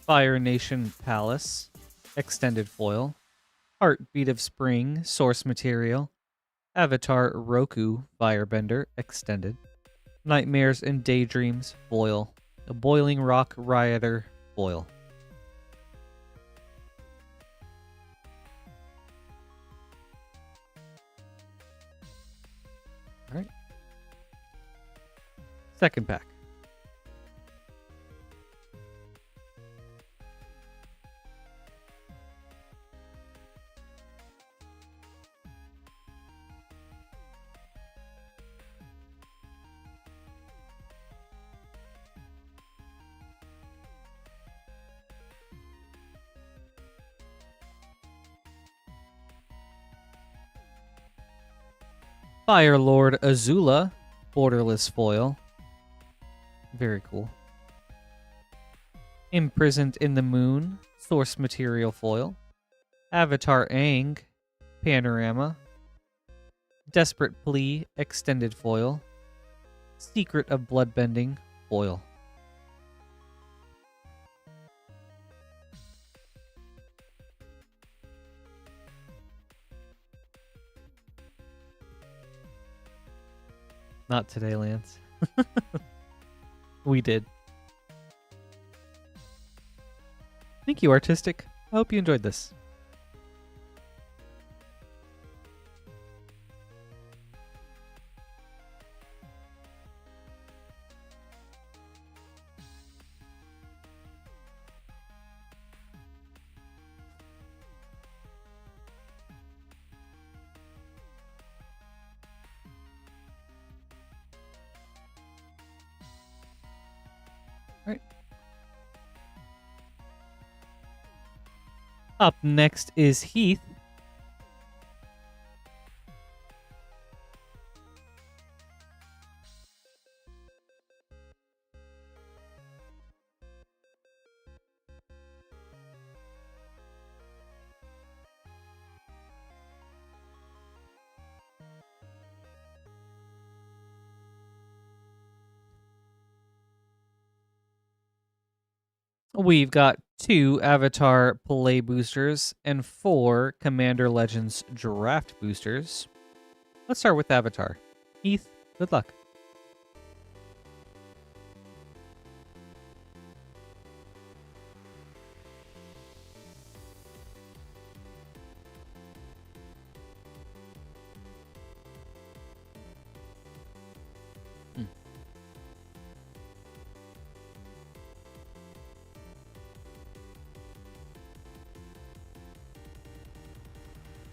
[SPEAKER 1] Fire Nation Palace, Extended Foil. Heartbeat of Spring, Source Material. Avatar Roku, Firebender, Extended. Nightmares and Daydreams, Foil. A Boiling Rock Rioter, Foil. Alright. Second pack. Fire Lord Azula, Borderless Foil. Very cool. Imprisoned in the Moon, Source Material Foil. Avatar Aang, Panorama. Desperate Plea, Extended Foil. Secret of Bloodbending, Foil. Not today, Lance. We did. Thank you, Artistic. I hope you enjoyed this. Right. Up next is Heath. We've got 2 Avatar Play Boosters and 4 Commander Legends Draft Boosters. Let's start with Avatar. Heath, good luck.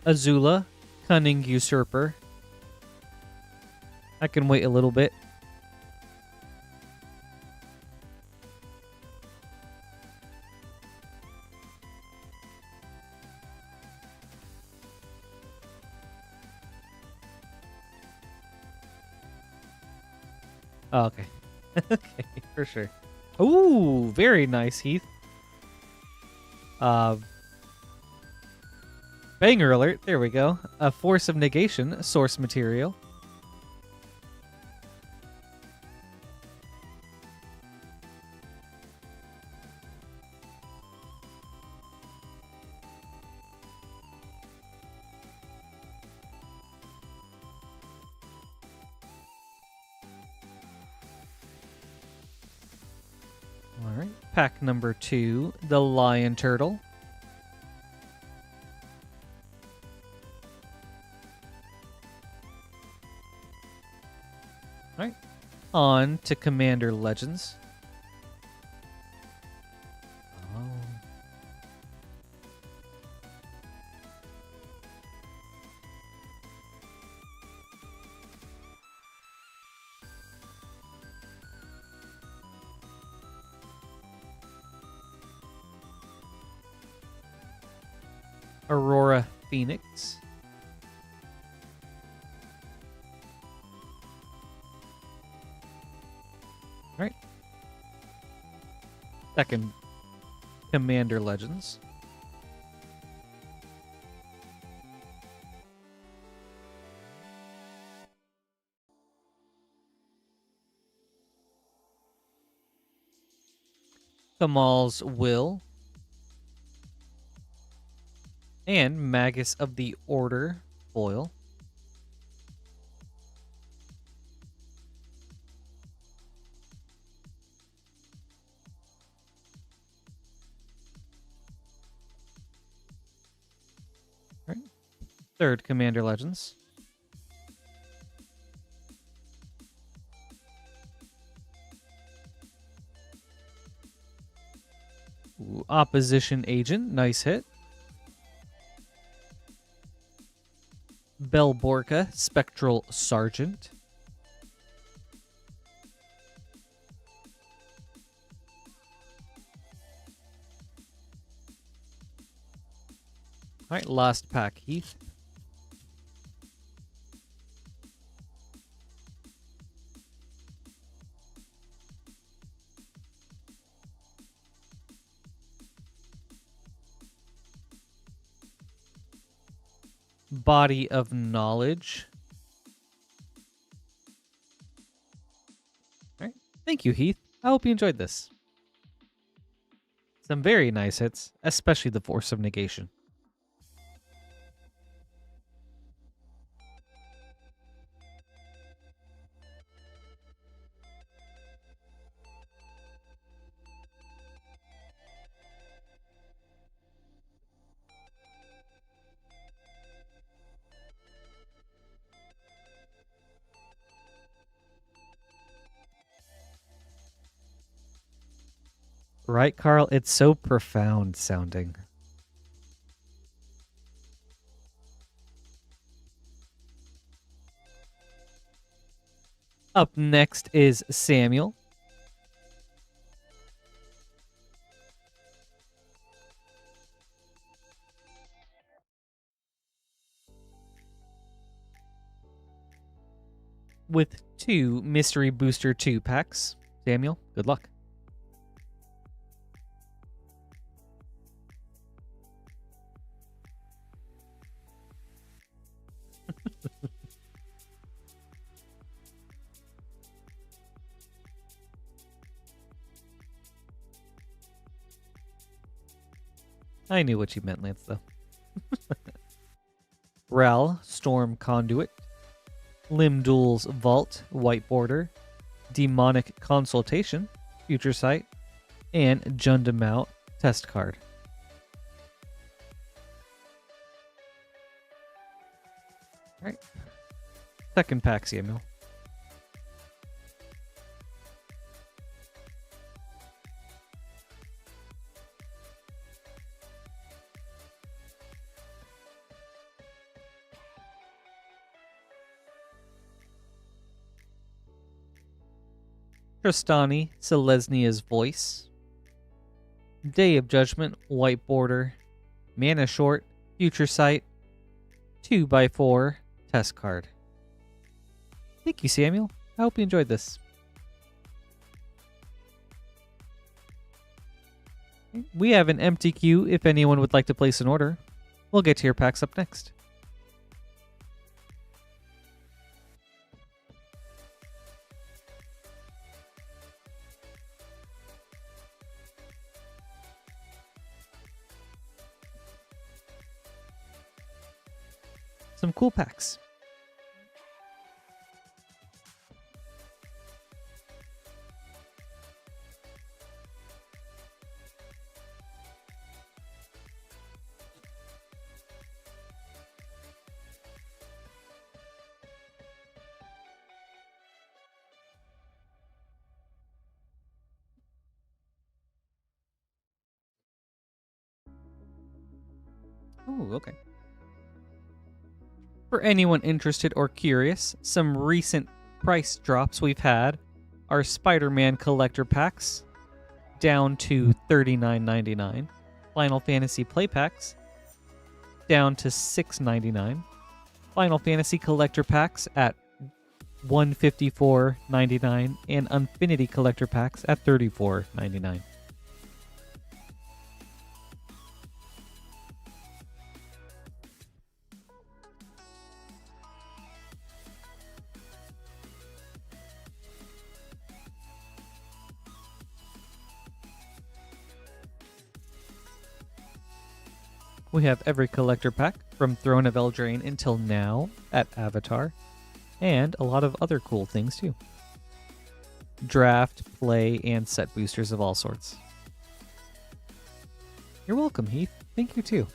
[SPEAKER 1] Azula, Cunning Usurper. I can wait a little bit. Oh, okay. Okay, for sure. Ooh, very nice, Heath. Banger alert. There we go. A Force of Negation, Source Material. All right. Pack number 2, the Lion Turtle. All right. On to Commander Legends. Oh. Aurora Phoenix. All right. Second Commander Legends. Kamal's Will. And Magus of the Order foil. All right. Third Commander Legends. Ooh, Opposition Agent, nice hit. Belborca, Spectral Sergeant. All right, last pack, Heath. Body of Knowledge. All right. Thank you, Heath. I hope you enjoyed this. Some very nice hits, especially the Force of Negation. Right, Carl? It's so profound sounding. Up next is Samuel. With 2 Mystery Booster 2 packs. Samuel, good luck. I knew what you meant, Lance, though. Ral, Storm Conduit. Limdul's Vault, White Border. Demonic Consultation, Future Sight. And Jundamount, Test Card. Alright. Second pack, Samuel. Tristani, Selesnia's Voice. Day of Judgment, White Border. Mana Short, Future Sight. 2x4, Test Card. Thank you, Samuel. I hope you enjoyed this. We have an empty queue if anyone would like to place an order. We'll get to your packs up next. Some cool packs. Oh, okay. For anyone interested or curious, some recent price drops we've had are Spider-Man collector packs down to $39.99, Final Fantasy play packs down to $6.99. Final Fantasy Collector Packs at $154.99 and Infinity Collector Packs at $34.99. We have every collector pack from Throne of Eldraine until now at Avatar, and a lot of other cool things too. Draft, play, and set boosters of all sorts. You're welcome, Heath. Thank you too.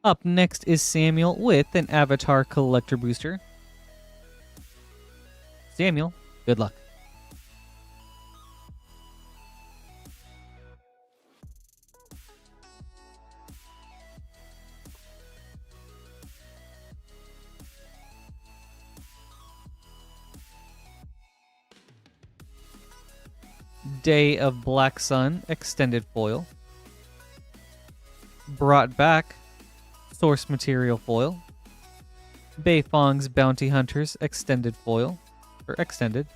[SPEAKER 1] Up next is Samuel with an Avatar Collector Booster. Samuel, good luck. Day of Black Sun Extended Foil. Brought Back Source Material Foil. Beifong's Bounty Hunters Extended Foil, or Extended.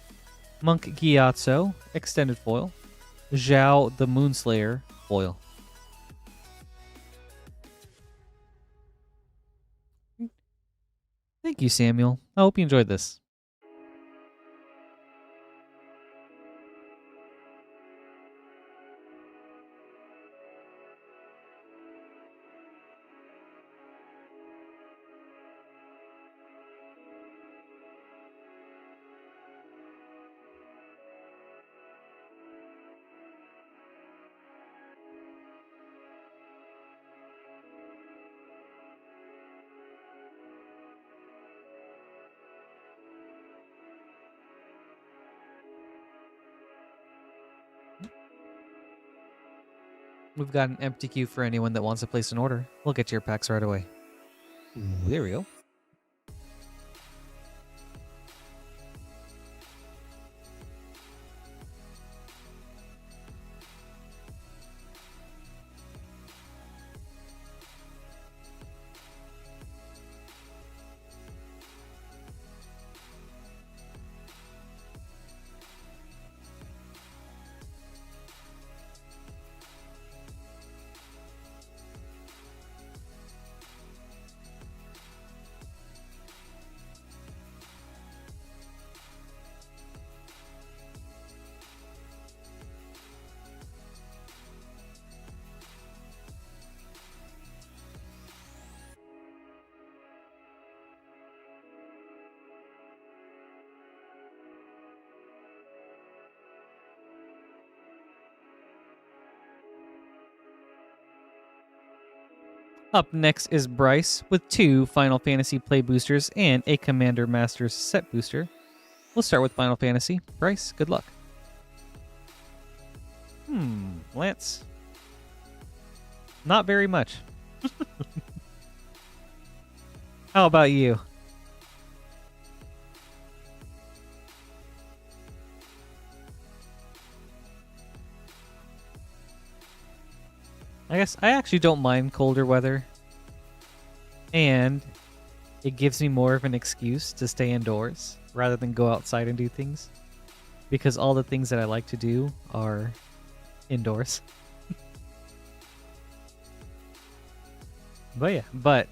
[SPEAKER 1] Monk Gyatso Extended Foil. Zhao the Moonslayer Foil. Thank you, Samuel. I hope you enjoyed this. We've got an empty queue for anyone that wants to place an order. We'll get to your packs right away. There we go. Up next is Bryce with 2 Final Fantasy Play Boosters and a Commander Masters Set Booster. We'll start with Final Fantasy. Bryce, good luck. Lance. Not very much. How about you? I guess I actually don't mind colder weather, and it gives me more of an excuse to stay indoors rather than go outside and do things, because all the things that I like to do are indoors. But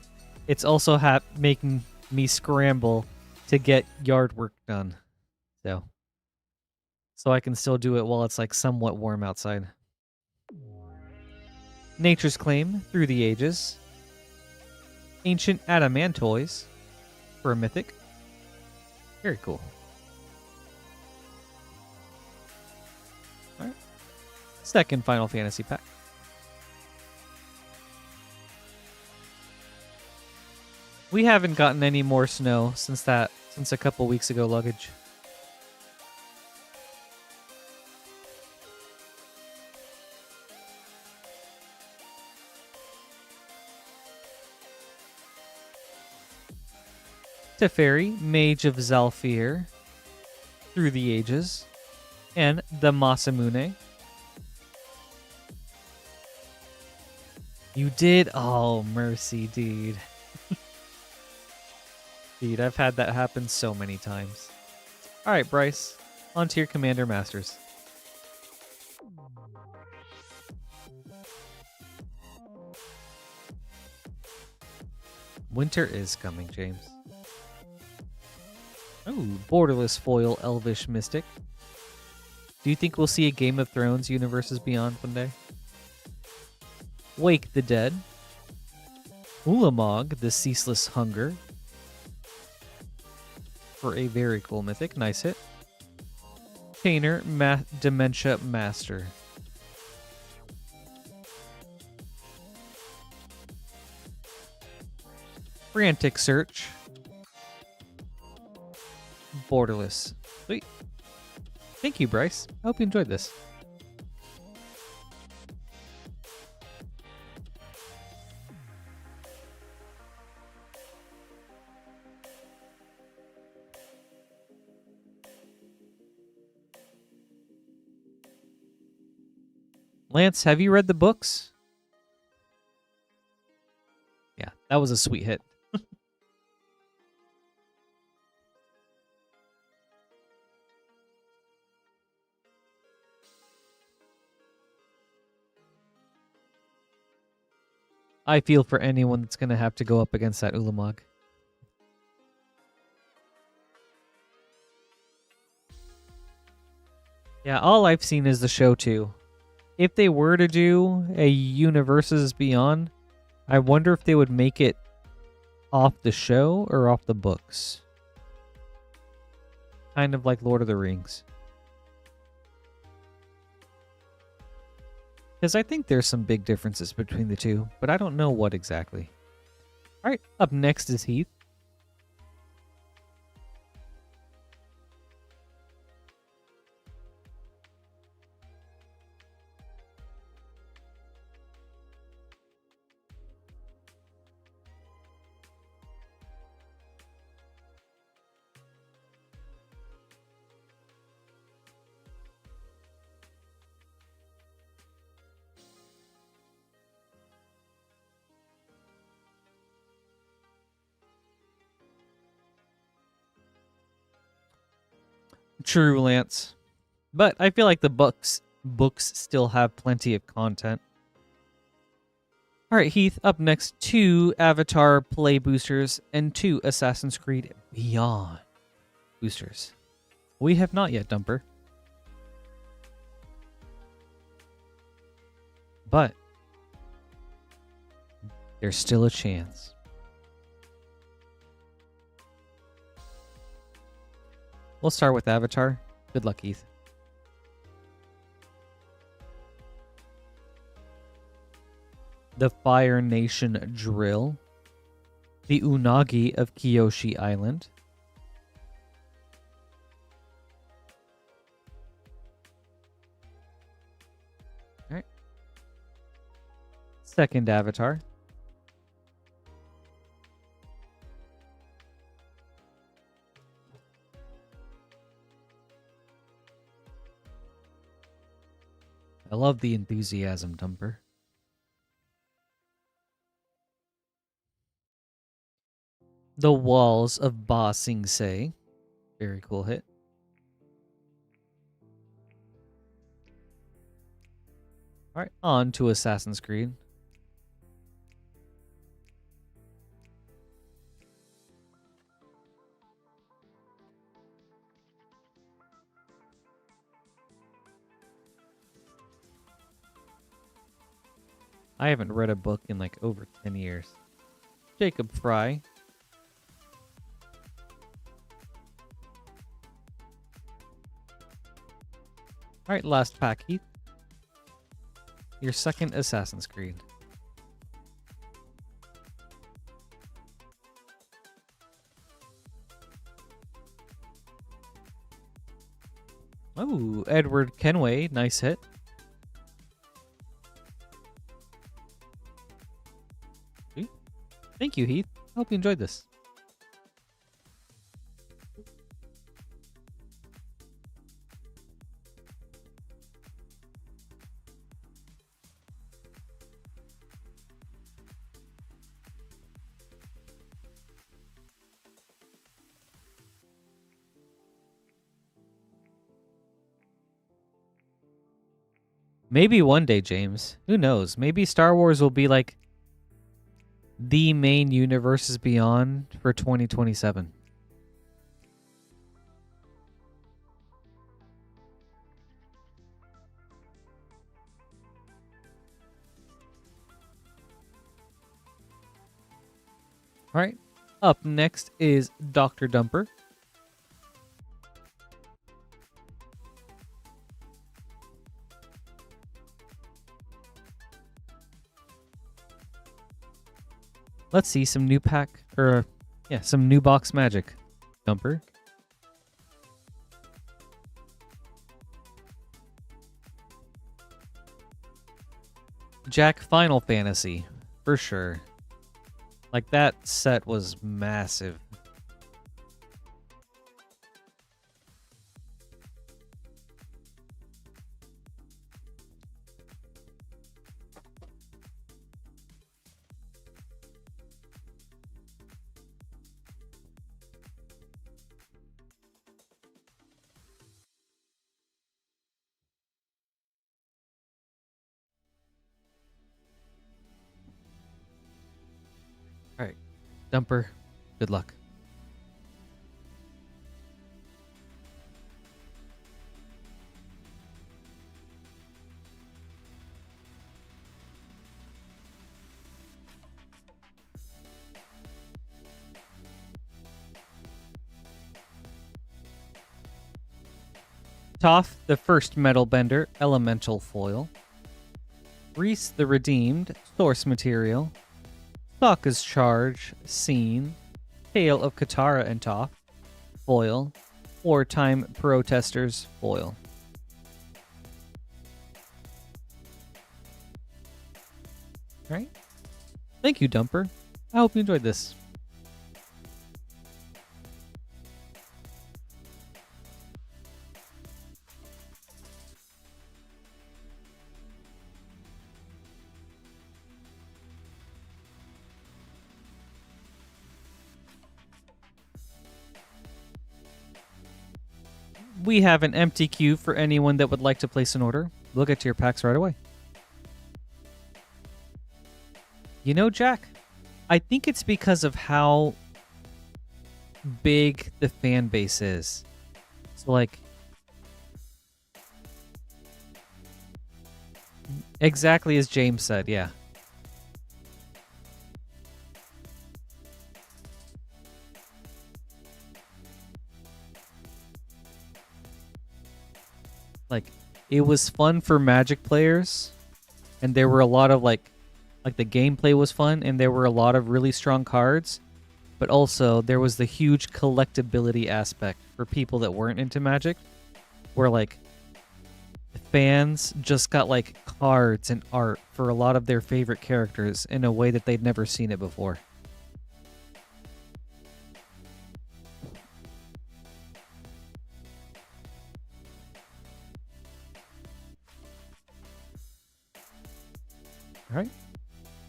[SPEAKER 1] it's also making me scramble to get yard work done, so I can still do it while it's like somewhat warm outside. Nature's Claim Through the Ages. Ancient Adamantoys for a Mythic. Very cool. Second Final Fantasy pack. We haven't gotten any more snow since a couple weeks ago, Luggage. Teferi, Mage of Zalfir, Through the Ages, and the Masamune. You did? Oh, mercy, dude. Dude, I've had that happen so many times. All right, Bryce, on to your Commander Masters. Winter is coming, James. Oh, borderless foil Elvish Mystic. Do you think we'll see a Game of Thrones Universes Beyond one day? Wake the Dead. Ulamog, the Ceaseless Hunger. For a very cool mythic. Nice hit. Painter, Dementia Master. Frantic Search. Borderless. Sweet. Thank you, Bryce. I hope you enjoyed this. Lance, have you read the books? Yeah, that was a sweet hit. I feel for anyone that's going to have to go up against that Ulamog. Yeah, all I've seen is the show too. If they were to do a Universes Beyond, I wonder if they would make it off the show or off the books. Kind of like Lord of the Rings. Because I think there's some big differences between the two, but I don't know what exactly. All right, up next is Heath. True, Lance. But I feel like the books still have plenty of content. All right, Heath, up next, 2 Avatar Play boosters and 2 Assassin's Creed Beyond boosters. We have not yet, Dumper. But there's still a chance. We'll start with Avatar. Good luck, Heath. The Fire Nation Drill. The Unagi of Kyoshi Island. All right. Second Avatar. I love the enthusiasm, Dumper. The Walls of Ba Sing Se. Very cool hit. All right, on to Assassin's Creed. I haven't read a book in like over 10 years. Jacob Fry. All right, last pack, Heath. Your second Assassin's Creed. Oh, Edward Kenway. Nice hit. Thank you, Heath. I hope you enjoyed this. Maybe one day, James. Who knows? Maybe Star Wars will be like the main universes beyond for 2027. All right. Up next is Dr. Dumper. Let's see some new pack, or yeah, some new box magic. Dumper. Jack Final Fantasy, for sure. Like, that set was massive. All right, Dumper, good luck. Toph, the first metal bender, elemental foil. Reese the Redeemed, source material. Sokka's Charge, Scene, Tale of Katara and Toph, foil, Wartime Protesters, foil. Alright. Thank you, Dumper. I hope you enjoyed this. We have an empty queue for anyone that would like to place an order. We'll get to your packs right away. You know, Jack, I think it's because of how big the fan base is. So, like, exactly as James said, yeah. Like, it was fun for Magic players, and there were a lot of like the gameplay was fun, and there were a lot of really strong cards, but also there was the huge collectability aspect for people that weren't into Magic, where like fans just got like cards and art for a lot of their favorite characters in a way that they'd never seen it before. All right.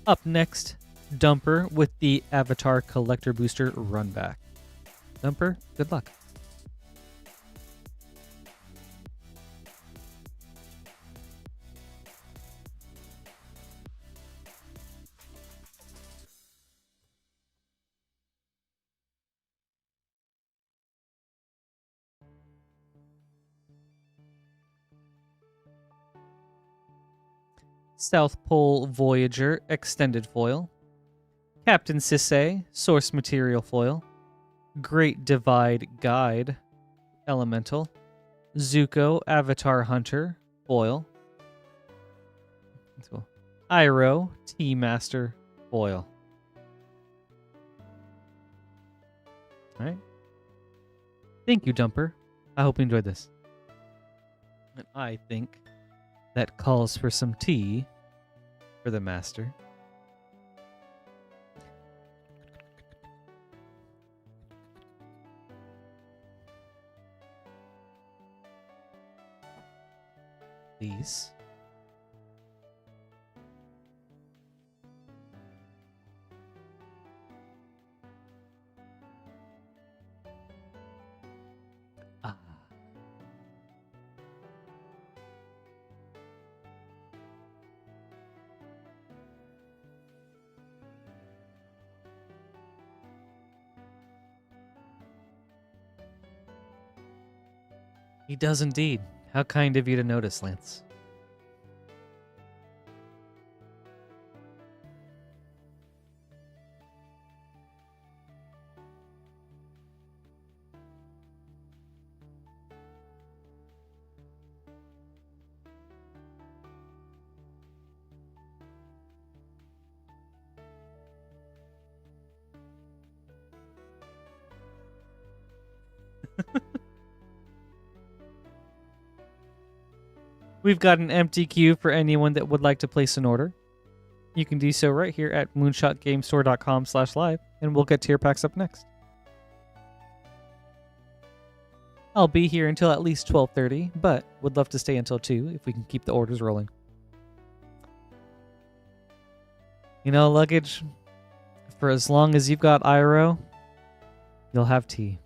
[SPEAKER 1] Up next, Dumper with the Avatar Collector Booster Runback. Dumper, good luck. South Pole Voyager Extended Foil. Captain Sisay Source Material Foil. Great Divide Guide Elemental. Zuko Avatar Hunter Foil. So, Iro, Tea Master, Foil. Alright. Thank you, Dumper. I hope you enjoyed this. And I think that calls for some tea for the Master. Please. Ah. He does indeed. How kind of you to notice, Lance. We've got an empty queue for anyone that would like to place an order. You can do so right here at moonshotgamestore.com/live, and we'll get tier packs up next. I'll be here until at least 12:30, but would love to stay until 2 if we can keep the orders rolling. You know, Luggage, for as long as you've got Iro, you'll have tea.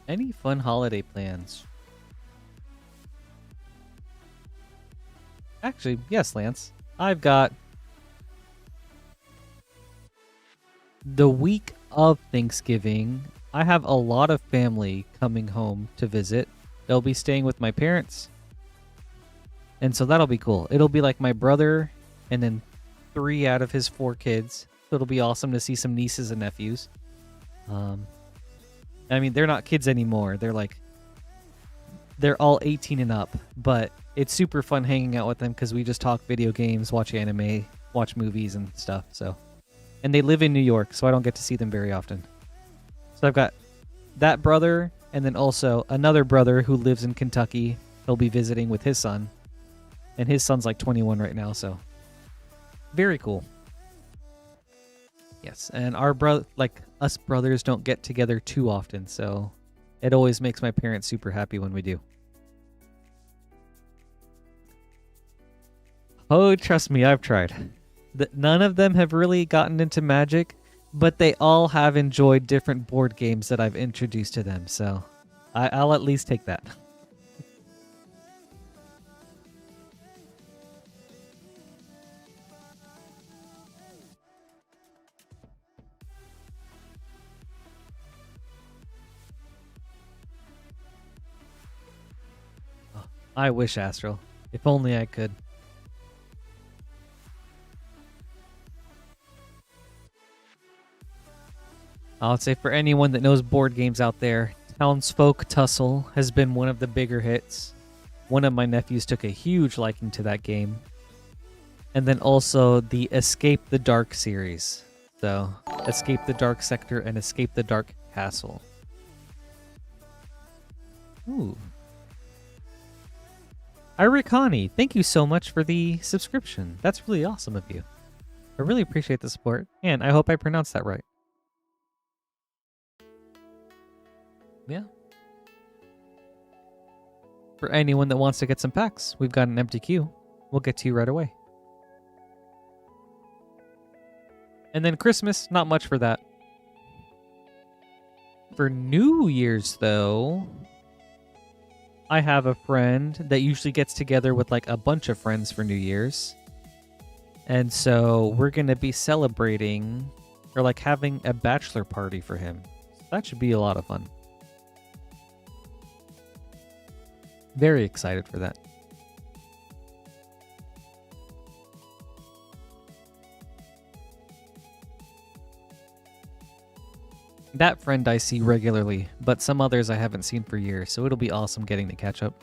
[SPEAKER 1] Any fun holiday plans? Actually, yes, Lance. I've got the week of Thanksgiving. I have a lot of family coming home to visit. They'll be staying with my parents. And so that'll be cool. It'll be like my brother and then 3 out of his 4 kids. So it'll be awesome to see some nieces and nephews. I mean, they're not kids anymore. They're all 18 and up. But it's super fun hanging out with them because we just talk video games, watch anime, watch movies and stuff. So, and they live in New York, so I don't get to see them very often. So I've got that brother and then also another brother who lives in Kentucky. He'll be visiting with his son. And his son's like 21 right now, so very cool. Yes, and our us brothers don't get together too often, so it always makes my parents super happy when we do. Oh, trust me, I've tried. None of them have really gotten into Magic, but they all have enjoyed different board games that I've introduced to them, so I'll at least take that. I wish, Astral. If only I could. I would say for anyone that knows board games out there, Townsfolk Tussle has been one of the bigger hits. One of my nephews took a huge liking to that game. And then also the Escape the Dark series. So, Escape the Dark Sector and Escape the Dark Castle. Ooh. Irikani, thank you so much for the subscription. That's really awesome of you. I really appreciate the support, and I hope I pronounced that right. Yeah. For anyone that wants to get some packs, we've got an empty queue. We'll get to you right away. And then Christmas, not much for that. For New Year's, though, I have a friend that usually gets together with like a bunch of friends for New Year's. And so we're going to be celebrating or like having a bachelor party for him. So that should be a lot of fun. Very excited for that. That friend I see regularly, but some others I haven't seen for years, so it'll be awesome getting to catch up.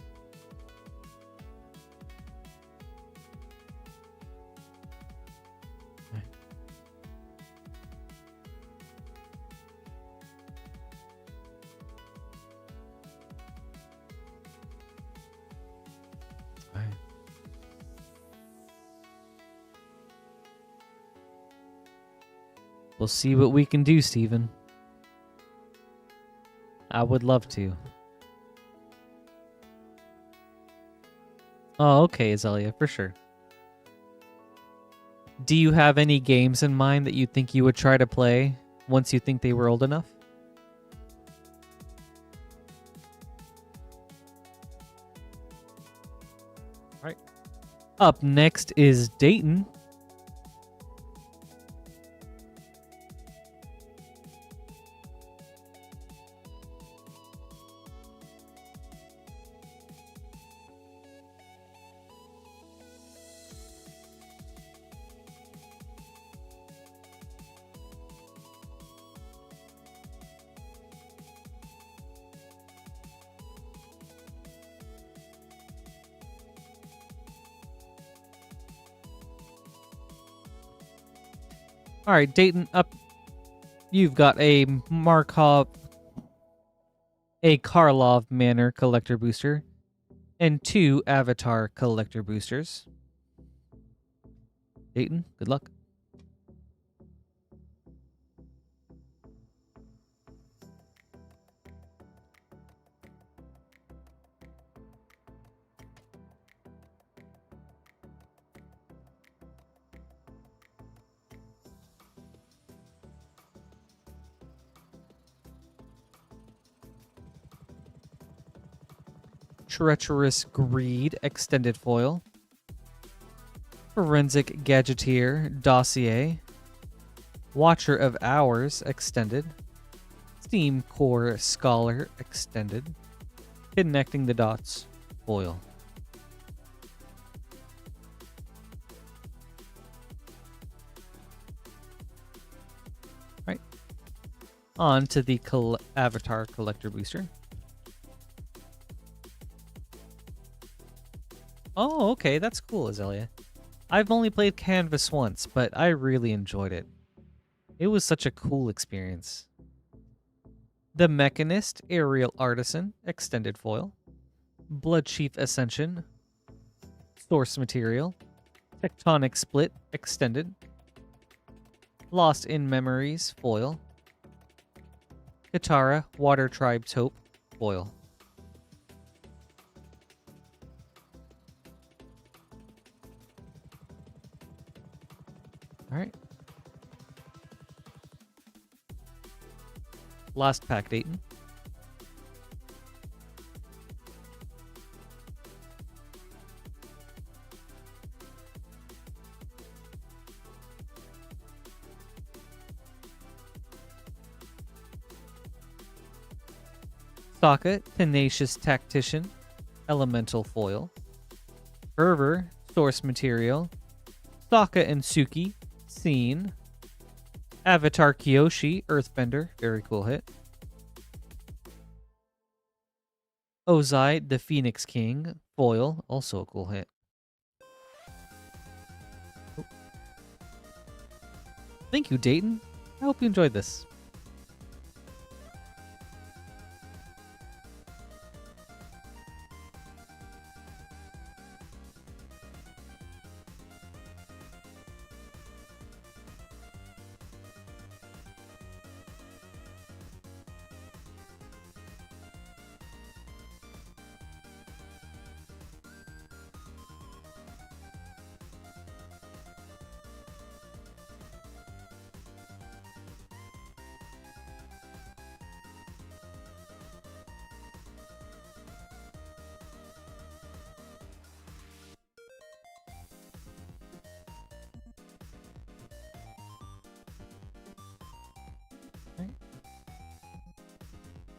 [SPEAKER 1] We'll see what we can do, Steven. I would love to. Oh, okay, Aelia, for sure. Do you have any games in mind that you think you would try to play once you think they were old enough? All right. Up next is Dayton. All right, Dayton, up. You've got a Karlov Manor collector booster, and 2 Avatar collector boosters. Dayton, good luck. Treacherous Greed extended foil. Forensic Gadgeteer Dossier. Watcher of Hours extended. Steam Core Scholar extended. Connecting the Dots foil. Right. On to the Avatar Collector Booster. Oh, okay, that's cool, Aelia. I've only played Canvas once, but I really enjoyed it. It was such a cool experience. The Mechanist Aerial Artisan Extended Foil. Bloodchief Ascension. Source Material. Tectonic Split Extended. Lost in Memories Foil. Katara Water Tribe's Hope Foil. All right. Last pack, Dayton. Sokka, Tenacious Tactician, Elemental Foil. Fervor, Source Material. Sokka and Suki, Scene. Avatar Kyoshi, Earthbender, very cool hit. Ozai, the Phoenix King, Foil, also a cool hit. Oh. Thank you, Dayton. I hope you enjoyed this.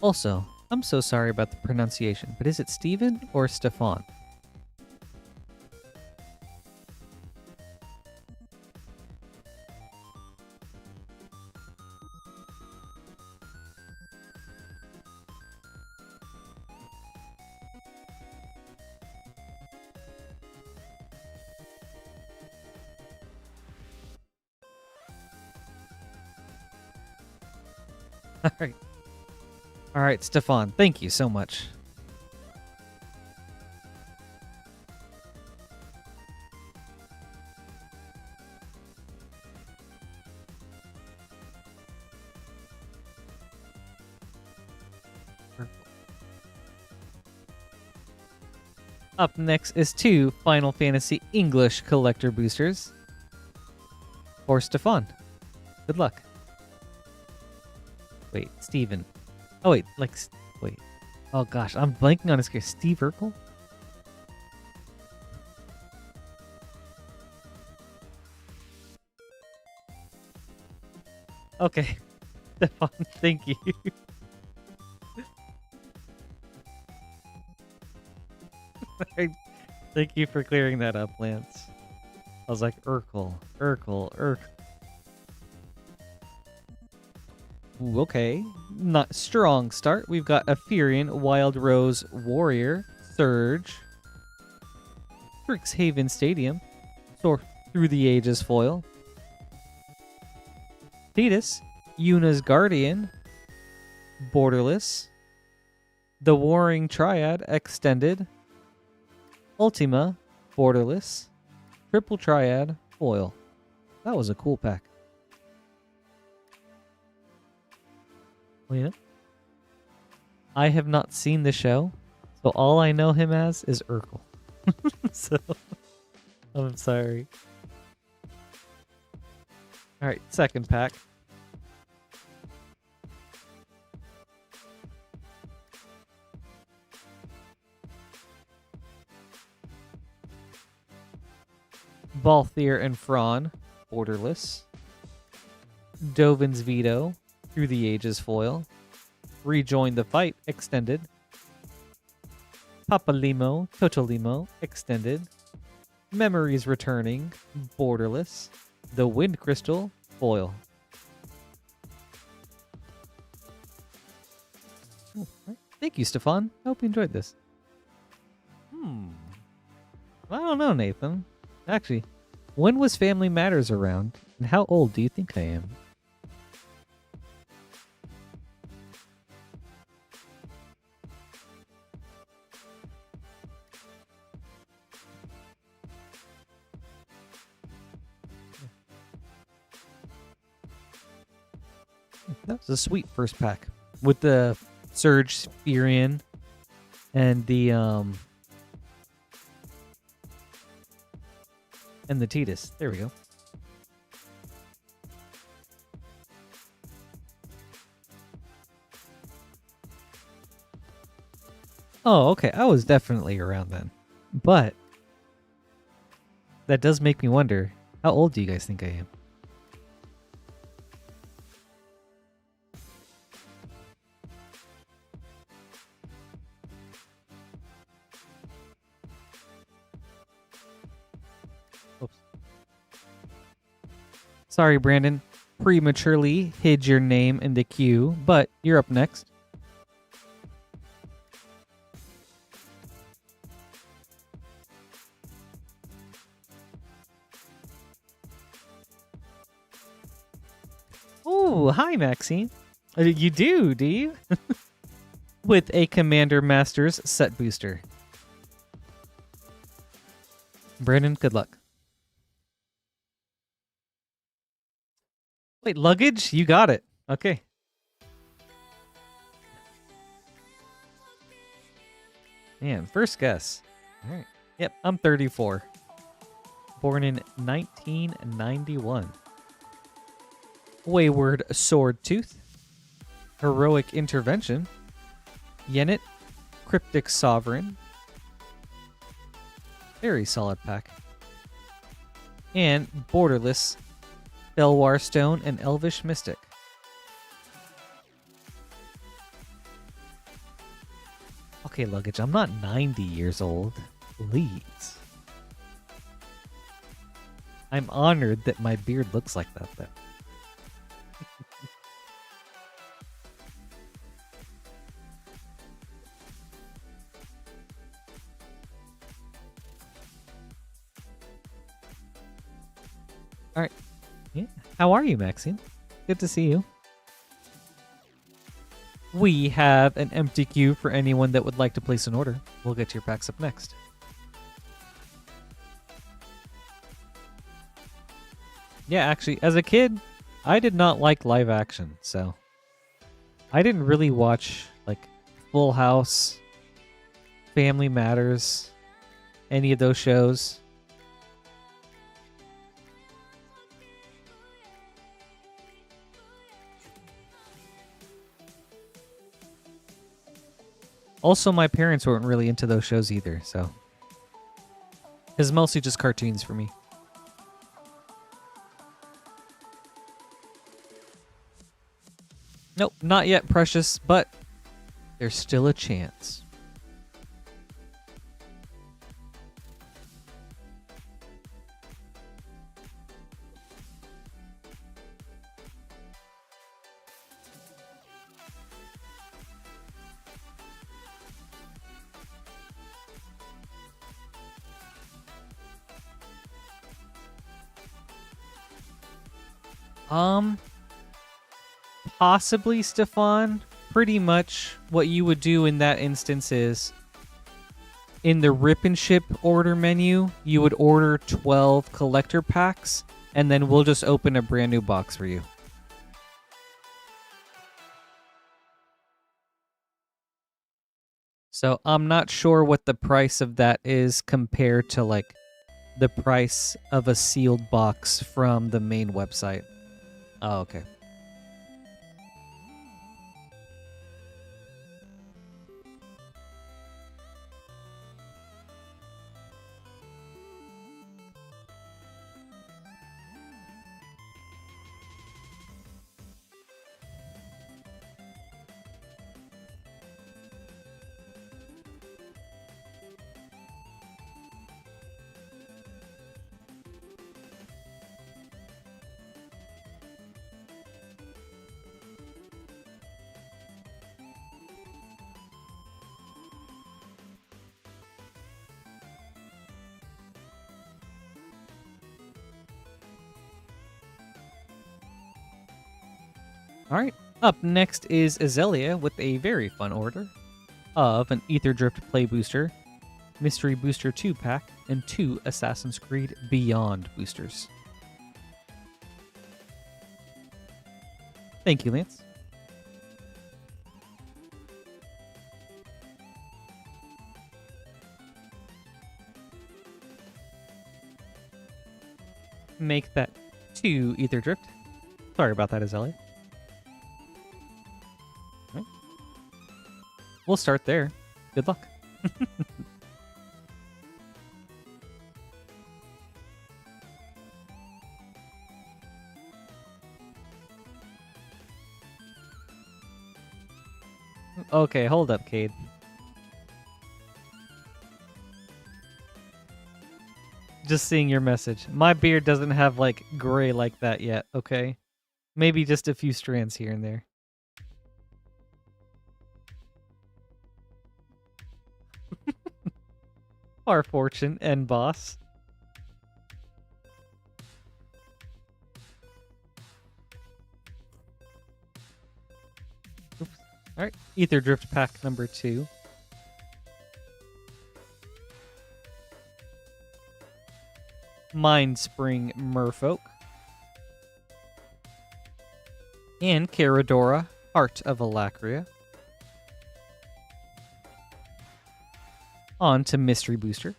[SPEAKER 1] Also, I'm so sorry about the pronunciation, but is it Steven or Stefan? All right. All right, Stefan, thank you so much. Up next is 2 Final Fantasy English collector boosters for Stefan. Good luck. Wait, Steven. Oh, wait, wait. Oh, gosh, I'm blanking on his character. Steve Urkel? Okay. Stefan, thank you. Thank you for clearing that up, Lance. I was like, Urkel. Ooh, okay. Not strong start. We've got Ephirian, Wild Rose, Warrior, Surge, Strixhaven Stadium, Soar Through the Ages foil, Thetis, Yuna's Guardian, Borderless, The Warring Triad Extended, Ultima, Borderless, Triple Triad, foil. That was a cool pack. Oh, yeah. I have not seen the show, so all I know him as is Urkel. So, I'm sorry. Alright, second pack. Balthier and Fron, Borderless. Dovin's Veto, Through the Ages foil. Rejoin the Fight, Extended. Papalimo, Totolimo, Extended. Memories Returning, Borderless. The Wind Crystal, foil. Oh, thank you, Stefan. I hope you enjoyed this. I don't know, Nathan. Actually, when was Family Matters around, and how old do you think I am? That was a sweet first pack with the Surge Spherian and the Tidus. There we go. Oh, okay. I was definitely around then. But that does make me wonder, how old do you guys think I am? Oops. Sorry, Brandon. Prematurely hid your name in the queue, but you're up next. Oh, hi, Maxine. You do you? With a Commander Masters set booster. Brandon, good luck. Wait, Luggage? You got it. Okay. Man, first guess. All right. Yep, I'm 34. Born in 1991. Wayward Sword Tooth. Heroic Intervention. Yennet. Cryptic Sovereign. Very solid pack. And Borderless. Belwar Stone and Elvish Mystic. okay, Luggage. I'm not 90 years old. Please. I'm honored that my beard looks like that, though. All right. Yeah. How are you, Maxine? Good to see you. We have an empty queue for anyone that would like to place an order. We'll get your packs up next. Yeah, actually, as a kid, I did not like live action, so I didn't really watch like Full House, Family Matters, any of those shows. Also, my parents weren't really into those shows either, so it's mostly just cartoons for me. Nope, not yet, Precious, but there's still a chance. Possibly, Stefan. Pretty much what you would do in that instance is in the Rip and Ship order menu, you would order 12 collector packs, and then we'll just open a brand new box for you. So I'm not sure what the price of that is compared to like the price of a sealed box from the main website. Oh, okay. Alright, up next is Aelia with a very fun order of an Ether Drift Play Booster, Mystery Booster 2 pack, and 2 Assassin's Creed Beyond boosters. Thank you, Lance. Make that 2 Ether Drift. Sorry about that, Aelia. We'll start there. Good luck. Okay, hold up, Cade. Just seeing your message. My beard doesn't have, like, gray like that yet, okay? Maybe just a few strands here and there. Our fortune and boss. Oops. All right, Ether Drift pack number 2. Mind Spring Merfolk. And Caradora, Heart of Alacria. On to Mystery Booster.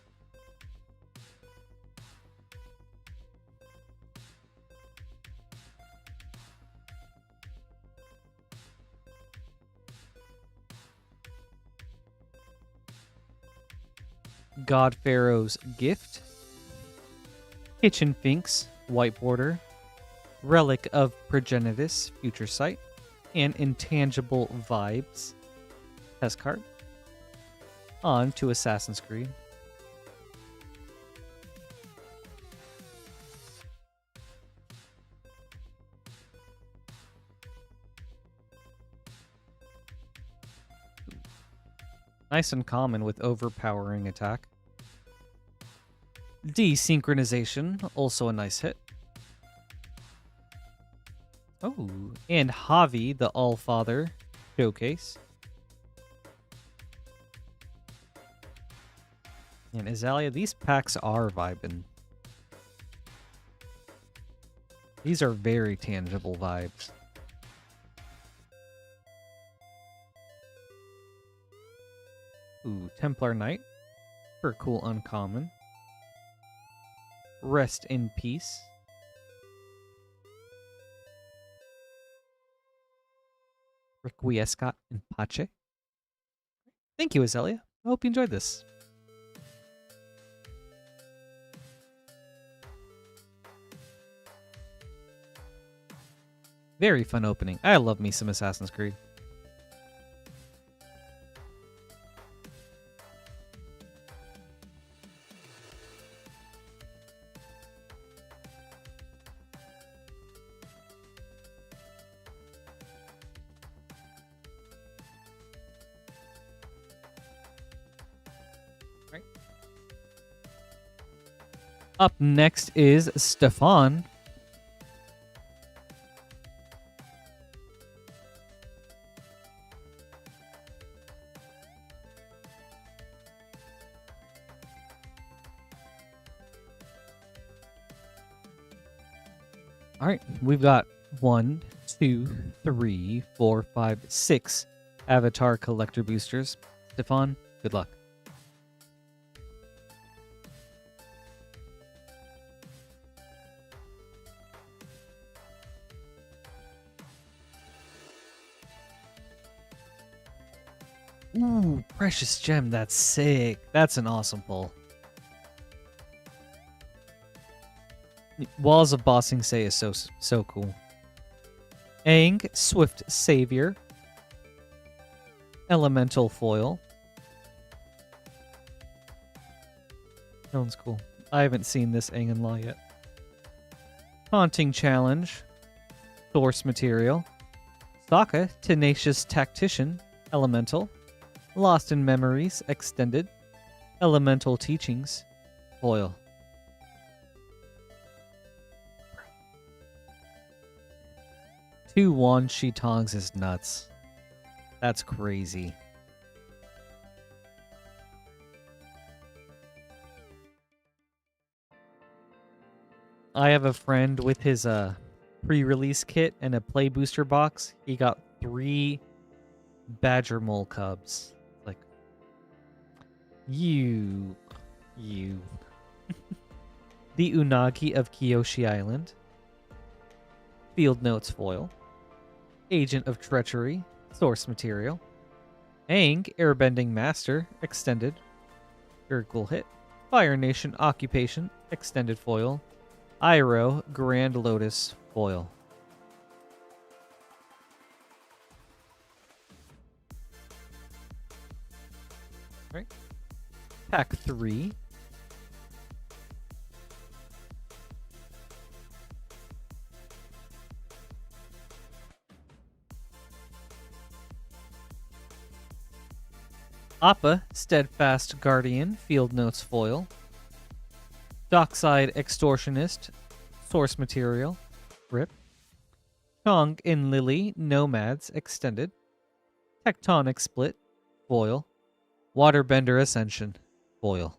[SPEAKER 1] God Pharaoh's Gift. Kitchen Finks, White Border. Relic of Progenitus, Future Sight. And Intangible Vibes. Test card. On to Assassin's Creed. Nice and common with overpowering attack. Desynchronization, also a nice hit. Oh, and Javi, the Allfather showcase. And Aelia, these packs are vibing. These are very tangible vibes. Ooh, Templar Knight for a cool uncommon. Rest in peace. Requiescat in pace. Thank you, Aelia. I hope you enjoyed this. Very fun opening. I love me some Assassin's Creed. Right. Up next is Stefan. All right, we've got 1, 2, 3, 4, 5, 6 Avatar Collector Boosters. Stefan, good luck. Ooh, Precious Gem, that's sick. That's an awesome pull. Walls of Bossing Say is so cool. Aang, Swift Savior. Elemental Foil. That one's cool. I haven't seen this Aang and Law yet. Haunting Challenge. Source Material. Sokka, Tenacious Tactician. Elemental. Lost in Memories, Extended. Elemental Teachings. Foil. Two Wan Shi Tongs is nuts. That's crazy. I have a friend with his pre-release kit and a play booster box. He got 3 Badger Mole Cubs. Like, you. The Unagi of Kyoshi Island. Field Notes Foil. Agent of Treachery, Source Material. Aang, Airbending Master, Extended. Very cool hit. Fire Nation Occupation, Extended Foil. Iroh, Grand Lotus, Foil. Right. Pack 3. Appa, Steadfast Guardian, Field Notes Foil. Dockside Extortionist, Source Material, Rip. Chong in Lily, Nomads, Extended. Tectonic Split, Foil. Waterbender Ascension, Foil.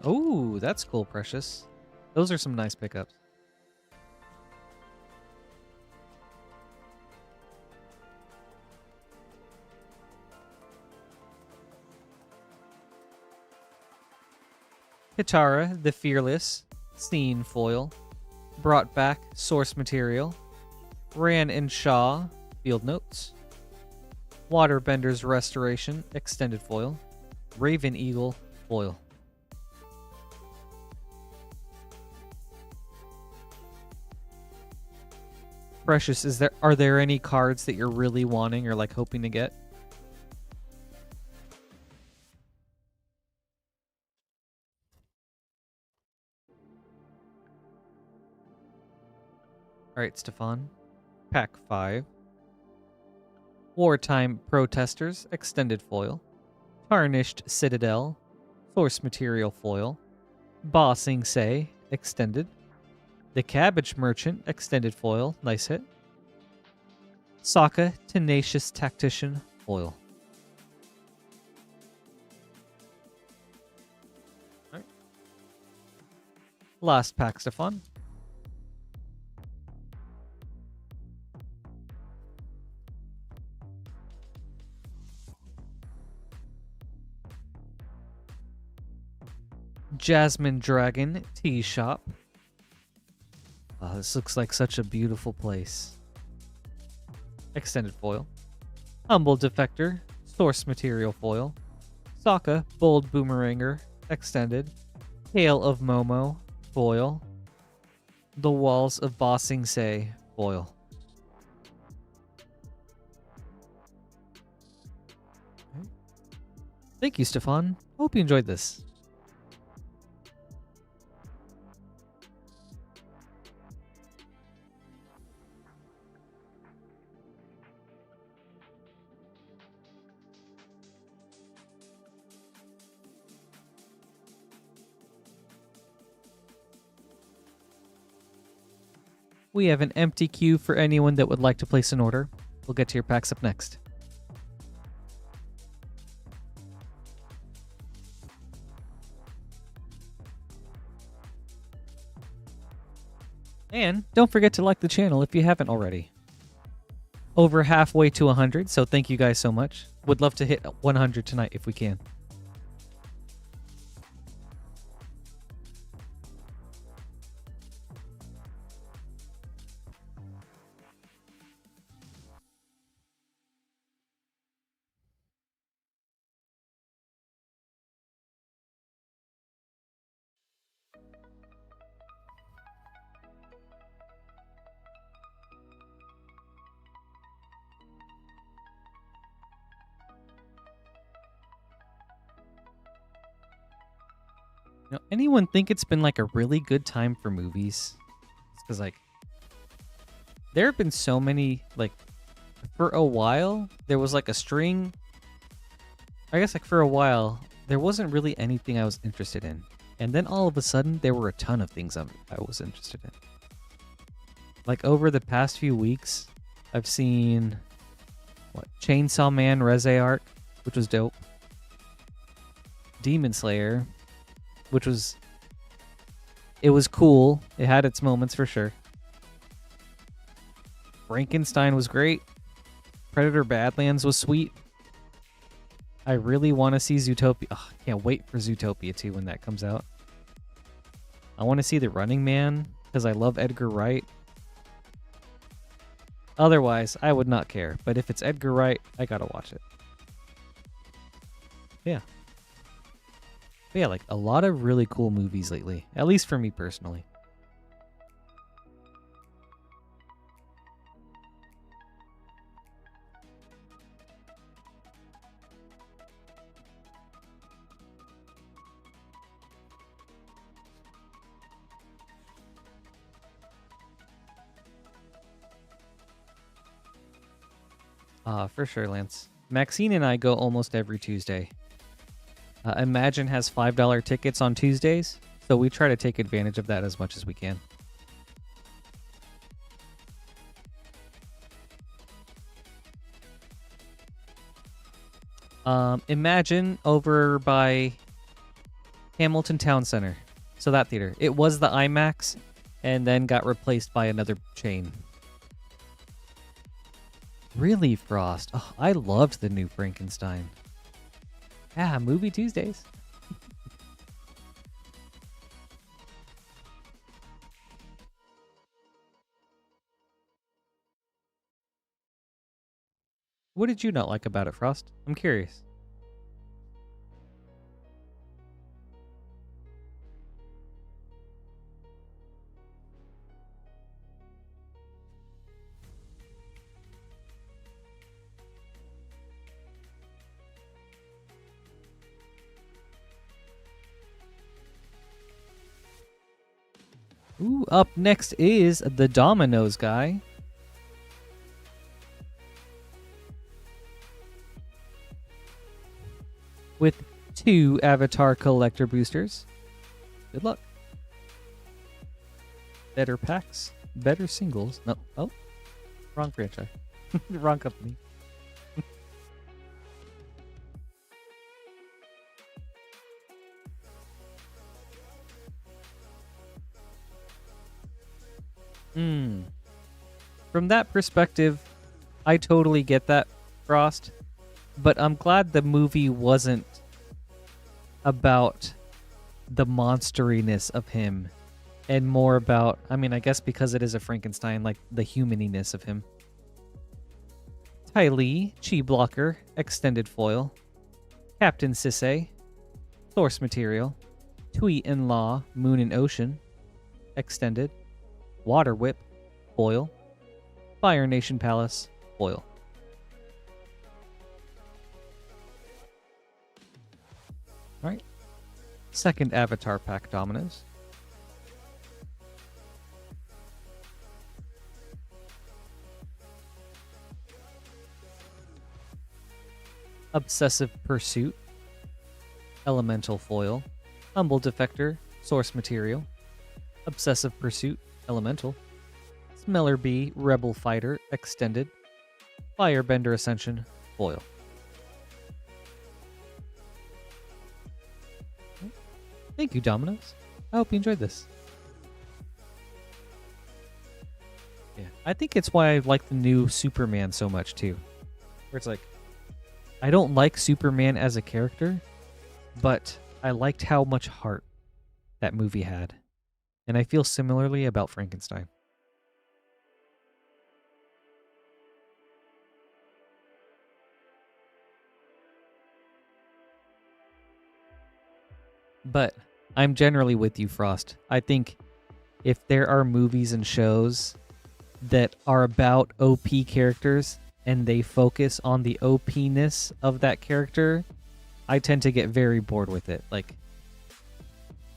[SPEAKER 1] Oh, that's cool, Precious. Those are some nice pickups. Kitara, the Fearless, Scene Foil. Brought Back, Source Material. Ran and Shaw, Field Notes. Waterbender's Restoration, Extended Foil. Raven Eagle, Foil. Precious, are there any cards that you're really wanting or like hoping to get? All right, Stefan. Pack 5. Wartime Protesters, Extended Foil. Tarnished Citadel, Source Material Foil. Bossing Say, Extended. The Cabbage Merchant, Extended Foil, nice hit. Sokka, Tenacious Tactician, Foil. All right. Last pack, Stefan. Jasmine Dragon Tea Shop. Oh, this looks like such a beautiful place. Extended Foil. Humble Defector, Source Material Foil. Sokka, Bold Boomeranger, Extended. Tale of Momo, Foil. The Walls of Bossing Say, Foil. Okay. Thank you, Stefan. Hope you enjoyed this. We have an empty queue for anyone that would like to place an order. We'll get to your packs up next. And don't forget to like the channel if you haven't already. Over halfway to 100, so thank you guys so much. Would love to hit 100 tonight if we can. Now, anyone think it's been like a really good time for movies? Because like, there have been so many, like, for a while, there was like a string. I guess like for a while, there wasn't really anything I was interested in. And then all of a sudden, there were a ton of things I was interested in. Like over the past few weeks, I've seen, what, Chainsaw Man Reze Arc, which was dope. Demon Slayer, which was, it was cool. It had its moments for sure. Frankenstein was great. Predator Badlands was sweet. I really want to see Zootopia. Oh, I can't wait for Zootopia 2 when that comes out. I want to see The Running Man because I love Edgar Wright. Otherwise, I would not care. But if it's Edgar Wright, I gotta watch it. Yeah. But yeah, like a lot of really cool movies lately. At least for me personally. For sure, Lance. Maxine and I go almost every Tuesday. Imagine has $5 tickets on Tuesdays, so we try to take advantage of that as much as we can. Imagine over by Hamilton Town Center. So that theater. It was the IMAX and then got replaced by another chain. Really, Frost? Oh, I loved the new Frankenstein. Yeah, movie Tuesdays. What did you not like about it, Frost? I'm curious. Ooh, up next is the Dominoes guy. With 2 Avatar Collector boosters. Good luck. Better packs, better singles. No, oh, wrong franchise. Wrong company. From that perspective, I totally get that, Frost. But I'm glad the movie wasn't about the monsteriness of him and more about, I mean, I guess because it is a Frankenstein, like the humaniness of him. TLA, Chi Blocker, Extended Foil. Captain Sisay, Source Material. Tweet and Law, Moon and Ocean, Extended. Water Whip, Foil. Fire Nation Palace, Foil. Alright. Second Avatar Pack Dominoes. Obsessive Pursuit, Elemental Foil, Humble Defector, Source Material, Obsessive Pursuit, Elemental, Smeller Bee, Rebel Fighter, Extended, Firebender Ascension, Foil. Thank you, Dominoes. I hope you enjoyed this. Yeah, I think it's why I like the new Superman so much too. Where it's like, I don't like Superman as a character, but I liked how much heart that movie had. And I feel similarly about Frankenstein. But I'm generally with you, Frost. I think if there are movies and shows that are about OP characters and they focus on the OP-ness of that character, I tend to get very bored with it. Like,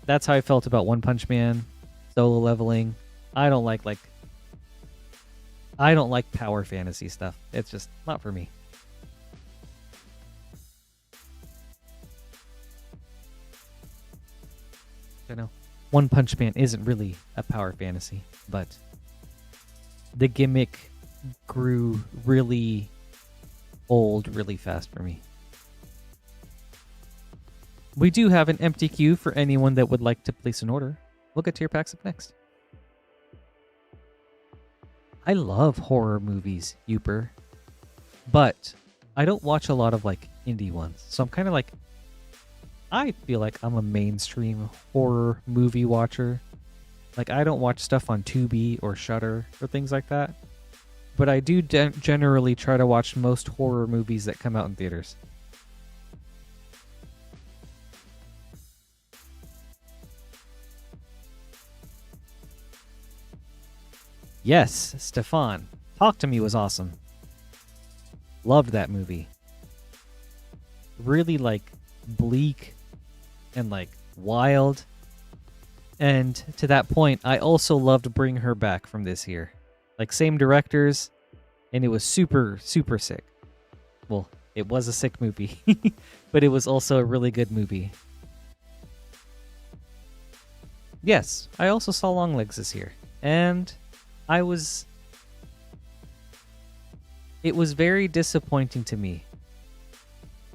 [SPEAKER 1] that's how I felt about One Punch Man, Solo Leveling. I don't like power fantasy stuff. It's just not for me. I know One Punch Man isn't really a power fantasy, but the gimmick grew really old really fast for me. We do have an empty queue for anyone that would like to place an order. We'll get to your packs up next. I love horror movies, Youper, but I don't watch a lot of like indie ones. So I'm kind of like, I feel like I'm a mainstream horror movie watcher. Like, I don't watch stuff on Tubi or Shudder or things like that. But I do generally try to watch most horror movies that come out in theaters. Yes, Stefan. Talk to Me was awesome. Loved that movie. Really, like, bleak and, like, wild. And to that point, I also loved Bring Her Back from this year. Like, same directors, and it was super, super sick. Well, it was a sick movie, but it was also a really good movie. Yes, I also saw Longlegs this year, and it was very disappointing to me.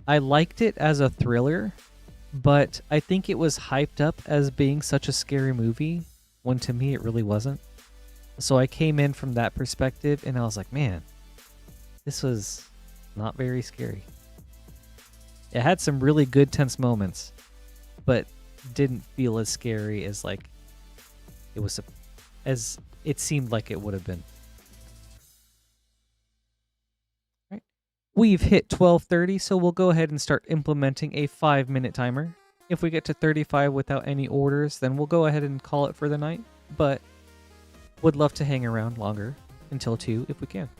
[SPEAKER 1] I liked it as a thriller, but I think it was hyped up as being such a scary movie, when to me it really wasn't. So I came in from that perspective, and I was like, man, this was not very scary. It had some really good tense moments, but didn't feel as scary as like it was, as it seemed like it would have been. Right. We've hit 12:30, so we'll go ahead and start implementing a 5-minute timer. If we get to 35 without any orders, then we'll go ahead and call it for the night, but would love to hang around longer until 2 if we can.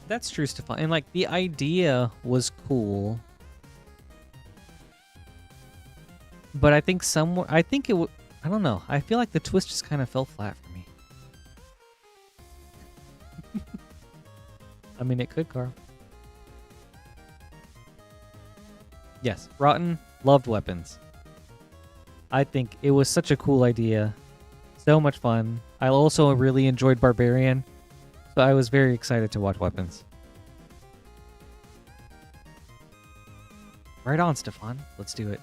[SPEAKER 1] That's true, Stefan. And like the idea was cool, but I think somewhere, I think it would. I don't know. I feel like the twist just kind of fell flat for me. I mean, it could, Carl. Yes, Rotten loved weapons. I think it was such a cool idea. So much fun. I also really enjoyed Barbarian, so I was very excited to watch Weapons. Right on, Stefan. Let's do it.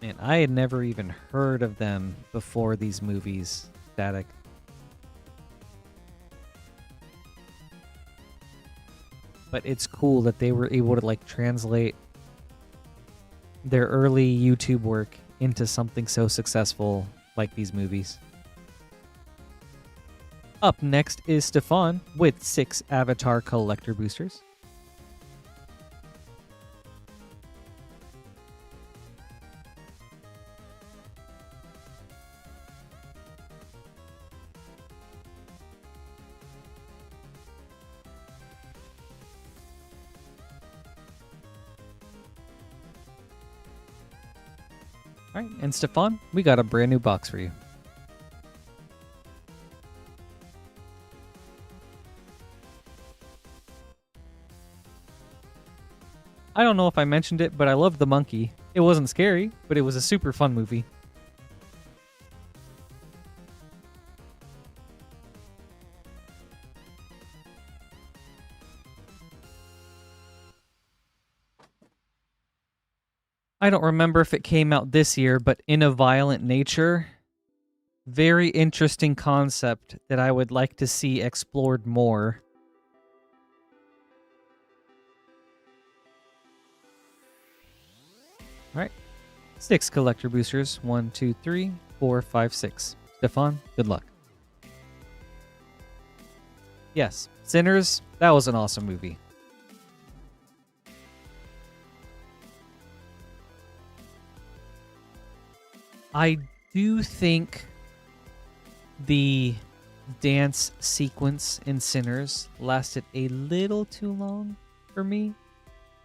[SPEAKER 1] Man, I had never even heard of them before these movies, Static. But it's cool that they were able to like translate their early YouTube work into something so successful like these movies. Up next is Stefan with 6 Avatar Collector Boosters. All right, and Stefan, we got a brand new box for you. I don't know if I mentioned it, but I loved the monkey. It wasn't scary, but it was a super fun movie. I don't remember if it came out this year, but In a Violent Nature, very interesting concept that I would like to see explored more. All right, 6 collector boosters. 1, 2, 3, 4, 5, 6. Stefan, good luck. Yes, Sinners, that was an awesome movie. I do think the dance sequence in Sinners lasted a little too long for me.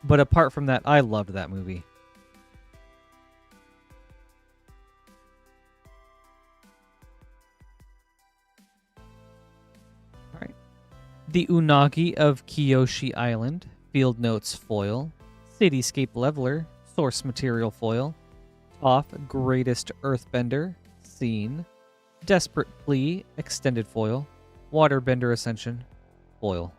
[SPEAKER 1] But apart from that, I loved that movie. All right. The Unagi of Kyoshi Island, Field Notes foil. Cityscape Leveler, Source Material foil. Off Greatest Earthbender, Scene. Desperate Plea, Extended foil. Waterbender Ascension, foil.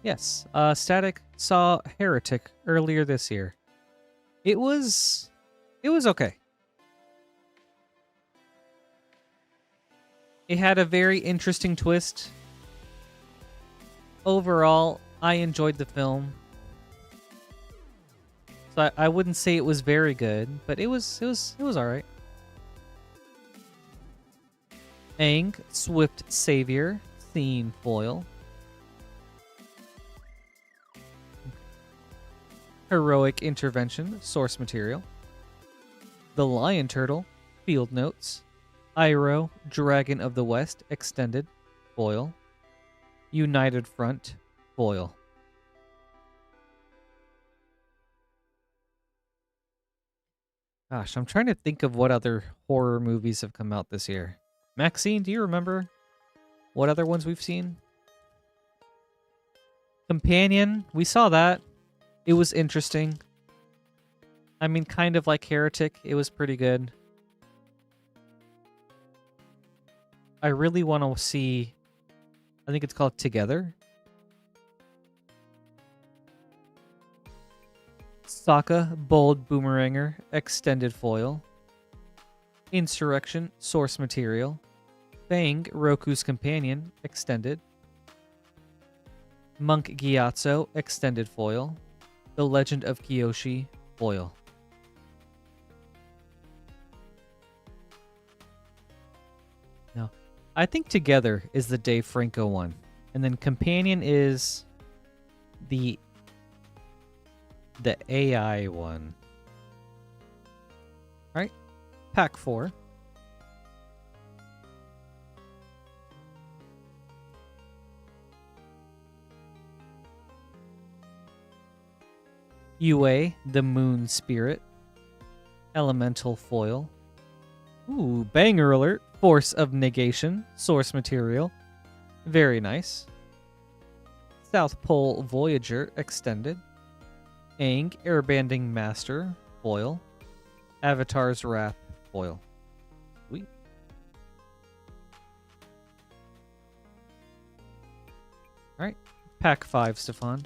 [SPEAKER 1] Yes, Static saw Heretic earlier this year. It was okay. It had a very interesting twist. Overall, I enjoyed the film. So I wouldn't say it was very good, but it was all right. Aang, Swift Savior, Scene foil. Heroic Intervention, Source Material. The Lion Turtle, Field Notes. Iroh, Dragon of the West, Extended, foil. United Front, foil. Gosh, I'm trying to think of what other horror movies have come out this year. Maxine, do you remember what other ones we've seen? Companion, we saw that. It was interesting. I mean, kind of like Heretic. It was pretty good. I really want to see... I think it's called Together. Sokka, Bold Boomeranger, Extended foil. Insurrection, Source Material. Fang, Roku's Companion, Extended. Monk Gyatso, Extended foil. The Legend of Kyoshi, foil. No, I think Together is the Dave Franco one. And then Companion is the The AI one. Alright. Pack 4. UA, the Moon Spirit. Elemental Foil. Ooh, banger alert. Force of Negation. Source material. Very nice. South Pole Voyager Extended. Aang, Airbanding Master. Foil. Avatar's Wrath. Foil. Sweet. Alright. Pack 5, Stefan.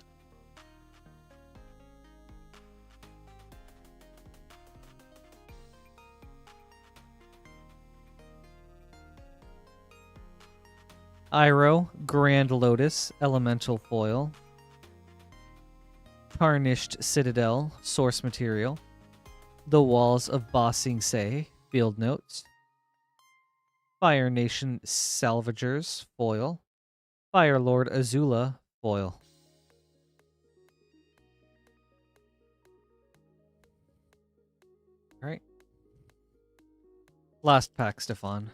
[SPEAKER 1] Iroh, Grand Lotus, Elemental Foil. Tarnished Citadel, Source Material. The Walls of Ba Sing Se, Field Notes. Fire Nation Salvagers, Foil. Fire Lord Azula, Foil. Alright. Last pack, Stefan.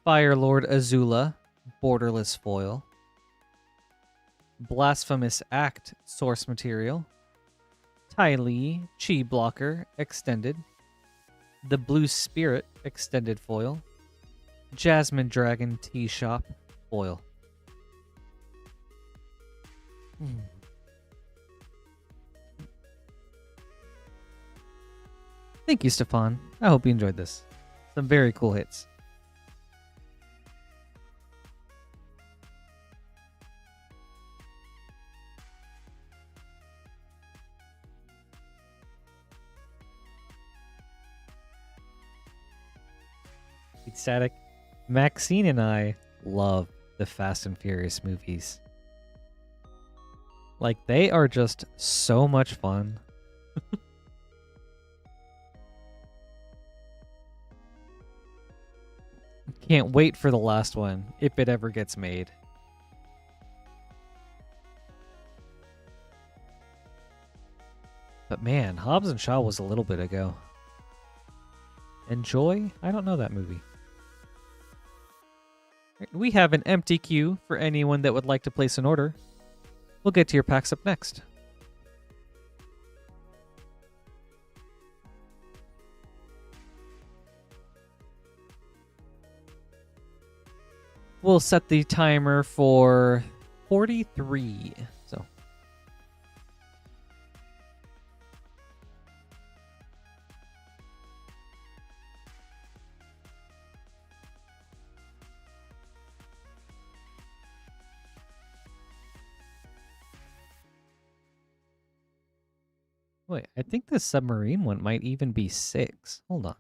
[SPEAKER 1] Fire Lord Azula, Borderless Foil. Blasphemous Act, Source Material. Ty Lee, Chi Blocker, Extended. The Blue Spirit, Extended Foil. Jasmine Dragon Tea Shop, Foil. Thank you, Stefan. I hope you enjoyed this. Some very cool hits. Static. Maxine and I love the Fast and Furious movies. Like, they are just so much fun. Can't wait for the last one, if it ever gets made. But man, Hobbs and Shaw was a little bit ago. Enjoy? I don't know that movie. We have an empty queue for anyone that would like to place an order. We'll get to your packs up next. We'll set the timer for 43. So. Wait, I think the submarine one might even be 6. Hold on.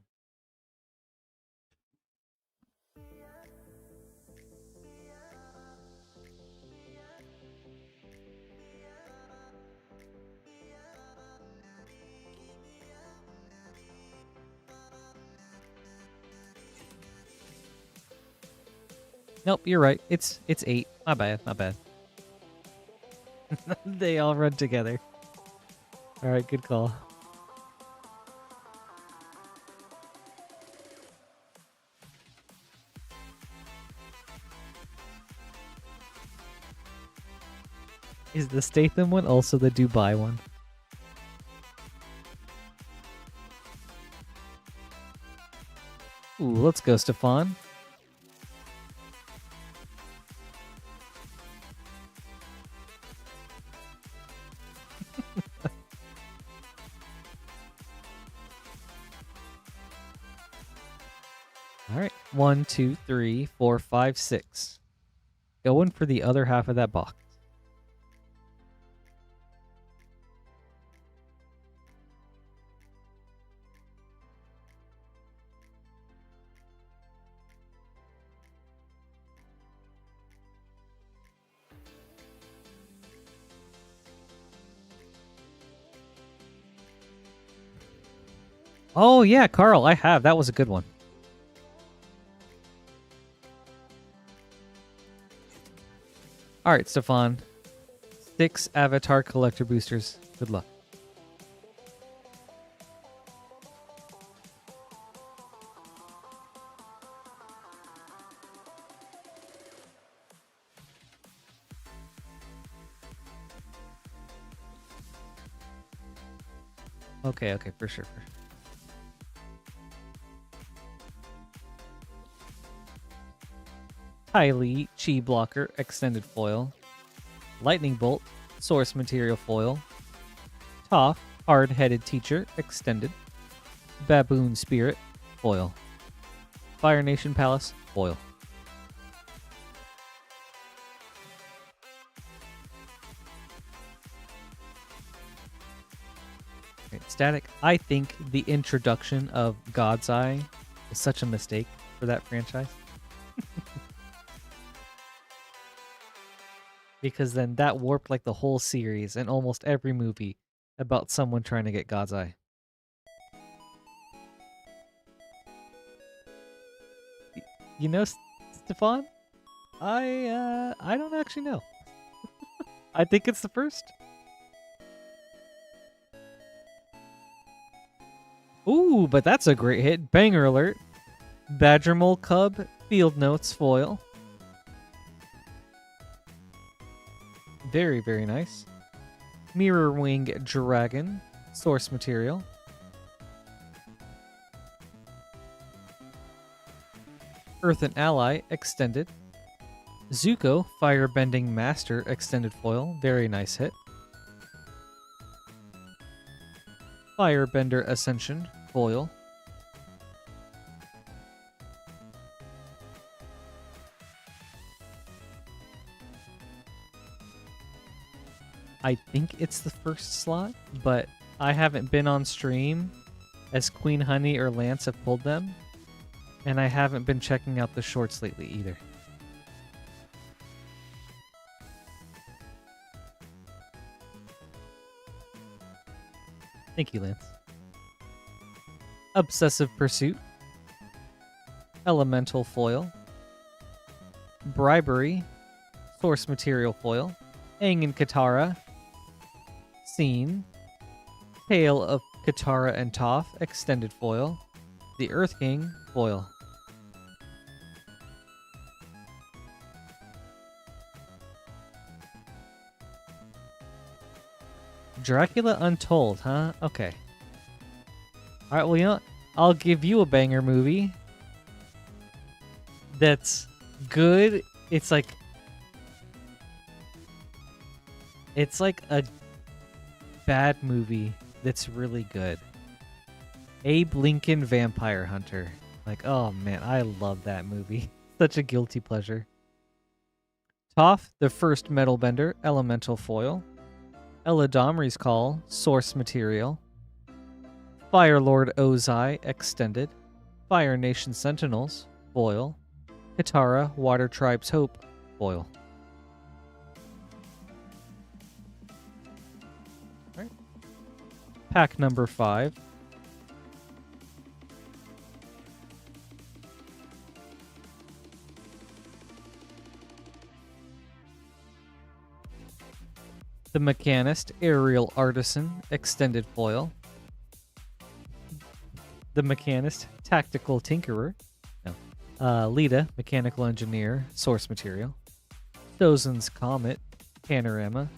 [SPEAKER 1] Nope, you're right. It's 8. My bad, my bad. They all run together. All right, good call. Is the Statham one also the Dubai one? Ooh, let's go, Stefan. All right, 1, 2, 3, 4, 5, 6. Going for the other half of that box. Oh yeah, Carl, I have. That was a good one. All right, Stefan. 6 Avatar Collector Boosters. Good luck. Okay, for sure. Kylie, Chi Blocker, Extended Foil. Lightning Bolt, Source Material Foil. Toph, Hard-Headed Teacher, Extended. Baboon Spirit, Foil. Fire Nation Palace, Foil. Static. I think the introduction of God's Eye is such a mistake for that franchise. Because then that warped like the whole series and almost every movie about someone trying to get God's Eye. You know, Stefan? I don't actually know. I think it's the first. Ooh, but that's a great hit. Banger alert. Badgermole Cub, Field Notes Foil. Very, very nice. Mirror Wing Dragon, Source Material. Earthen Ally, Extended. Zuko, Firebending Master, Extended Foil. Very nice hit. Firebender Ascension, Foil. I think it's the first slot, but I haven't been on stream as Queen Honey or Lance have pulled them, and I haven't been checking out the shorts lately either. Thank you, Lance. Obsessive Pursuit. Elemental Foil. Bribery. Source Material Foil. Aang and Katara. Scene. Tale of Katara and Toph. Extended Foil. The Earth King. Foil. Dracula Untold, huh? Okay. Alright, well, you know what? I'll give you a banger movie that's good. It's like a bad movie that's really good. Abe Lincoln Vampire Hunter. Like, oh man, I love that movie. Such a guilty pleasure. Toph, the First Metal Bender, Elemental Foil. Eladamri's Call, Source Material. Firelord Ozai, Extended. Fire Nation Sentinels, Foil. Katara, Water Tribe's Hope, Foil. All right. Pack number 5. The Mechanist, Aerial Artisan, Extended Foil. The Mechanist, Tactical Tinkerer. No. Lita, Mechanical Engineer, Source Material. Dozen's Comet, Panorama.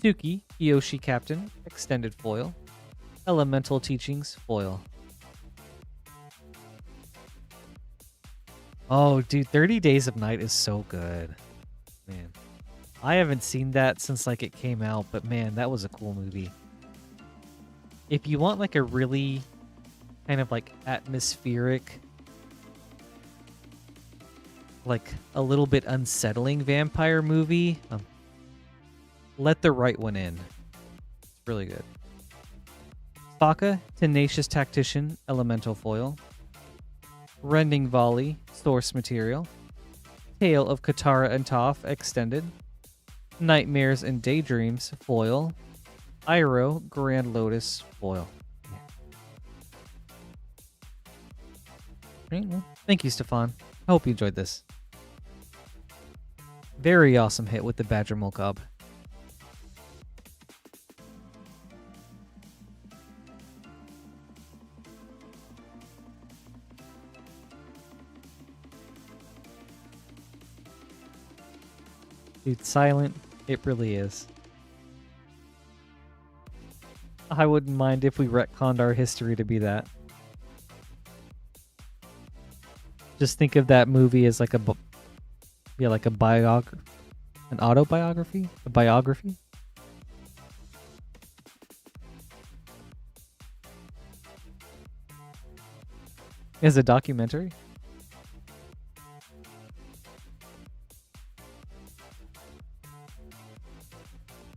[SPEAKER 1] Suki, Yoshi Captain, Extended Foil. Elemental Teachings, Foil. Oh, dude, 30 Days of Night is so good. Man. I haven't seen that since like it came out, but man, that was a cool movie. If you want like a really kind of like atmospheric, like a little bit unsettling vampire movie, Let the Right One In. It's really good. Sokka, Tenacious Tactician, Elemental Foil. Rending Volley, Source Material. Tale of Katara and Toph, Extended. Nightmares and Daydreams, Foil. Iroh, Grand Lotus, Foil. Right, well, thank you, Stefan. I hope you enjoyed this. Very awesome hit with the Badger Molcob. Dude, silent. It really is. I wouldn't mind if we retconned our history to be that. Just think of that movie as like like a biography, an autobiography, a biography. As a documentary.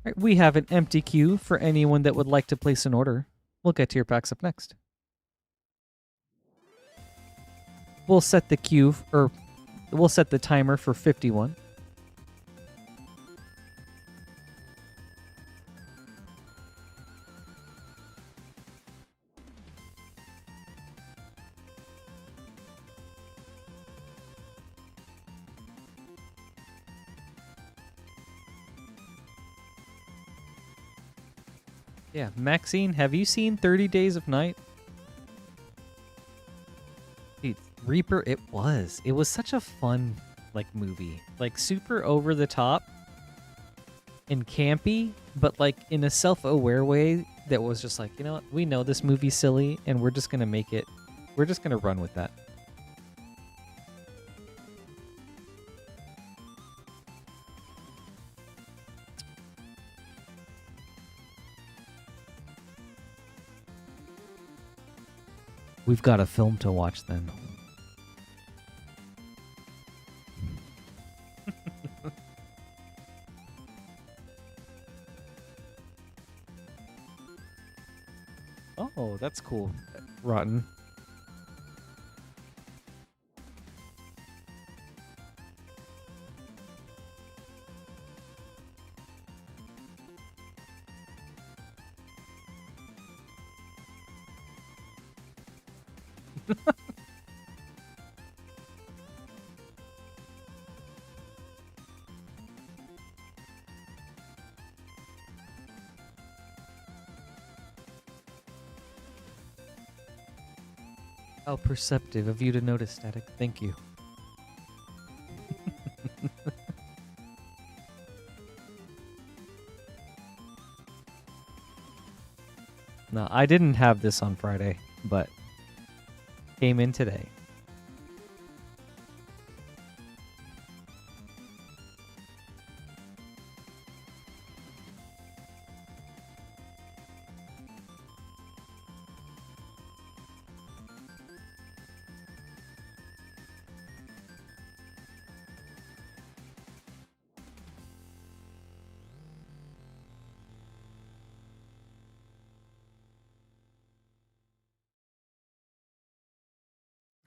[SPEAKER 1] Right, we have an empty queue for anyone that would like to place an order. We'll get to your packs up next. We'll set the queue, or we'll set the timer for 51. Yeah, Maxine, have you seen 30 Days of Night? Dude, Reaper, it was such a fun, like, movie. Like, super over the top and campy, but, like, in a self-aware way that was just like, you know what? We know this movie's silly, and we're just gonna make it, we're just gonna run with that. We've got a film to watch then. Oh, that's cool. Rotten. How perceptive of you to notice, Static. Thank you. No, I didn't have this on Friday, but came in today.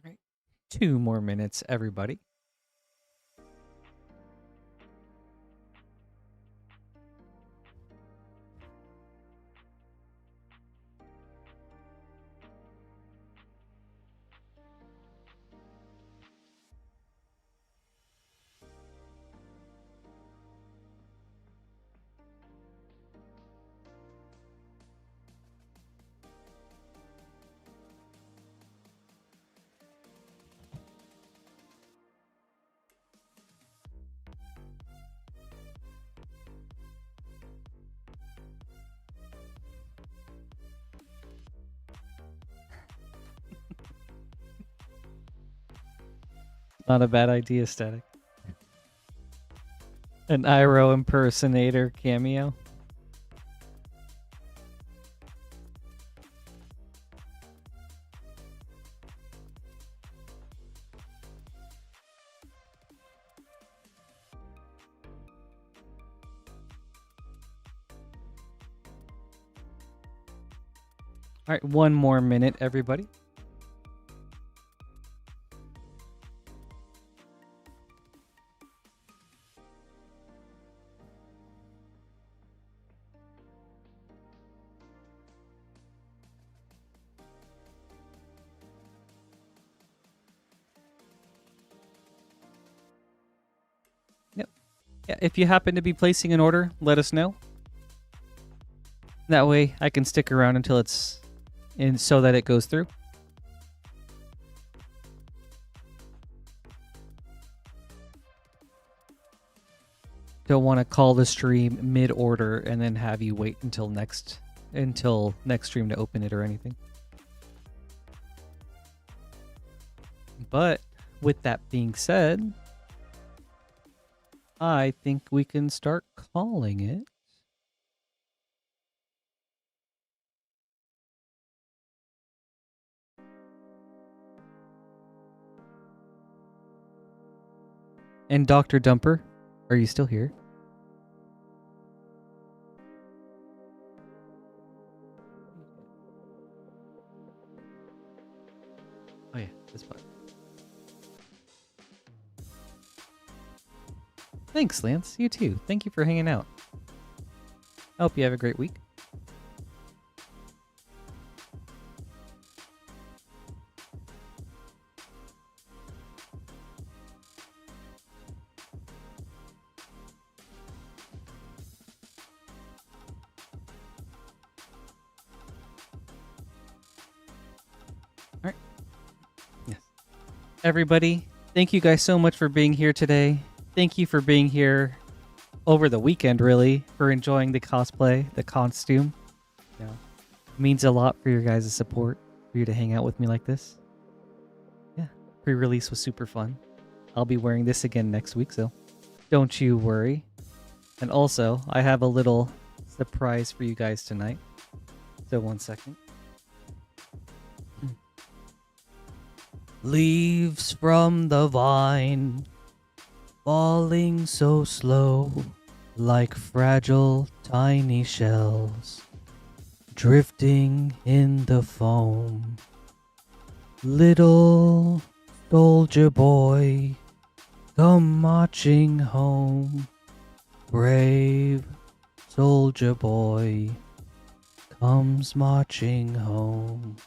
[SPEAKER 1] Right. 2 more minutes, everybody. Not a bad idea, Static. An Iroh impersonator cameo. All right, 1 more minute, everybody. Yep. Yeah, if you happen to be placing an order, let us know. That way I can stick around until it's in so that it goes through. Don't want to call the stream mid-order and then have you wait until next stream to open it or anything. But with that being said, I think we can start calling it. And Dr. Dumper, are you still here? Oh yeah, this button. Thanks, Lance. You too. Thank you for hanging out. I hope you have a great week. All right. Yes. Everybody, thank you guys so much for being here today. Thank you for being here over the weekend, really, for enjoying the cosplay, the costume. You know, it means a lot for your guys' support, for you to hang out with me like this. Yeah, pre-release was super fun. I'll be wearing this again next week, so don't you worry. And also, I have a little surprise for you guys tonight. So 1 second. Leaves from the vine, falling so slow, like fragile tiny shells, drifting in the foam. Little soldier boy, come marching home. Brave soldier boy comes marching home.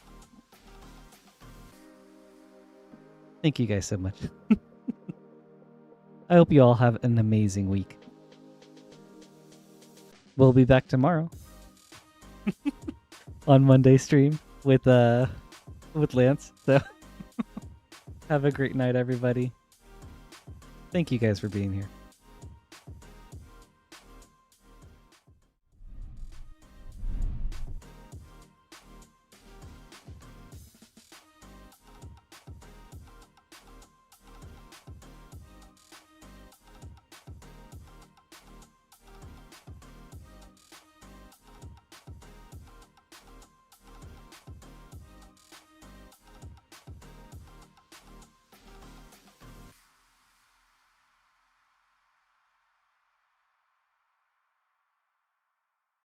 [SPEAKER 1] Thank you guys so much. I hope you all have an amazing week. We'll be back tomorrow on Monday stream with Lance. So have a great night, everybody. Thank you guys for being here.